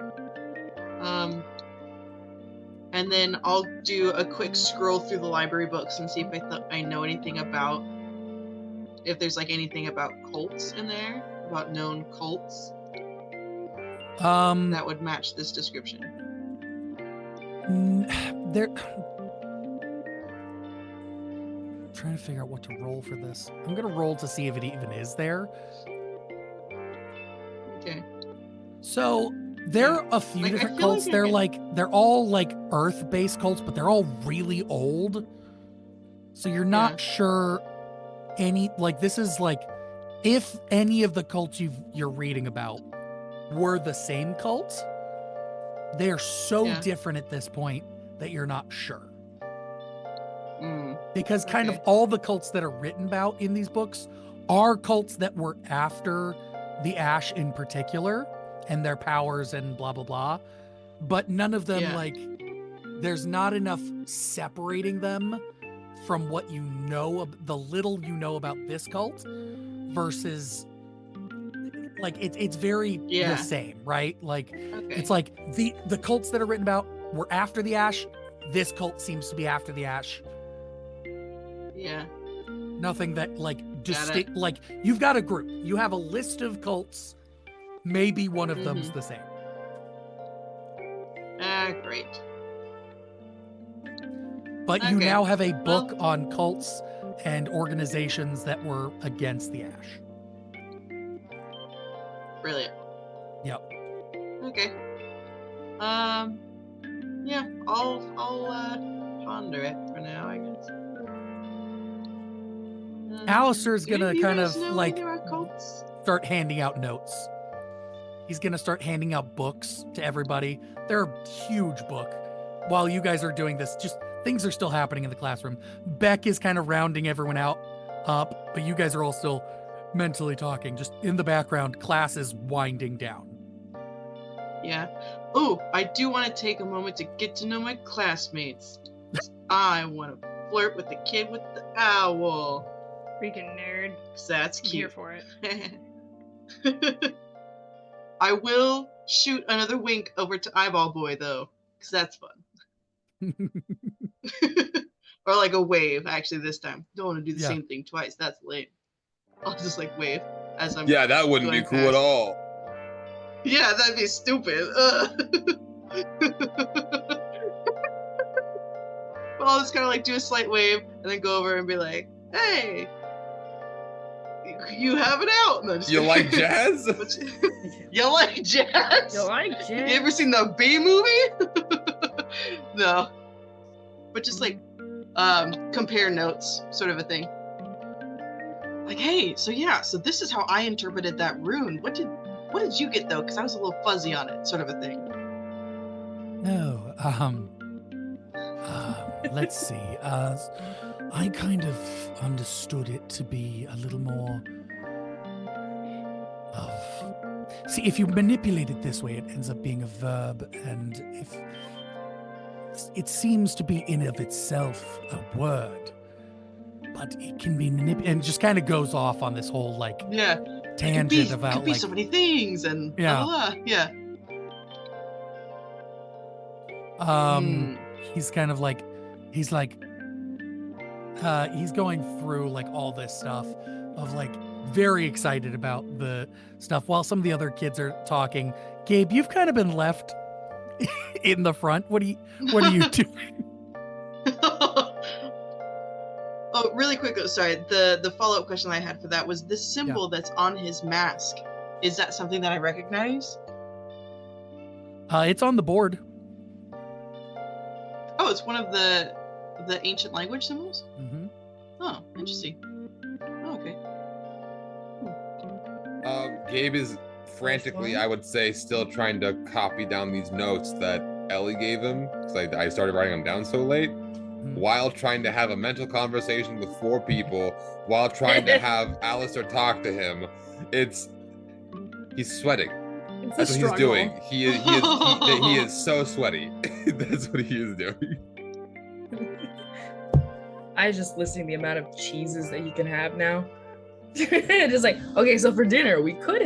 And then I'll do a quick scroll through the library books and see if I know anything about, if there's like anything about cults in there, about known cults that would match this description. There. Trying to figure out what to roll for this. I'm gonna roll to see if it even is there. Okay. So there are a few Like, I different feel cults. like They're all like Earth-based cults, but they're all really old. So you're not sure any, like, this is like, if any of the cults you're reading about were the same cult, they're so different at this point that you're not sure. Because kind of all the cults that are written about in these books are cults that were after the Ash in particular and their powers and blah, blah, blah. But none of them, like, there's not enough separating them from what you know, the little you know about this cult versus, like, it's very the same, right? Like, it's like the cults that are written about were after the Ash. This cult seems to be after the Ash. Yeah. Nothing that, like, distinct, like, you've got a group. You have a list of cults. Maybe one of them's the same. Great. But you now have a book on cults and organizations that were against the Ash. Brilliant. Yep. Okay. Yeah, I'll ponder it for now, I guess. Alistair's gonna you kind guys of know like anything about cults? start handing out notes. He's gonna start handing out books to everybody. They're a huge book. While you guys are doing this, just things are still happening in the classroom. Beck is kind of rounding everyone up, but you guys are all still mentally talking. Just in the background, class is winding down. Yeah. Oh, I do want to take a moment to get to know my classmates. I want to flirt with the kid with the owl. Freaking nerd. 'Cause that's I'm here cute. for it. I will shoot another wink over to Eyeball Boy, though, because that's fun. Or like a wave, actually, this time. Don't want to do the same thing twice. That's lame. I'll just like wave as I'm Yeah, that wouldn't be going cool at past. all. Yeah, that'd be stupid. Well, I'll just kind of like do a slight wave and then go over and be like, "Hey, you have it out." No, just You like jazz? You like jazz? You like You jazz? ever seen the B movie? No, but just like compare notes, sort of a thing. Like, hey, so this is how I interpreted that rune. What did you get though? Because I was a little fuzzy on it, sort of a thing. No, let's see. I kind of understood it to be a little more of. See, if you manipulate it this way, it ends up being a verb, and if it seems to be in of itself a word, but it can be manipulated, and just kind of goes off on this whole like tangent about could be like so many things and Yeah. blah, blah, blah. Yeah. He's kind of like he's going through like all this stuff of like very excited about the stuff while some of the other kids are talking. Gabe, you've kind of been left in the front. What are you doing? Oh, really quick though, sorry. The follow-up question I had for that was this symbol that's on his mask. Is that something that I recognize? It's on the board. Oh, it's one of the ancient language symbols? Mm-hmm. Oh, interesting. Oh, okay. Gabe is frantically, I would say, still trying to copy down these notes that Ellie gave him, because I started writing them down so late, while trying to have a mental conversation with 4 people, while trying to have Alistair talk to him. He's sweating. It's That's a what he's struggle. doing. He is so sweaty. That's what he is doing. I was just listing the amount of cheeses that you can have now. Just like, okay, so for dinner we could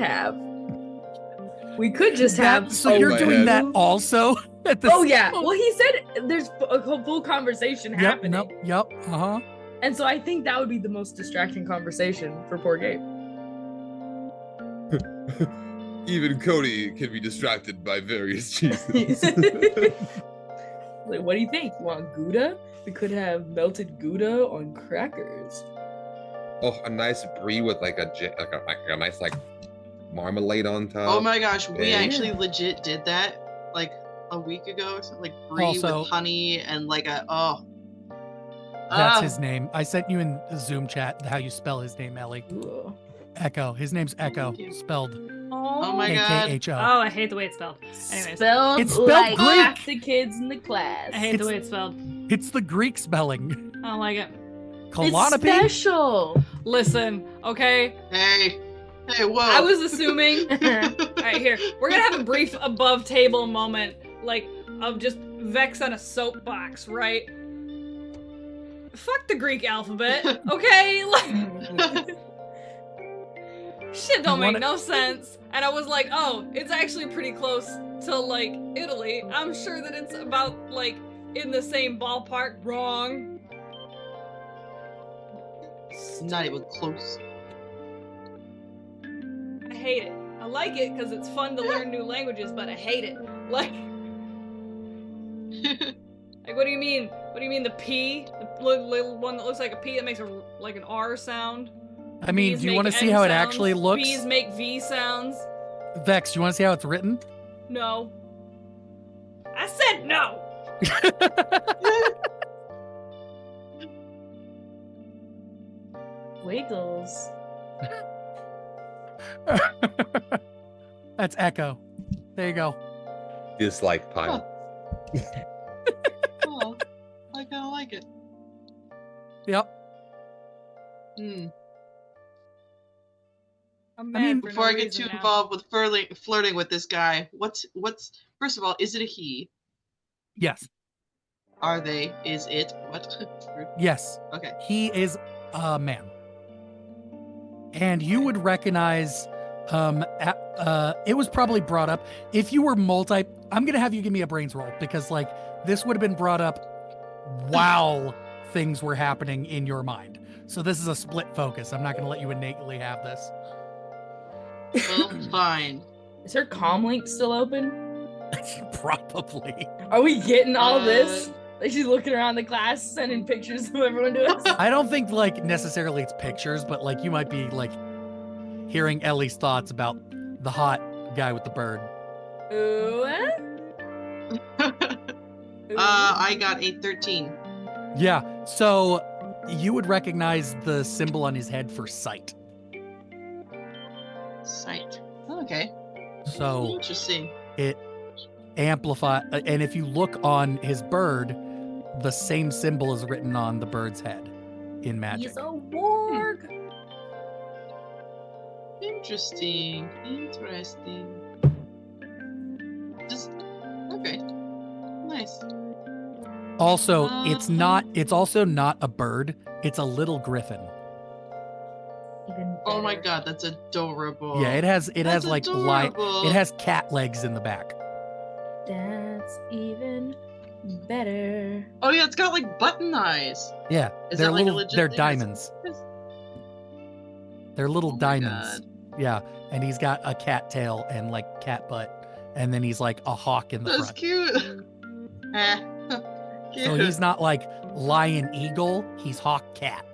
just have. So you're my doing head. that also at the Oh yeah. Well, he said there's a full conversation Yep. happening, Yep. Uh-huh. and so I think that would be the most distracting conversation for poor Gabe. Even Cody can be distracted by various cheeses. Like, what do you think? You want Gouda? We could have melted Gouda on crackers. Oh, a nice brie with like a nice like marmalade on top. Oh my gosh, we Yeah. actually legit did that like a week ago or something. Like brie Also- with honey and like That's Ah. his name. I sent you in the Zoom chat how you spell his name, Ellie. Ugh. Echo. His name's Echo, Thank you. spelled Oh my god. A-K-H-O. Oh, I hate the way it's spelled. Anyways, Spelled It's spelled like Greek. half the kids in the class. I hate the It's- way it's spelled. It's the Greek spelling. I don't like it. It's Klonopy? special. Listen, okay? Hey, whoa. I was assuming. Alright, here. We're gonna have a brief above table moment, like, of just Vex on a soapbox, right? Fuck the Greek alphabet, okay? Like, shit don't make no sense. And I was like, oh, it's actually pretty close to, like, Italy. I'm sure that it's about, like, in the same ballpark. Wrong. Not even close. I hate it. I like it because it's fun to learn new languages, but I hate it. Like, what do you mean? What do you mean the P? The little one that looks like a P that makes like an R sound? I mean, B's do you make want to see N how it sounds, actually looks? B's make V sounds. Vex, do you want to see how it's written? No. I said no. Wiggles. That's Echo. There you go. Dislike pile. Oh, I kind of like it. Yep. Hmm. I'm I mean, mad for Before no I get reason too now. involved with flirting with this guy, what's first of all, is it a he? Yes. Are they? Is it? What? Yes. Okay. He is a man. And you would recognize it was probably brought up if you were I'm going to have you give me a brains roll because like this would have been brought up while things were happening in your mind. So this is a split focus. I'm not going to let you innately have this. Well, fine. Is her comm link still open? Probably. Are we getting all this? Like she's looking around the class, sending pictures of everyone to us. I don't think like necessarily it's pictures, but like you might be like hearing Ellie's thoughts about the hot guy with the bird. Ooh. I got a 13. Yeah, so you would recognize the symbol on his head for sight. Sight. Okay. So Interesting. it amplify, and if you look on his bird, the same symbol is written on the bird's head in magic. He's a warg. Interesting. Just okay. Nice. Also, it's also not a bird, it's a little griffin. Even Oh my better. god, that's adorable. Yeah, it has That's like adorable. it has cat legs in the back. That's even better. Oh yeah, it's got like button eyes. Yeah, Is they're that like a little legit they're thing? diamonds. They're little Oh my diamonds. God. Yeah, and he's got a cat tail and like cat butt, and then he's like a hawk in the That's front. cute. Eh. Cute. So he's not like lion eagle, he's hawk cat.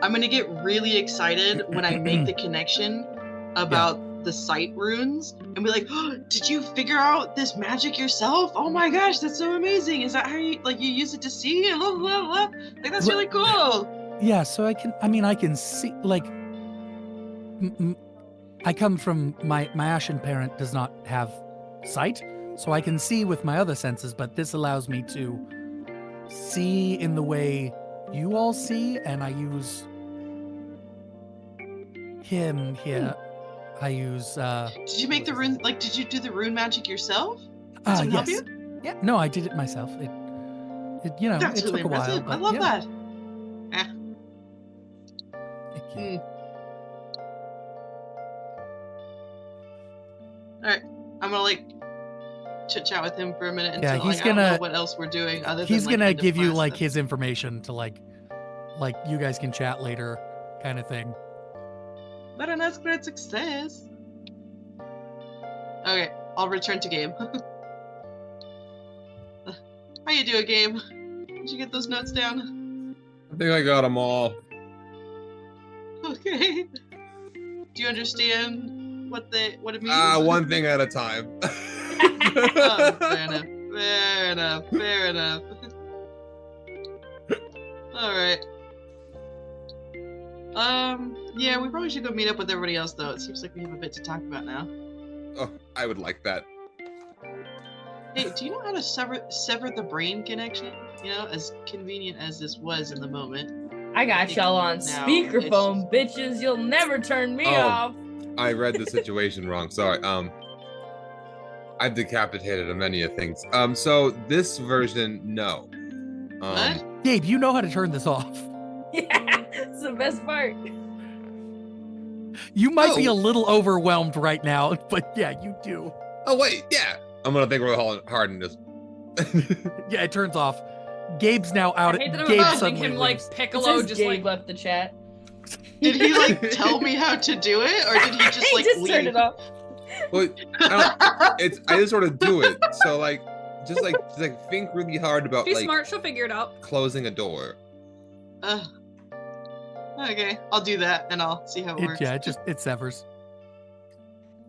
I'm gonna get really excited when I make the connection about the sight runes and be like, oh, did you figure out this magic yourself? Oh my gosh, that's so amazing. Is that how you use it to see? And blah, blah, blah. Like that's really cool. Yeah, so I can see like I come from my Ashen parent does not have sight, so I can see with my other senses, but this allows me to see in the way you all see, and I use him here. I use Did you make the rune did you do the rune magic yourself? Did someone help yes. you? Yeah, no, I did it myself. It That's it really took a while. impressive. I but love yeah. that. Thank you. Alright. I'm gonna like chit chat with him for a minute Yeah, until he's I don't know gonna- what else we're doing other He's than gonna end of give you class like stuff. his information to like you guys can chat later kind of thing. But a nice great success. Okay, I'll return to game. How you doing, game? Did you get those notes down? I think I got them all. Okay. Do you understand what it means? One thing at a time. Oh, fair enough. Alright. Yeah, we probably should go meet up with everybody else though. It seems like we have a bit to talk about now. Oh, I would like that. Hey, do you know how to sever the brain connection? You know, as convenient as this was in the moment. I got y'all on Now, speakerphone, bitches. You'll never turn me Oh. off. I read the situation wrong. Sorry. I've decapitated many of things. So this version, no. What? Gabe, you know how to turn this off. Yeah, it's the best part. You might be Oh. a little overwhelmed right now, but yeah, you do. Oh wait, yeah. I'm gonna think really hard in this. Yeah, it turns off. Gabe's now out. I hate that I'm Gabe imagining suddenly him like leaves. It Piccolo says just Gabe like left the chat. Did he like tell me how to do it, or did he just He like just leave? turned it off. Well, I just sort of do it. So just think really hard about she's like smart, she'll figure it out. closing a door. Okay, I'll do that and I'll see how it works. Yeah, it severs.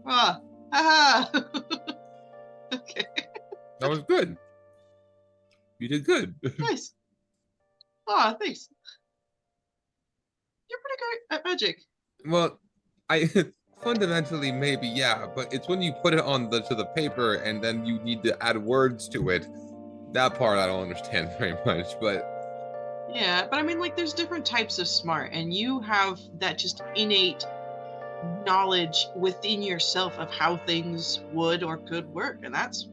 Ah, haha. Okay, That was good. You did good. nice. Ah, thanks. You're pretty great at magic. Well, I fundamentally maybe yeah, but it's when you put it on to the paper and then you need to add words to it. That part I don't understand very much, but Yeah, but I mean, like, there's different types of smart, and you have that just innate knowledge within yourself of how things would or could work, and that's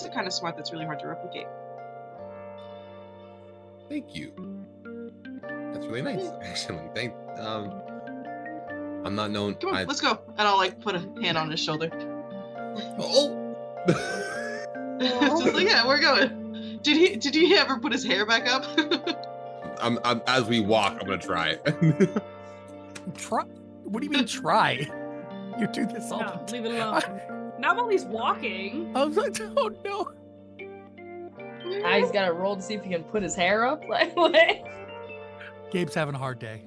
the kind of smart that's really hard to replicate. thank you. That's really nice, actually. I'm not known. Come on, let's go. And I'll like put a hand on his shoulder. Oh. Just like, yeah, we're going. Did he ever put his hair back up? I'm as we walk, I'm gonna try. Try? What do you mean try? You do this all No, the time. leave it alone. Not while he's walking. I was like, oh no. Now he's gotta roll to see if he can put his hair up. Like what? Gabe's having a hard day.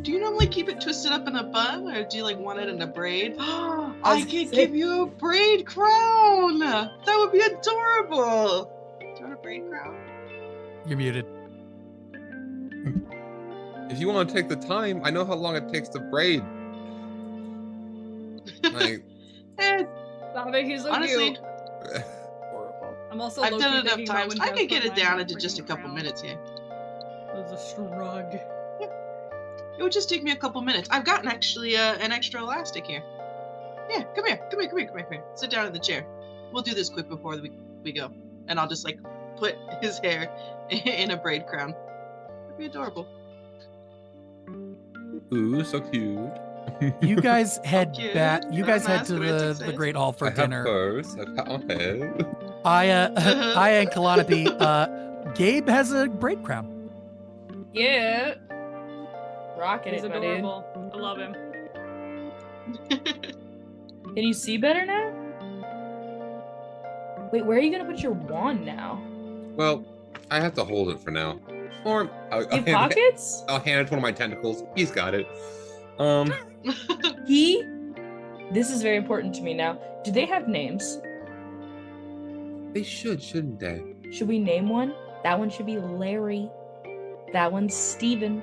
Do you normally keep it twisted up in a bun, or do you like want it in a braid? I was could gonna say- give you a braid crown. That would be adorable. Do you want a braid crown? You're muted. If you want to take the time, I know how long it takes to braid. Like, Stop it, he's so honestly, cute. I'm also I've low-key done it enough thinking about times. when I Joe's could get put it mine down in into just a freaking couple crown. minutes here. It was a shrug. It would just take me a couple minutes. I've got actually an extra elastic here. Yeah, come here. Sit down in the chair. We'll do this quick before we go. And I'll just like put his hair in a braid crown. It'd be adorable. ooh, so cute. You guys head cute. back. You Don't guys head ask to where it the exists. Great Hall for I have dinner. purse. I've got my head. Aya and Kalanapi, Gabe has a braid crown. Yeah. Rocking He's it, my dude. adorable. I love him. Can you see better now? Wait, where are you gonna put your wand now? Well, I have to hold it for now. Or I'll You have hand pockets? I'll hand it to one of my tentacles. He's got it. This is very important to me now. Do they have names? They should, shouldn't they? Should we name one? That one should be Larry. That one's Steven.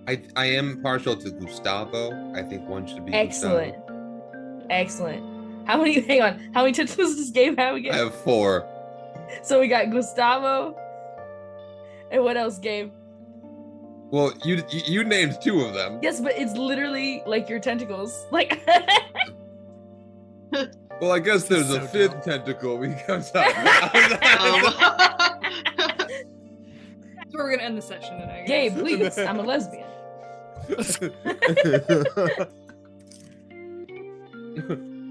I am partial to Gustavo. I think one should be Excellent. Gustavo. Excellent. How many, hang on, how many tentacles does Gabe have again? I have 4. So we got Gustavo. And what else, Gabe? Well, you named 2 of them. Yes, but it's literally like your tentacles. Like, Well, I guess there's a So 5th dumb. tentacle because of That's where we're gonna end the session tonight. Gabe, please, I'm a lesbian.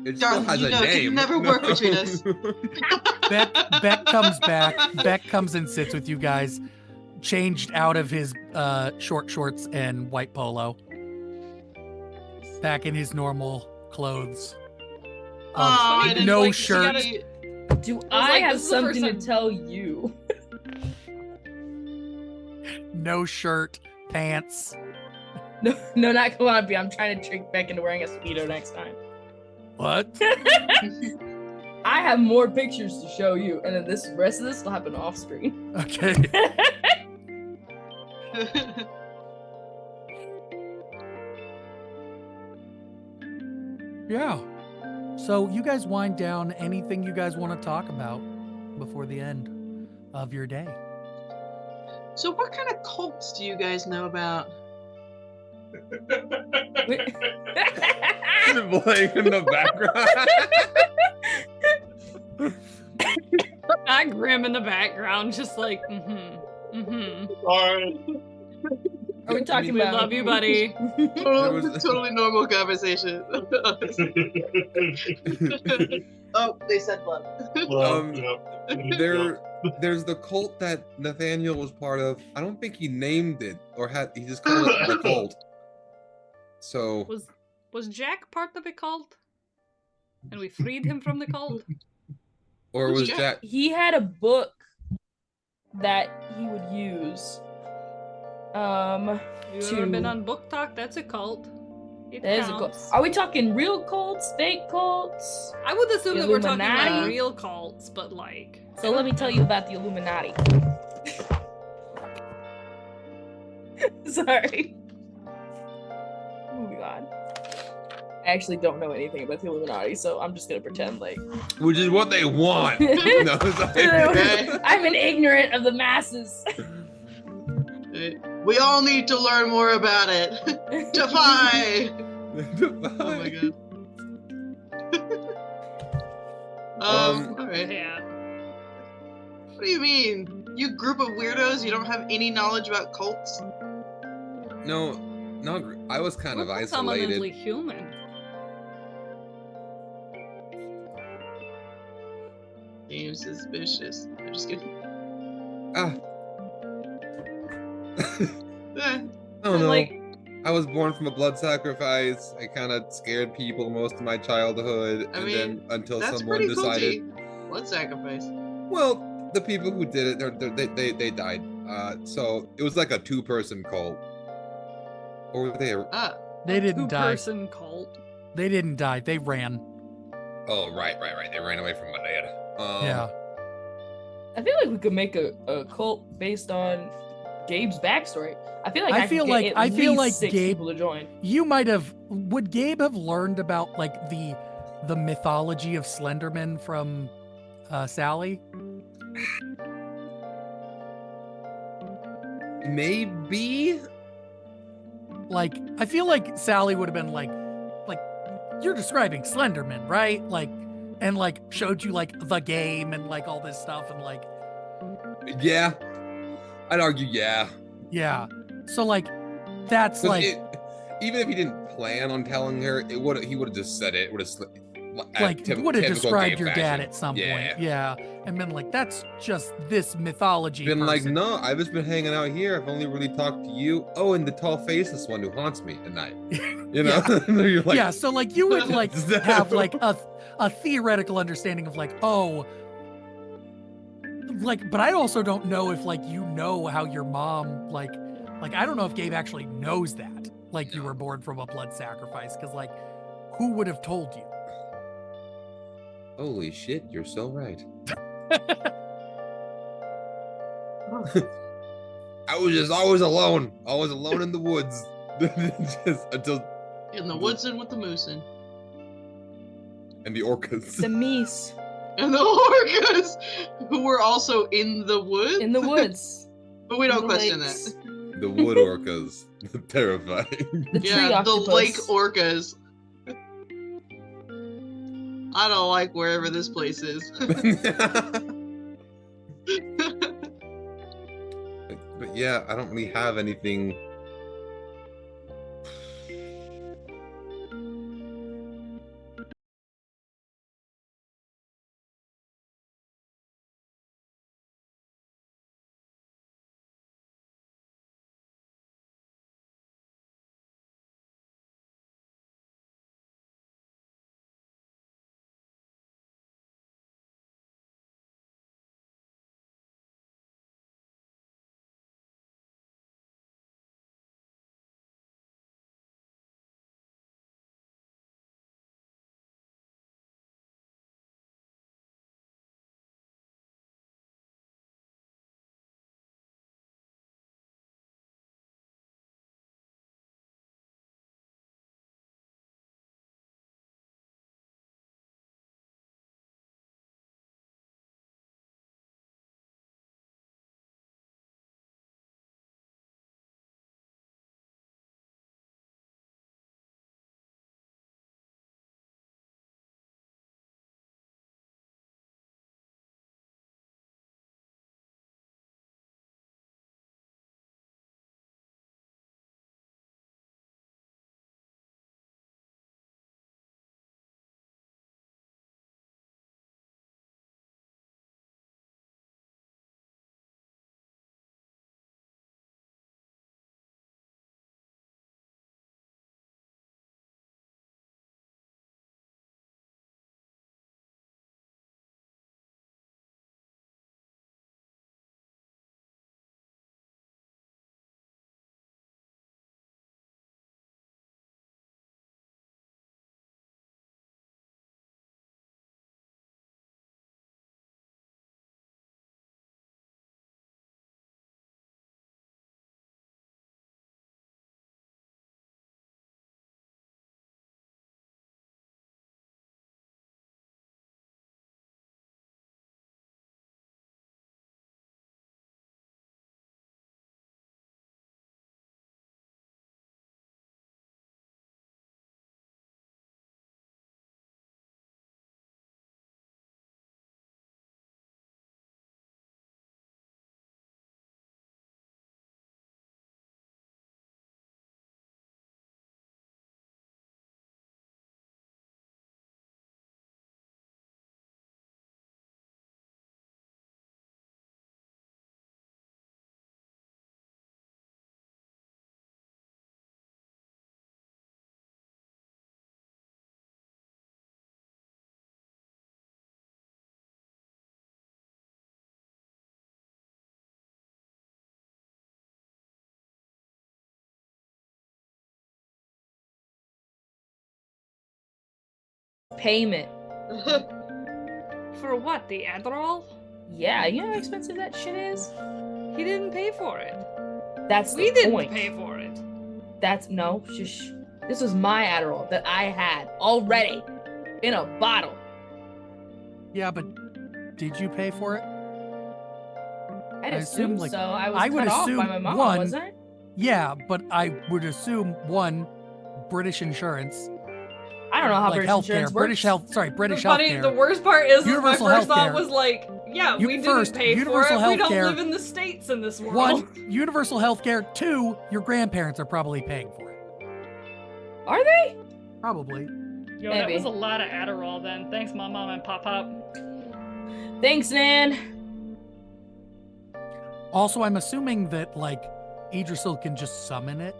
It still Darling, has you a know it could name. never work between us. Beck comes back. Beck comes and sits with you guys, changed out of his short shorts and white polo, back in his normal clothes. Aw, I didn't no like to shirt. see- Do I was I like, have this is the first something to time- tell you? No shirt, pants. No, not Columbia. I'm trying to trick Beck into wearing a Speedo next time. What? I have more pictures to show you, and then this rest of this will happen off screen. Okay. Yeah. So you guys wind down. Anything you guys want to talk about before the end of your day? So what kind of cults do you guys know about? Playing in the background. Not Grim in the background, just like, Sorry. Are we talking We about? love you, buddy. Totally normal conversation. Oh, they said love. There's the cult that Nathaniel was part of. I don't think he named it or he just called it the cult. So Was Jack part of a cult? And we freed him from the cult? or Who's was Jack? Jack? He had a book that he would use. You ever been To- on Book Talk? That's a cult. It That is a cult. counts. Are we talking real cults, fake cults? I would assume that we're talking Illuminati? like real cults, but like. So let me tell you about the Illuminati. Sorry. Moving on. I actually don't know anything about the Illuminati, so I'm just gonna pretend like Which is what they want. No, it's like- I'm an ignorant of the masses. We all need to learn more about it. Defy! Oh my god. Alright. Yeah. What do you mean? You group of weirdos, you don't have any knowledge about cults? No, I was kind of We're isolated. predominantly human. Seems suspicious. I'm just kidding. Ah. Eh, I don't know. Like, I was born from a blood sacrifice. I kind of scared people most of my childhood, I and mean, then until That's someone pretty decided, culty. Blood sacrifice. well, the people who did it, they died. So it was like a two-person cult, or were they? Ah, They didn't die. Two-person cult. They didn't die. They ran. Oh, right. They ran away from my dad. Yeah. I feel like we could make a cult based on Gabe's backstory. I feel like I feel could like get at least 6 Gabe, people to join. you might have. Would Gabe have learned about like the mythology of Slenderman from Sally? Maybe. Like, I feel like Sally would have been like, you're describing Slenderman, right? Like, and like showed you like the game and like all this stuff and like, Yeah, I'd argue. Yeah. yeah. So like, that's 'Cause like, even if he didn't plan on telling her, he would have just said it. Would have like would have described your dad fashion. at some Yeah. point, yeah, and been like, that's just this mythology. Been like, person. no, I've just been hanging out here. I've only really talked to you. Oh, and the tall faceless one who haunts me at night. You know, you're like, Yeah, so like you would like have like a theoretical understanding of like, oh, like, but I also don't know if like you know how your mom like I don't know if Gabe actually knows that like you were born from a blood sacrifice, because like who would have told you? holy shit, you're so right. I was always alone. I was alone in the woods. Just until in the woods and with the moosin. and the orcas. The Meese And the orcas, who were also in the woods. in the woods. But we don't the question lakes. that. The wood orcas. Terrifying. The tree Yeah, the octopus. lake orcas. I don't like wherever this place is. But yeah, I don't really have anything payment. For what? The Adderall? Yeah, you know how expensive that shit is? He didn't pay for it. That's We the didn't point. pay for it. That's no, shush. This was my Adderall that I had already in a bottle. Yeah, but did you pay for it? I'd I assume assume, like, so. I was I would cut off by assume my mom, one- wasn't I? Yeah, but I would assume one, British insurance, I don't know how like British insurance healthcare, works. British The funny, healthcare. the worst part is my Universal first thought healthcare. was like, yeah, You- we first, didn't pay for universal it. We don't healthcare- live in the States in this world. One, universal healthcare. Two, your grandparents are probably paying for it. Are they? Probably. Yo, that Maybe. was a lot of Adderall then. Thanks, Mom and Pop. Thanks, Nan. Also, I'm assuming that like Idrisil can just summon it.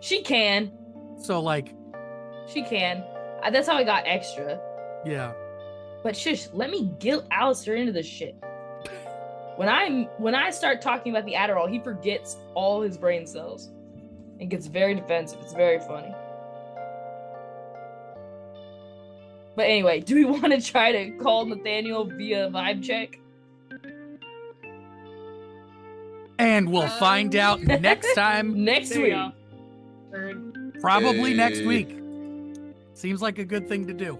She can. So like, She can. That's how I got extra. yeah. But shush, let me guilt Alistair into this shit. When I start talking about the Adderall, he forgets all his brain cells. It gets very defensive. It's very funny. But anyway, do we want to try to call Nathaniel via vibe check? And we'll find out next time. Next There you week. go. Heard. Probably next Hey. week. Seems like a good thing to do.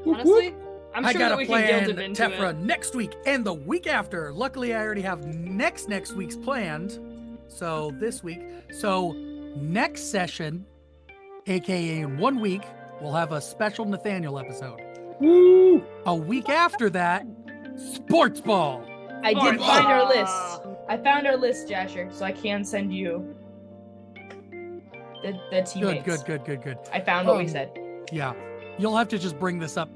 Honestly, I'm I sure got that a we can guilt plan, him into Tephra, it. next week and the week after. Luckily, I already have next week's planned. So this week. So next session, aka in 1 week, we'll have a special Nathaniel episode. Woo! A week after that, sports ball. I did Sports find our ball. list. I found our list, Jasher, so I can send you the teammates. Good. I found what we Um, said. Yeah. You'll have to just bring this up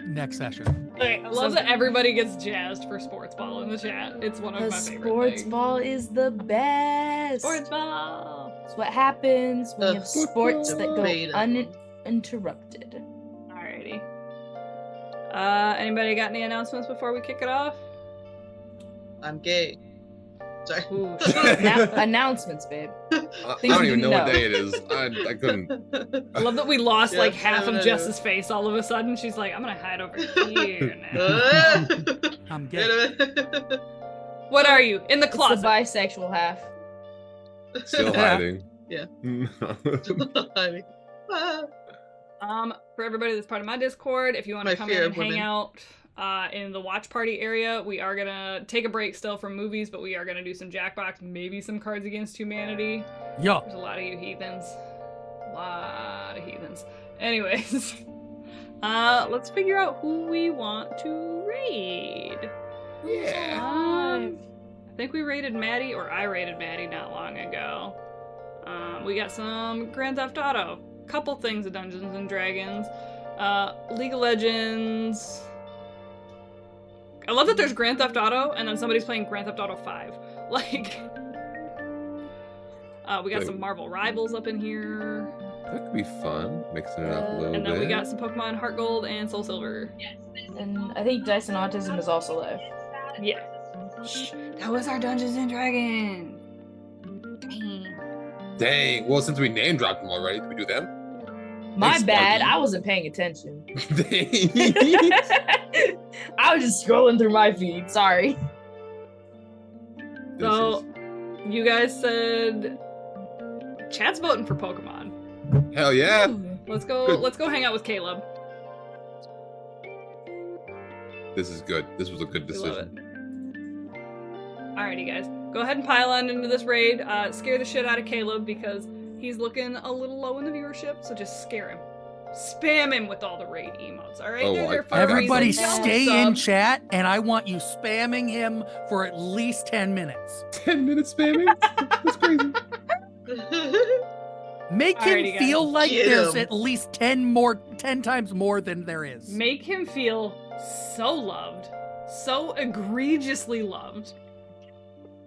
next session. Okay, I love that everybody gets jazzed for sports ball in the chat. It's one of The my favorite sports things. ball is the best. Sports ball. It's what happens when you have sports that go Beta. uninterrupted. Alrighty. Anybody got any announcements before we kick it off? I'm gay. Sorry. Ooh, Announcements, babe. I Things don't you even know didn't what know. day it is. I couldn't. I love that we lost Yeah, like half no. of Jess's face all of a sudden. She's like, I'm gonna hide over here now. I'm Wait gay. a minute. What are you? In the It's the closet. bisexual half. Still hiding. Yeah. For everybody that's part of my Discord, if you want to My come fear in and of hang women. out in the watch party area, we are gonna take a break still from movies, but we are gonna do some Jackbox, maybe some Cards Against Humanity. Yo. There's a lot of you heathens. A lot of heathens. Anyways, let's figure out who we want to raid. Yeah. I think we raided Maddie, or I raided Maddie not long ago. We got some Grand Theft Auto, couple things of Dungeons and Dragons, League of Legends. I love that there's Grand Theft Auto, and then somebody's playing Grand Theft Auto 5. Like, we got some Marvel Rivals up in here, That could be fun. Mixing it up a little and then bit. we got some Pokemon Heart Gold and Soul Silver. And I think Dyson Autism is also live. Yeah. Shh, that was our Dungeons and Dragons. Dang. Dang. Well, since we name dropped them already, can we do them? My Thanks, bad. Sparky. I wasn't paying attention. Dang. I was just scrolling through my feed. Sorry. So, you guys said chat's voting for Pokemon. Hell yeah. Let's go. Good. Let's go hang out with Caleb. This is good. This was a good We love decision. Alrighty, guys, go ahead and pile on into this raid. Scare the shit out of Caleb because he's looking a little low in the viewership. So just scare him. Spam him with all the raid emotes. All right, Oh, they're there for a Everybody reason. Tell him stay to in sub. chat, and I want you spamming him for at least 10 minutes. 10 minutes spamming? That's crazy. Make Alrighty, him guys. feel like Get there's him. at least 10 times more than there is. Make him feel so loved, so egregiously loved.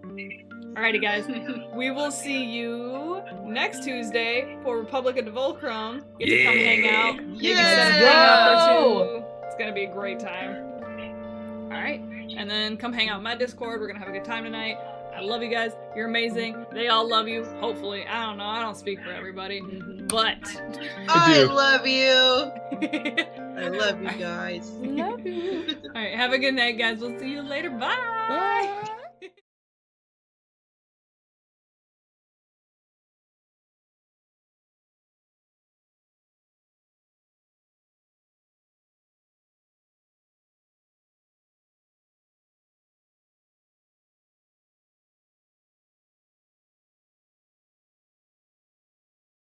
Alrighty, guys, we will see you next Tuesday for Republic of Devolcron. Get to come hang out. Maybe Yeah. set a Let's thing up or go. two. It's gonna be a great time. Alright, and then come hang out in my Discord. We're gonna have a good time tonight. I love you guys. You're amazing. They all love you. Hopefully. I don't know. I don't speak for everybody. But I do. love you. all I love you guys. Love you. right, have a good night, guys. We'll see you later. Bye. Bye.